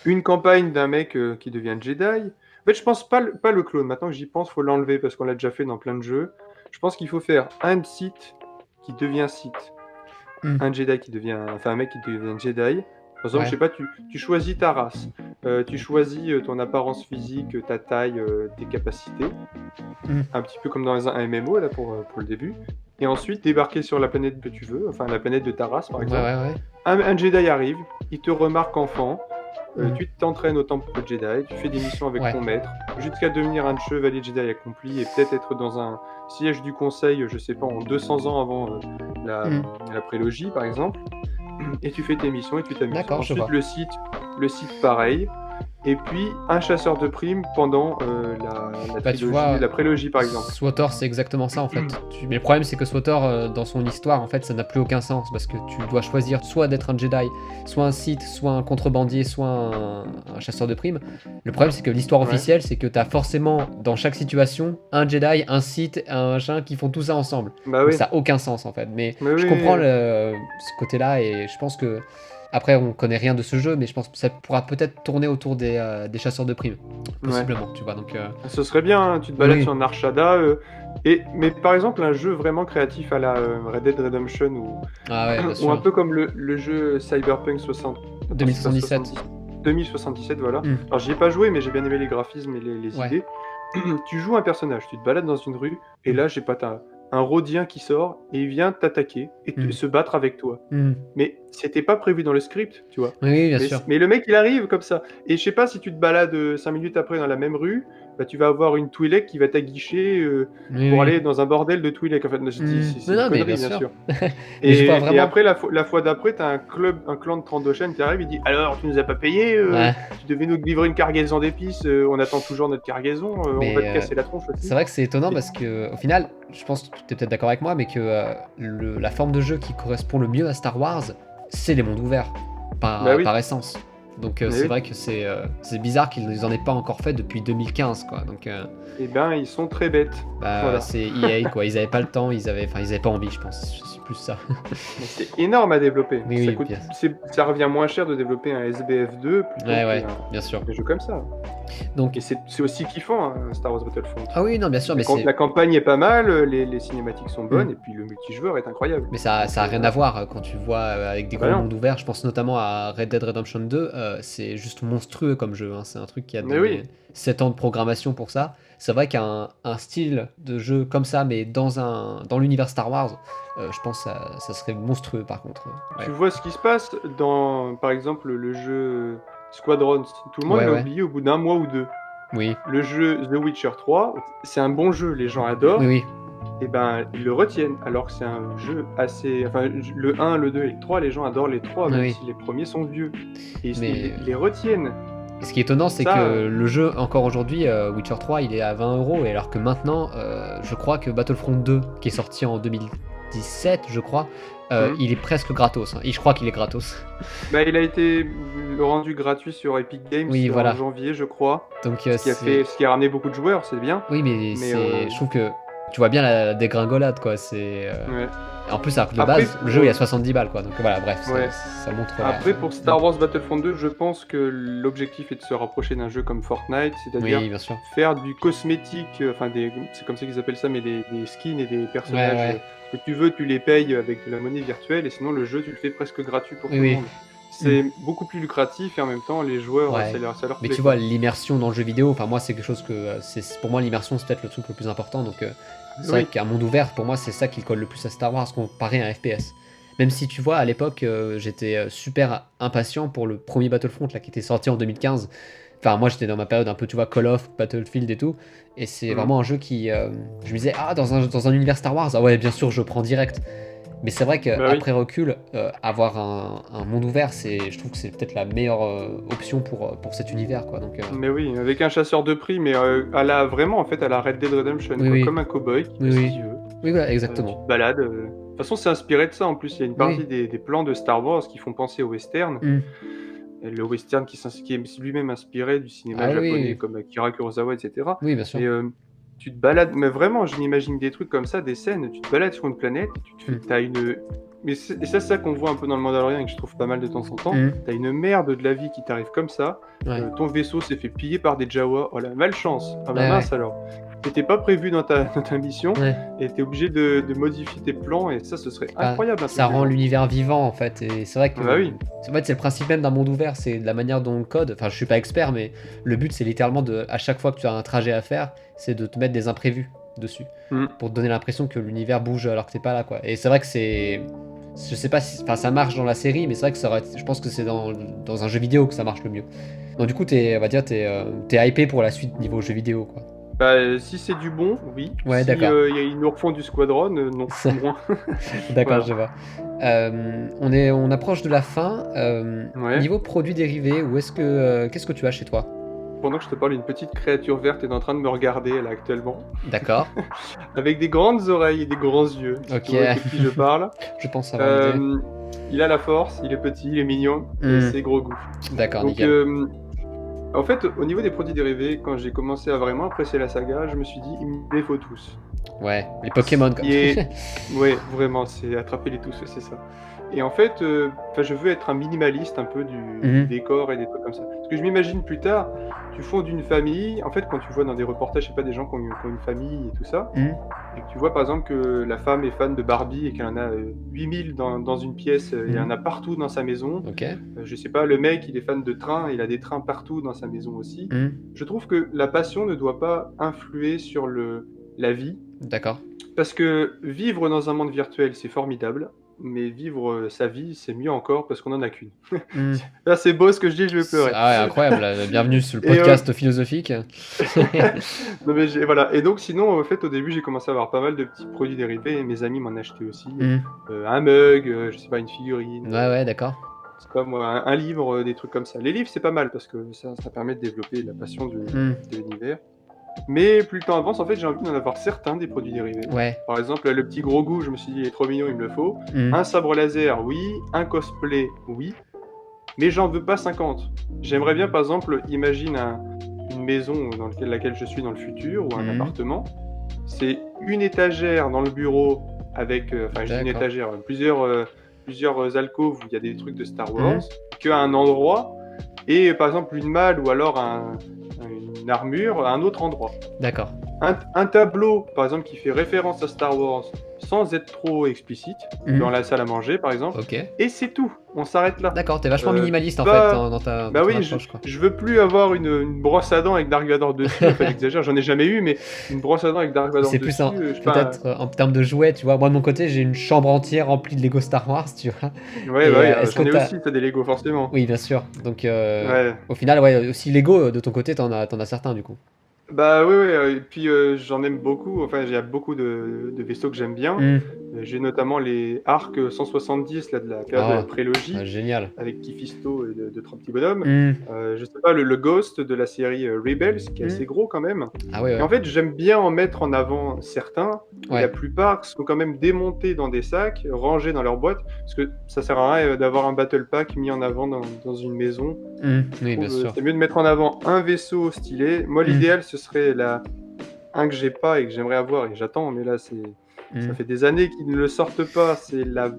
Une campagne d'un mec qui devient Jedi. En fait, je pense pas le clone. Maintenant que j'y pense, faut l'enlever parce qu'on l'a déjà fait dans plein de jeux. Je pense qu'il faut faire un Sith qui devient Sith. Un Jedi qui devient... Enfin, un mec qui devient Jedi. Par exemple, je sais pas, tu choisis ta race. Tu choisis ton apparence physique, ta taille, tes capacités. Un petit peu comme dans un MMO, là, pour le début. Et ensuite, débarquer sur la planète que tu veux. Enfin, la planète de ta race, par exemple. Un Jedi arrive, il te remarque enfant. Tu t'entraînes au temple Jedi, tu fais des missions avec ton maître, jusqu'à devenir un chevalier Jedi accompli et peut-être être dans un siège du conseil, je sais pas, en 200 ans avant la prélogie, par exemple. Et tu fais tes missions et tu t'amuses. Ensuite, le site pareil. Et puis, un chasseur de primes pendant la prélogie, par exemple. SWTOR, c'est exactement ça, en fait. Mais le problème, c'est que SWTOR, dans son histoire, en fait, ça n'a plus aucun sens, parce que tu dois choisir soit d'être un Jedi, soit un Sith, soit un contrebandier, soit un chasseur de primes. Le problème, c'est que l'histoire officielle, c'est que tu as forcément, dans chaque situation, un Jedi, un Sith, un machin, qui font tout ça ensemble. Bah Donc, ça n'a aucun sens, en fait. Mais je comprends ce côté-là, et je pense que... Après, on connaît rien de ce jeu, mais je pense que ça pourra peut-être tourner autour des chasseurs de primes, possiblement, tu vois. Donc, ce serait bien, hein, tu te balades sur Narshada, mais par exemple, un jeu vraiment créatif à la Red Dead Redemption, ou un peu comme le jeu Cyberpunk 2077, voilà. Alors, j'y ai pas joué, mais j'ai bien aimé les graphismes et les idées. Tu joues un personnage, tu te balades dans une rue, et là, j'ai pas un Rhodien qui sort et il vient t'attaquer et se battre avec toi. Mais c'était pas prévu dans le script, tu vois. Oui, bien sûr. Mais le mec, il arrive comme ça. Et je sais pas, si tu te balades 5 minutes après dans la même rue, bah, tu vas avoir une Twi'lek qui va t'aguicher pour aller dans un bordel de Twi'lek. En fait, c'est une connerie, bien sûr. Et après, la fois d'après, t'as un clan de Trandoshan qui arrive, il dit « Alors, tu nous as pas payé tu devais nous livrer une cargaison d'épices, on attend toujours notre cargaison, on va te casser la tronche aussi. » C'est vrai que c'est étonnant parce que, au final, je pense que tu es peut-être d'accord avec moi, mais que la forme de jeu qui correspond le mieux à Star Wars, c'est les mondes ouverts, par essence. Donc c'est vrai que c'est bizarre qu'ils en aient pas encore fait depuis 2015, quoi. Donc, eh ben, ils sont très bêtes. Voilà. C'est EA, quoi. Ils avaient pas le temps, ils avaient pas envie, je pense. C'est plus ça. C'est énorme à développer. Oui, ça revient moins cher de développer un SBF2 plutôt bien sûr. Un jeu comme ça. Donc, et c'est aussi kiffant, hein, Star Wars Battlefront. Ah oui, non, bien sûr. La campagne est pas mal, les cinématiques sont bonnes, et puis le multijoueur est incroyable. Mais ça a rien à voir quand tu vois avec des gros mondes ouverts. Je pense notamment à Red Dead Redemption 2. C'est juste monstrueux comme jeu. Hein. C'est un truc qui a donné 7 ans de programmation pour ça. C'est vrai qu'un style de jeu comme ça, mais dans l'univers Star Wars, je pense que ça serait monstrueux par contre. Tu vois ce qui se passe dans, par exemple, le jeu Squadrons. Tout le monde l'a oublié au bout d'un mois ou deux. Oui. Le jeu The Witcher 3, c'est un bon jeu, les gens adorent. Oui. Et ben, ils le retiennent, alors que c'est un jeu assez... Enfin, le 1, le 2 et le 3, les gens adorent les 3, même si les premiers sont vieux. Et ils les retiennent. Et ce qui est étonnant, c'est que le jeu, encore aujourd'hui, Witcher 3, il est à 20€, et alors que maintenant, je crois que Battlefront 2, qui est sorti en 2017, je crois, il est presque gratos. Hein. Et je crois qu'il est gratos. Bah, il a été rendu gratuit sur Epic Games en janvier, je crois. Donc, ce qui a ramené beaucoup de joueurs, c'est bien. Oui, mais je trouve que tu vois bien la dégringolade, quoi. C'est En plus, alors que de Après, base, le jeu il y a 70 balles quoi. Donc voilà, bref, ouais. ça montre. Après, pour Star Wars Battlefront 2, je pense que l'objectif est de se rapprocher d'un jeu comme Fortnite, c'est-à-dire Oui, bien sûr. faire du cosmétique, enfin c'est comme ça qu'ils appellent ça, mais des skins et des personnages Ouais. que tu veux, tu les payes avec de la monnaie virtuelle, et sinon le jeu, tu le fais presque gratuit pour Oui, tout le oui. monde. C'est beaucoup plus lucratif, et en même temps, les joueurs, Ouais. ça leur Mais plaît, tu quoi. vois, l'immersion dans le jeu vidéo, enfin moi c'est quelque chose que pour moi l'immersion c'est peut-être le truc le plus important. Donc c'est vrai Oui, qu'un monde ouvert pour moi c'est ça qui colle le plus à Star Wars comparé à un FPS. Même si tu vois à l'époque j'étais super impatient pour le premier Battlefront là qui était sorti en 2015. Enfin moi j'étais dans ma période un peu tu vois Call of, Battlefield et tout. Et c'est Mhm. vraiment un jeu qui je me disais ah dans un univers Star Wars ah ouais bien sûr je prends direct. Mais c'est vrai Bah oui. qu'après recul, avoir un monde ouvert, je trouve que c'est peut-être la meilleure option pour cet univers, quoi. Donc, Mais oui, avec un chasseur de prix, mais vraiment, en fait, à la Red Dead Redemption, oui, quoi, oui, comme un cowboy qui oui, fait ce oui, qu'il veut. oui, voilà, Tu te exactement. balades. De toute façon, c'est inspiré de ça en plus. Il y a une Oui, partie des plans de Star Wars qui font penser au western. hmm. Et le western qui est lui-même inspiré du cinéma Ah japonais oui, comme Akira Kurosawa, etc. oui, bien sûr. Mais tu te balades, mais vraiment, je m'imagine des trucs comme ça, des scènes. Tu te balades sur une planète, tu te fais, Hmm. t'as une. Mais et ça, c'est ça qu'on voit un peu dans le Mandalorian et que je trouve pas mal de temps en temps. Hmm. T'as une merde de la vie qui t'arrive comme ça. Ouais. Ton vaisseau s'est fait piller par des Jawa. Oh la malchance. Ah bah Ouais, mince alors. C'était pas prévu dans ta mission ouais. et t'es obligé de modifier tes plans, et ça, ce serait Bah, incroyable un ça truc du rend genre. l'univers vivant, en fait. Et c'est vrai que Ah bah oui. en fait, c'est le principe même d'un monde ouvert, c'est de la manière dont on code. Enfin, je suis pas expert, mais le but, c'est littéralement à chaque fois que tu as un trajet à faire, c'est de te mettre des imprévus dessus Mm. pour te donner l'impression que l'univers bouge alors que t'es pas là, quoi. Et c'est vrai que je sais pas si, enfin, ça marche dans la série, mais c'est vrai que je pense que c'est dans un jeu vidéo que ça marche le mieux. Donc du coup, on va dire, t'es hypé pour la suite niveau jeu vidéo, quoi. Bah, si c'est du bon, oui. Ouais, Si d'accord. ils nous refont du Squadron, non, moins. D'accord, Voilà. je vois. On approche de la fin. Ouais. Niveau produits dérivés, qu'est-ce que tu as chez toi? Pendant que je te parle, une petite créature verte est en train de me regarder, là, actuellement. D'accord. Avec des grandes oreilles et des grands yeux. Si Ok. tu vois de qui je parle. Je pense avoir l'idée. Il a la force, il est petit, il est mignon, et c'est gros goût. D'accord, Donc, nickel. en fait, au niveau des produits dérivés, quand j'ai commencé à vraiment apprécier la saga, je me suis dit, il me les faut tous. Ouais, les Pokémon, quoi. Ouais, vraiment, c'est attraper-les tous, c'est ça. Et en fait, je veux être un minimaliste un peu du décor et des trucs comme ça. Parce que je m'imagine plus tard, tu fondes une famille. En fait, quand tu vois dans des reportages, je sais pas, des gens qui ont une famille et tout ça, et que tu vois par exemple que la femme est fan de Barbie et qu'elle en a 8000 dans une pièce, et il y en a partout dans sa maison. Ok. Je sais pas, le mec, il est fan de trains, il a des trains partout dans sa maison aussi. Je trouve que la passion ne doit pas influer sur la vie. D'accord. Parce que vivre dans un monde virtuel, c'est formidable, mais vivre sa vie, c'est mieux encore parce qu'on n'en a qu'une. Là, c'est beau ce que je dis, je vais pleurer. Ah ouais, incroyable. Bienvenue sur le Et, podcast philosophique. Non, mais voilà. Et donc, sinon, en fait, au début, j'ai commencé à avoir pas mal de petits produits dérivés et mes amis m'en achetaient aussi. Un mug, je sais pas, une figurine. Ouais, d'accord. C'est pas moi, un livre, des trucs comme ça. Les livres, c'est pas mal parce que ça permet de développer la passion de l'univers. Mais plus le temps avance, en fait, j'ai envie d'en avoir certains des produits dérivés. Ouais. Par exemple, le petit gros goût, je me suis dit, il est trop mignon, il me le faut. Un sabre laser, oui. Un cosplay, oui. Mais j'en veux pas 50. J'aimerais bien, par exemple, imagine une maison dans laquelle je suis dans le futur, ou un appartement. C'est une étagère dans le bureau avec, je dis une étagère, plusieurs alcôves où il y a des trucs de Star Wars, qu'à un endroit, et par exemple une malle ou alors une armure à un autre endroit. D'accord. Un tableau, par exemple, qui fait référence à Star Wars sans être trop explicite, dans la salle à manger, par exemple. Ok. Et c'est tout, on s'arrête là. D'accord, t'es vachement minimaliste en fait dans ton approche, quoi. Je veux plus avoir une brosse à dents avec Dark Vador dessus. Enfin, j'exagère, j'en ai jamais eu, mais une brosse à dents avec Dark Vador dessus. C'est plus peut-être en termes de jouets, tu vois. Moi de mon côté, j'ai une chambre entière remplie de Lego Star Wars, tu vois. Ouais, j'en ai aussi, t'as des Lego forcément. Oui, bien sûr. Donc au final, ouais, aussi Lego de ton côté, t'en as certains du coup. Bah oui, et puis j'en aime beaucoup, enfin il y a beaucoup de vaisseaux que j'aime bien. J'ai notamment les Arc 170 là, de la période de la prélogie, génial. avec Kifisto et deux trois petits bonhommes. Je sais pas, le Ghost de la série Rebels, qui est assez gros quand même. Ah ouais. Et en fait, j'aime bien en mettre en avant certains. La plupart sont quand même démontés dans des sacs, rangés dans leur boîte, parce que ça sert à rien d'avoir un battle pack mis en avant dans une maison. Oui, bien sûr. C'est mieux de mettre en avant un vaisseau stylé. Moi, l'idéal, ce serait un que j'ai pas et que j'aimerais avoir, et j'attends, mais là, c'est Ça Mmh. fait des années qu'ils ne le sortent pas. C'est la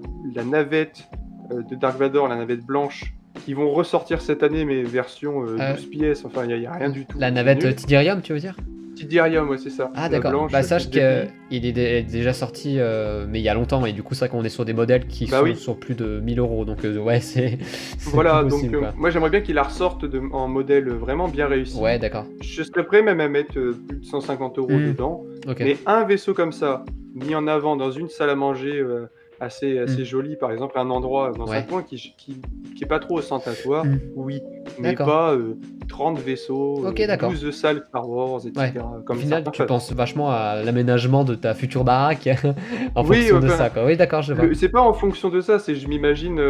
navette de Dark Vador, la navette blanche, qui vont ressortir cette année, mais version Heu, 12 pièces. Enfin, il y a rien l du tout. la C'est navette, nul. Tidirium, tu veux dire? Tidirium, ouais, c'est ça. Ah La d'accord. blanche Bah qui sache brille. qu'il est déjà sorti, mais il y a longtemps et du coup, c'est vrai qu'on est sur des modèles qui Bah sont oui. sur plus de 1 000 € donc ouais, c'est plus Voilà, donc possible, quoi. moi j'aimerais bien qu'ils la ressortent en modèle vraiment bien Ouais, réussi. d'accord. Je serais prêt même à mettre plus de 150 € Mmh. dedans. OK. Mais un vaisseau comme ça, mis en avant dans une salle à manger assez Mmh. jolie, par exemple, un endroit dans un Ouais. coin qui est pas trop ostentatoire, Mmh. oui. Mais D'accord. pas 30 vaisseaux, OK, d'accord. 12 salles Star Wars, Ouais. etc. Au Comme final, certains tu fans. penses vachement à l'aménagement de ta future baraque en Oui, fonction de enfin, ça, quoi. Oui, d'accord, je vois. c'est pas en fonction de ça, c'est je m'imagine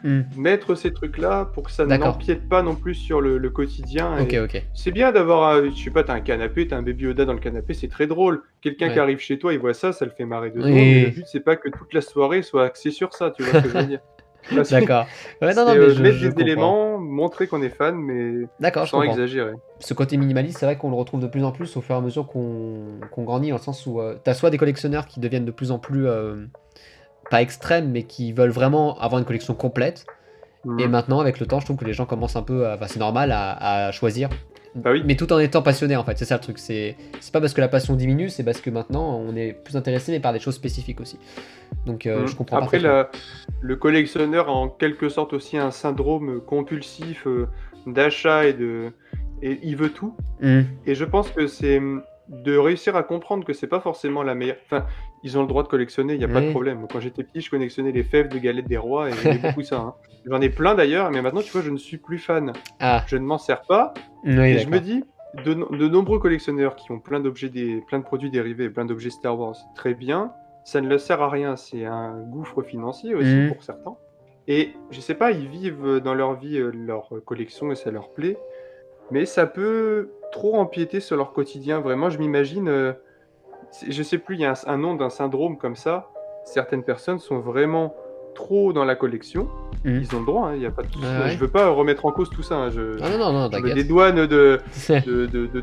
Mmh. mettre ces trucs-là pour que ça D'accord. n'empiète pas non plus sur le quotidien. OK, Et OK. c'est bien d'avoir, je sais pas, t'as un canapé, t'as un Baby Yoda dans le canapé, c'est très drôle. Quelqu'un qui Ouais. arrive chez toi, il voit ça, ça le fait marrer 2 secondes, mais le Oui. but, c'est pas que toute la soirée soit axée sur ça, tu vois ce que je veux dire? Bah, D'accord. Ouais, non, c'est non, mais mettre je des comprends. éléments, montrer qu'on est fan, mais D'accord, je sans comprends. exagérer. Ce côté minimaliste, c'est vrai qu'on le retrouve de plus en plus au fur et à mesure qu'on grandit, dans le sens où, tu as soit des collectionneurs qui deviennent de plus en plus, pas extrêmes, mais qui veulent vraiment avoir une collection complète. Et Mmh. maintenant, avec le temps, je trouve que les gens commencent un peu à, enfin, c'est normal à choisir, Bah oui. mais tout en étant passionné en fait, c'est ça le truc. C'est pas parce que la passion diminue, c'est parce que maintenant on est plus intéressé, mais par des choses spécifiques aussi. Donc Mmh. je comprends Après parfaitement. le collectionneur a en quelque sorte aussi un syndrome compulsif, d'achat et il veut tout. Mmh. Et je pense que c'est, de réussir à comprendre que c'est pas forcément la meilleure, enfin, ils ont le droit de collectionner, il y a pas de Oui. problème. Quand j'étais petit, je collectionnais les fèves de galettes des rois et j'aimais beaucoup ça, hein. J'en ai plein d'ailleurs, mais maintenant, tu vois, je ne suis plus fan. Ah, Je ne m'en sers pas oui, et je me d'accord. dis, de nombreux collectionneurs qui ont plein de produits dérivés, plein d'objets Star Wars, très bien, ça ne leur sert à rien. C'est un gouffre financier aussi Mmh. pour certains et je sais pas, ils vivent, dans leur vie, leur collection et ça leur plaît. Mais ça peut trop empiéter sur leur quotidien. Vraiment, je m'imagine, je sais plus, il y a un nom d'un syndrome comme ça. Certaines personnes sont vraiment trop dans la collection. Mmh. Ils ont le droit, hein, il y a pas de Ouais, souci. Je ouais. veux pas remettre en cause tout ça, hein. Ah non, non, non, Je me t'inquiète. dédouane de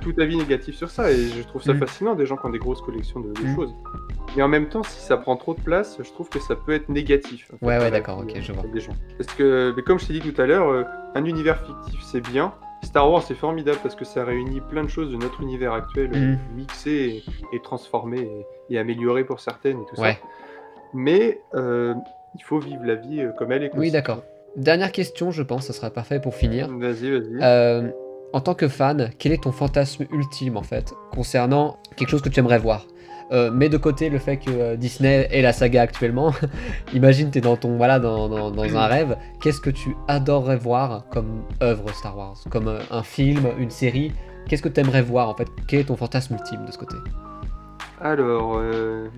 tout avis négatif sur ça et je trouve ça Mmh. fascinant des gens qui ont des grosses collections de Mmh. choses. Mais en même temps, si ça prend trop de place, je trouve que ça peut être négatif, en fait, Ouais, dans ouais, la d'accord, vie, OK, je vois. des gens. Parce que, mais comme je t'ai dit tout à l'heure, un univers fictif, c'est bien. Star Wars, c'est formidable parce que ça réunit plein de choses de notre univers actuel, Mmh. mixées et transformées et améliorées pour certaines et tout ça. Ouais. Mais il faut vivre la vie, comme elle est, quoi, Oui, aussi, tu d'accord. vois? Dernière question, je pense, ça sera parfait pour finir. Vas-y, vas-y. Hem, En tant que fan, quel est ton fantasme ultime, en fait, concernant quelque chose que tu aimerais voir? Mets de côté le fait que, Disney ait la saga actuellement. Imagine, tu es dans ton voilà, dans un rêve. Qu'est-ce que tu adorerais voir comme œuvre Star Wars? Comme, un film, une série? Qu'est-ce que tu aimerais voir, en fait? Quel est ton fantasme ultime de ce côté? Alors,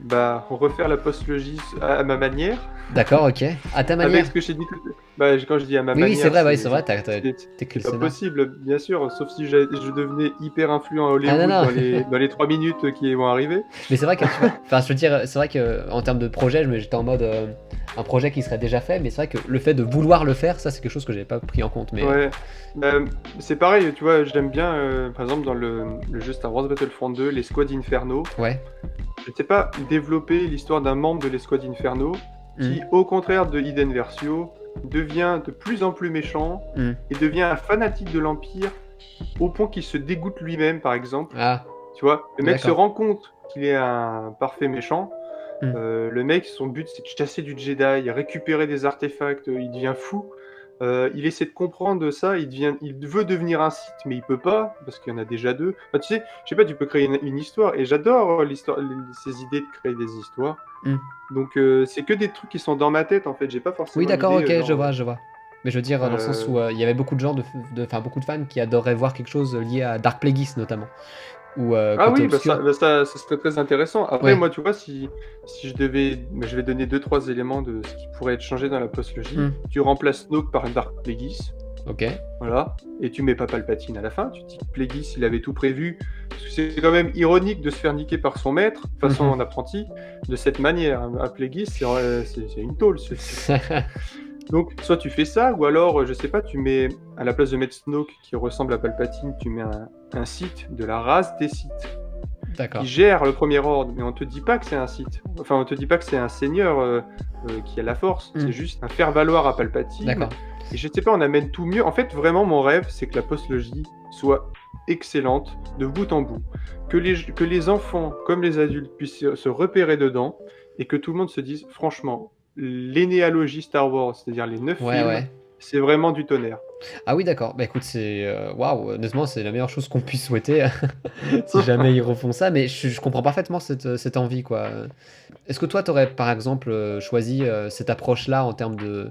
bah, refaire la postlogie à ma manière, D'accord, OK. À ta avec manière? ce que je t'ai dit tout bah, quand je dis à ma Oui, oui, c'est manière, vrai, oui, c'est vrai, tu c'est le pas scénar. possible, bien sûr, sauf si je devenais hyper influent à Ah non, Hollywood non. dans les 3 minutes qui vont arriver. Mais c'est vrai que tu vois, enfin, je veux dire, c'est vrai qu'en termes de projet, j'étais en mode un projet qui serait déjà fait, mais c'est vrai que le fait de vouloir le faire, ça, c'est quelque chose que j'avais pas pris en compte. Mais Ouais, c'est pareil, tu vois, j'aime bien, par exemple, dans le jeu Star Wars Battlefront 2, les Squad Inferno. ouais. Je sais pas, développer l'histoire d'un membre de l'Escouade Inferno Mm, qui, au contraire de Iden Versio, devient de plus en plus méchant mm. et devient un fanatique de l'Empire au point qu'il se dégoûte lui-même, par exemple. Ah, Tu vois, le mec se d'accord. rend compte qu'il est un parfait méchant. Mm. Le mec, son but, c'est de chasser du Jedi, récupérer des artefacts, il devient fou. Il essaie de comprendre ça, il veut devenir un Sith, mais il peut pas, parce qu'il y en a déjà deux. Enfin, tu sais, je sais pas, tu peux créer une histoire, et j'adore l'histoire, ces idées de créer des histoires. Mm. Donc, c'est que des trucs qui sont dans ma tête, en fait. J'ai pas Oui, forcément d'accord, l'idée, ok, je genre. vois, je vois. Mais je veux dire, dans le sens où il y avait beaucoup de gens, enfin, beaucoup de fans qui adoraient voir quelque chose lié à Dark Plagueis notamment, ou Ah Côté oui, Obscur. ça serait très intéressant. Après, Ouais. moi, tu vois, si je devais, bah, je vais donner deux trois éléments de ce qui pourrait être changé dans la postlogie. Mm. Tu remplaces Snoke par Dark Plagueis, Ok. voilà, et tu mets pas Palpatine à la fin. Tu dis que Plagueis, il avait tout prévu, parce que c'est quand même ironique de se faire niquer par son maître, enfin son Mhm. apprenti, de cette manière. À Plagueis, c'est une tôle. Donc, soit tu fais ça, ou alors, je sais pas, tu mets, à la place de mettre Snoke qui ressemble à Palpatine, tu mets un Sith de la race des Sith. D'accord. gère le Premier Ordre, mais on te dit pas que c'est un Sith. Enfin, on te dit pas que c'est un seigneur qui a la Force. Hmm. C'est juste un faire-valoir à Palpatine. D'accord. Et je sais pas, on amène tout mieux. En fait, vraiment, mon rêve, c'est que la postlogie soit excellente de bout en bout. Que les enfants, comme les adultes, puissent se repérer dedans et que tout le monde se dise, franchement, l'énéalogie Star Wars, c'est-à-dire les 9 Ouais, films, ouais. c'est vraiment du tonnerre. Ah oui, d'accord. Bah écoute, c'est waouh, honnêtement, c'est la meilleure chose qu'on puisse souhaiter si jamais ils refont ça. Mais je comprends parfaitement cette envie, quoi. Est-ce que toi, t'aurais par exemple choisi cette approche-là en termes de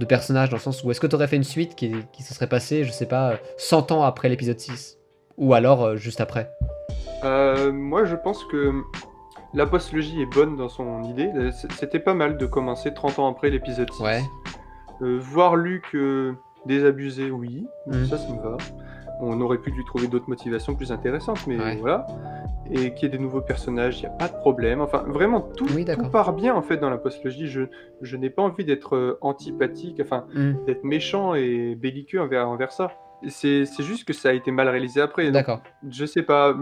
personnage, dans le sens où est-ce que t'aurais fait une suite qui se serait passée, je sais pas, 100 ans après l'épisode 6? Ou alors juste après? Moi, je pense que la postlogie est bonne dans son idée. C'était pas mal de commencer 30 ans après l'épisode 6. Ouais. Voir Luke désabusé, oui, Mm. ça me va. On aurait pu lui trouver d'autres motivations plus intéressantes, mais Ouais. voilà. Et qu'il y ait des nouveaux personnages, il n'y a pas de problème. Enfin, vraiment, tout, Oui, tout d'accord. part bien en fait dans la postlogie. Je n'ai pas envie d'être antipathique, enfin, Mm. d'être méchant et belliqueux envers ça. C'est juste que ça a été mal réalisé après. Donc, D'accord. je sais pas,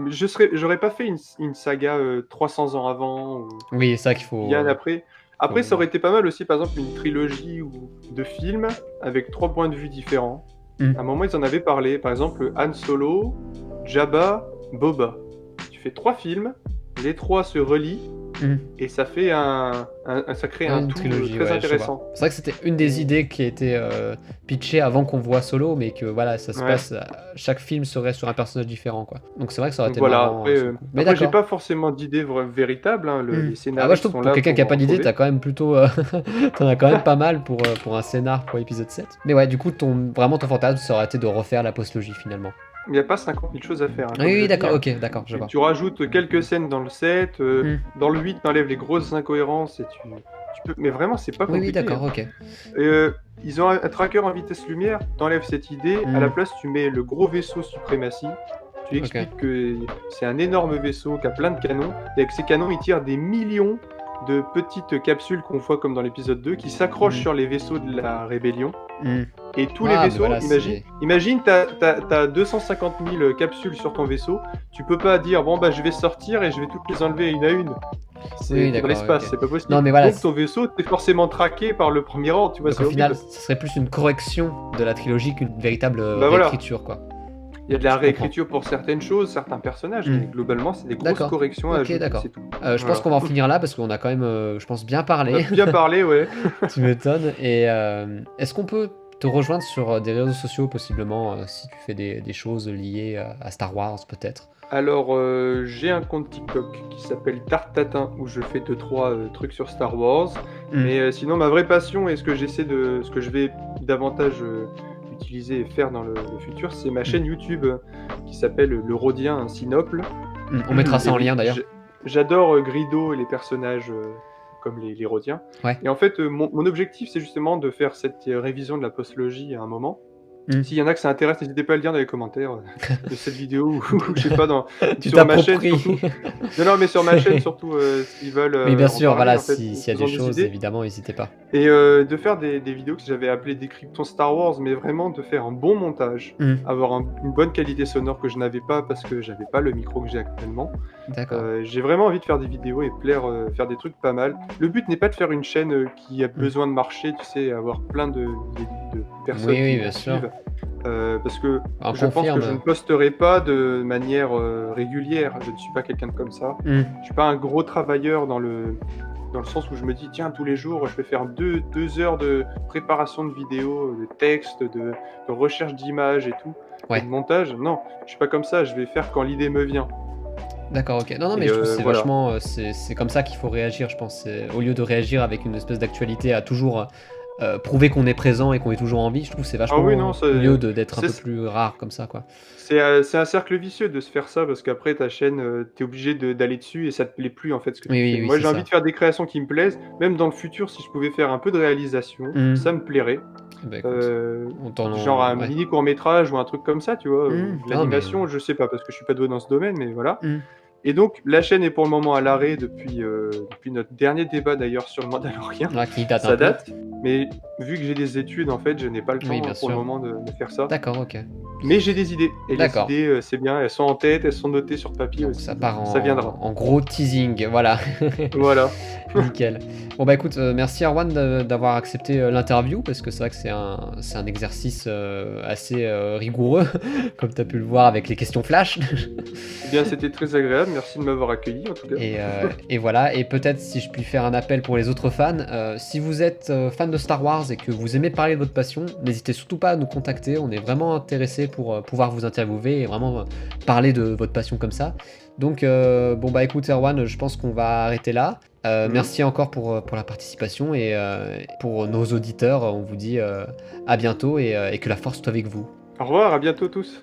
j'aurais pas fait une saga 300 ans avant ou Oui, c'est ça qu'il faut. bien après. Après, faut- ça aurait été pas mal aussi, par exemple, une trilogie de films avec 3 points de vue différents. Mm. À un moment, ils en avaient parlé. Par exemple, Han Solo, Jabba, Boba. Tu fais 3 films, les 3 se relient Mm. et ça fait ça crée Ouais, un une tout trilogie, très ouais, je vois. intéressant. C'est vrai que c'était une des idées qui a été pitchée avant qu'on voit Solo, mais que voilà, ça se Ouais. passe. Chaque film serait sur un personnage différent, quoi. Donc c'est vrai que ça aurait Donc été voilà, marrant. après, sur le coup. Mais après j'ai d'accord. pas forcément d'idée véritable. Hein. Hmm. Les Ah, moi je scénaristes trouve sont que pour là quelqu'un qui a pas en d'idée, trouver. t'as quand même plutôt. T'en as quand même pas mal pour un scénar pour l'épisode 7. Mais ouais, du coup, vraiment ton fantasme, ça aurait été de refaire la postlogie finalement. Il n'y a pas 50 000 choses à faire. Hein, comme Oui, je oui, dis, d'accord, hein. ok, d'accord, je vois. Tu rajoutes quelques scènes dans le 7, Hmm. dans le 8, t'enlèves les grosses incohérences et tu peux. Mais vraiment, c'est pas Oui, compliqué. oui, d'accord, Hein. ok. Ils ont un tracker en vitesse lumière, t'enlèves cette idée, à la place tu mets le gros vaisseau suprématie, tu expliques que c'est un énorme vaisseau qui a plein de canons, et avec ces canons il tire des millions de petites capsules qu'on voit comme dans l'épisode 2 qui s'accrochent sur les vaisseaux de la rébellion. Hmm. Et tous Ah, les mais vaisseaux, voilà, imagine t'as 250 000 capsules sur ton vaisseau, tu peux pas dire bon bah je vais sortir et je vais toutes les enlever une à une. C'est Oui, dans d'accord, l'espace, ok. c'est pas possible. Non, mais voilà, Donc ton vaisseau t'es forcément traqué par le Premier Ordre, tu vois, donc c'est au final, horrible. ce serait plus une correction de la trilogie qu'une véritable Bah voilà. réécriture, quoi. Il y a de la Je comprends. réécriture pour certaines choses, certains personnages, mais globalement c'est des grosses D'accord. corrections à Ok, ajouter, d'accord. c'est tout. Je pense qu'on va en finir là parce qu'on a quand même, je pense, bien On a parlé. bien parlé, ouais. Tu m'étonnes. Et est-ce qu'on peut te rejoindre sur des réseaux sociaux, possiblement, si tu fais des choses liées à Star Wars, peut-être? Alors, j'ai un compte TikTok qui s'appelle Tartatin où je fais 2-3 trucs sur Star Wars. Mais sinon, ma vraie passion et ce que je vais davantage utiliser et faire dans le futur, c'est ma chaîne YouTube qui s'appelle Le Rhodien, un Sinople. On mettra ça en lien d'ailleurs. J'adore Grido et les personnages comme les Rhodiens. Ouais. Et en fait, mon objectif, c'est justement de faire cette révision de la postlogie à un moment. S'il y en a que ça intéresse, n'hésitez pas à le dire dans les commentaires de cette vidéo ou je sais pas, sur ma chaîne surtout. Non, mais sur ma chaîne surtout, s'ils veulent. Mais bien en sûr, parler, voilà, en fait, s'il y a ils des ont choses, idées. évidemment, n'hésitez pas. Et de faire des vidéos que j'avais appelées Décryptons Star Wars, mais vraiment de faire un bon montage, avoir une bonne qualité sonore que je n'avais pas parce que j'avais pas le micro que j'ai actuellement. D'accord. J'ai vraiment envie de faire des vidéos et faire des trucs pas mal. Le but n'est pas de faire une chaîne qui a besoin de marcher, tu sais, avoir plein de personnes Oui, qui bien la sûr. suivent. Parce que On je pense confirme. que je ne posterai pas de manière régulière. Je ne suis pas quelqu'un de comme ça. Je suis pas un gros travailleur dans le sens où je me dis tiens tous les jours je vais faire deux heures de préparation de vidéos, de texte, de recherche d'images et tout, Ouais. et de montage. Non, je suis pas comme ça. Je vais faire quand l'idée me vient. D'accord, ok. Non, mais Et je trouve que c'est voilà. vachement. C'est comme ça qu'il faut réagir, je pense. Au lieu de réagir avec une espèce d'actualité à toujours prouver qu'on est présent et qu'on est toujours en vie, je trouve que c'est vachement oui, non, c'est- mieux d'être un peu c'est- plus rare comme ça, quoi. C'est un cercle vicieux de se faire ça parce qu'après ta chaîne, t'es obligé d'aller dessus et ça te plaît plus en fait ce que tu Oui, fais. oui, Moi c'est j'ai envie ça. de faire des créations qui me plaisent, même dans le futur si je pouvais faire un peu de réalisation, ça me plairait. Bah, écoute, on t'en- Genre un ouais. mini court-métrage ou un truc comme ça, tu vois. Non, L'animation, je sais pas parce que je suis pas doué dans ce domaine, mais voilà. Mm. Et donc la chaîne est pour le moment à l'arrêt depuis notre dernier débat d'ailleurs sur le Mandalorian. Ah, qui date un Ça peu. date, mais vu que j'ai des études en fait, je n'ai pas le temps Oui, bien pour sûr. le moment de faire ça. D'accord, ok. Mais j'ai des idées. Et les D'accord. idées, c'est bien, elles sont en tête, elles sont notées sur papier Donc aussi. ça part Ça viendra. en gros teasing, voilà. Voilà. Nickel. Bon bah écoute, merci Erwan d'avoir accepté l'interview, parce que c'est vrai que c'est un exercice assez rigoureux, comme tu as pu le voir avec les questions flash. Eh bien, c'était très agréable. Merci de m'avoir accueilli, en tout cas. Et voilà, et peut-être si je puis faire un appel pour les autres fans, si vous êtes fan de Star Wars et que vous aimez parler de votre passion, n'hésitez surtout pas à nous contacter, on est vraiment intéressés pour pouvoir vous interviewer et vraiment parler de votre passion comme ça. Donc bon bah écoute Erwan, je pense qu'on va arrêter là. Merci encore pour la participation, et pour nos auditeurs, on vous dit à bientôt, et que la force soit avec vous. Au revoir, à bientôt tous.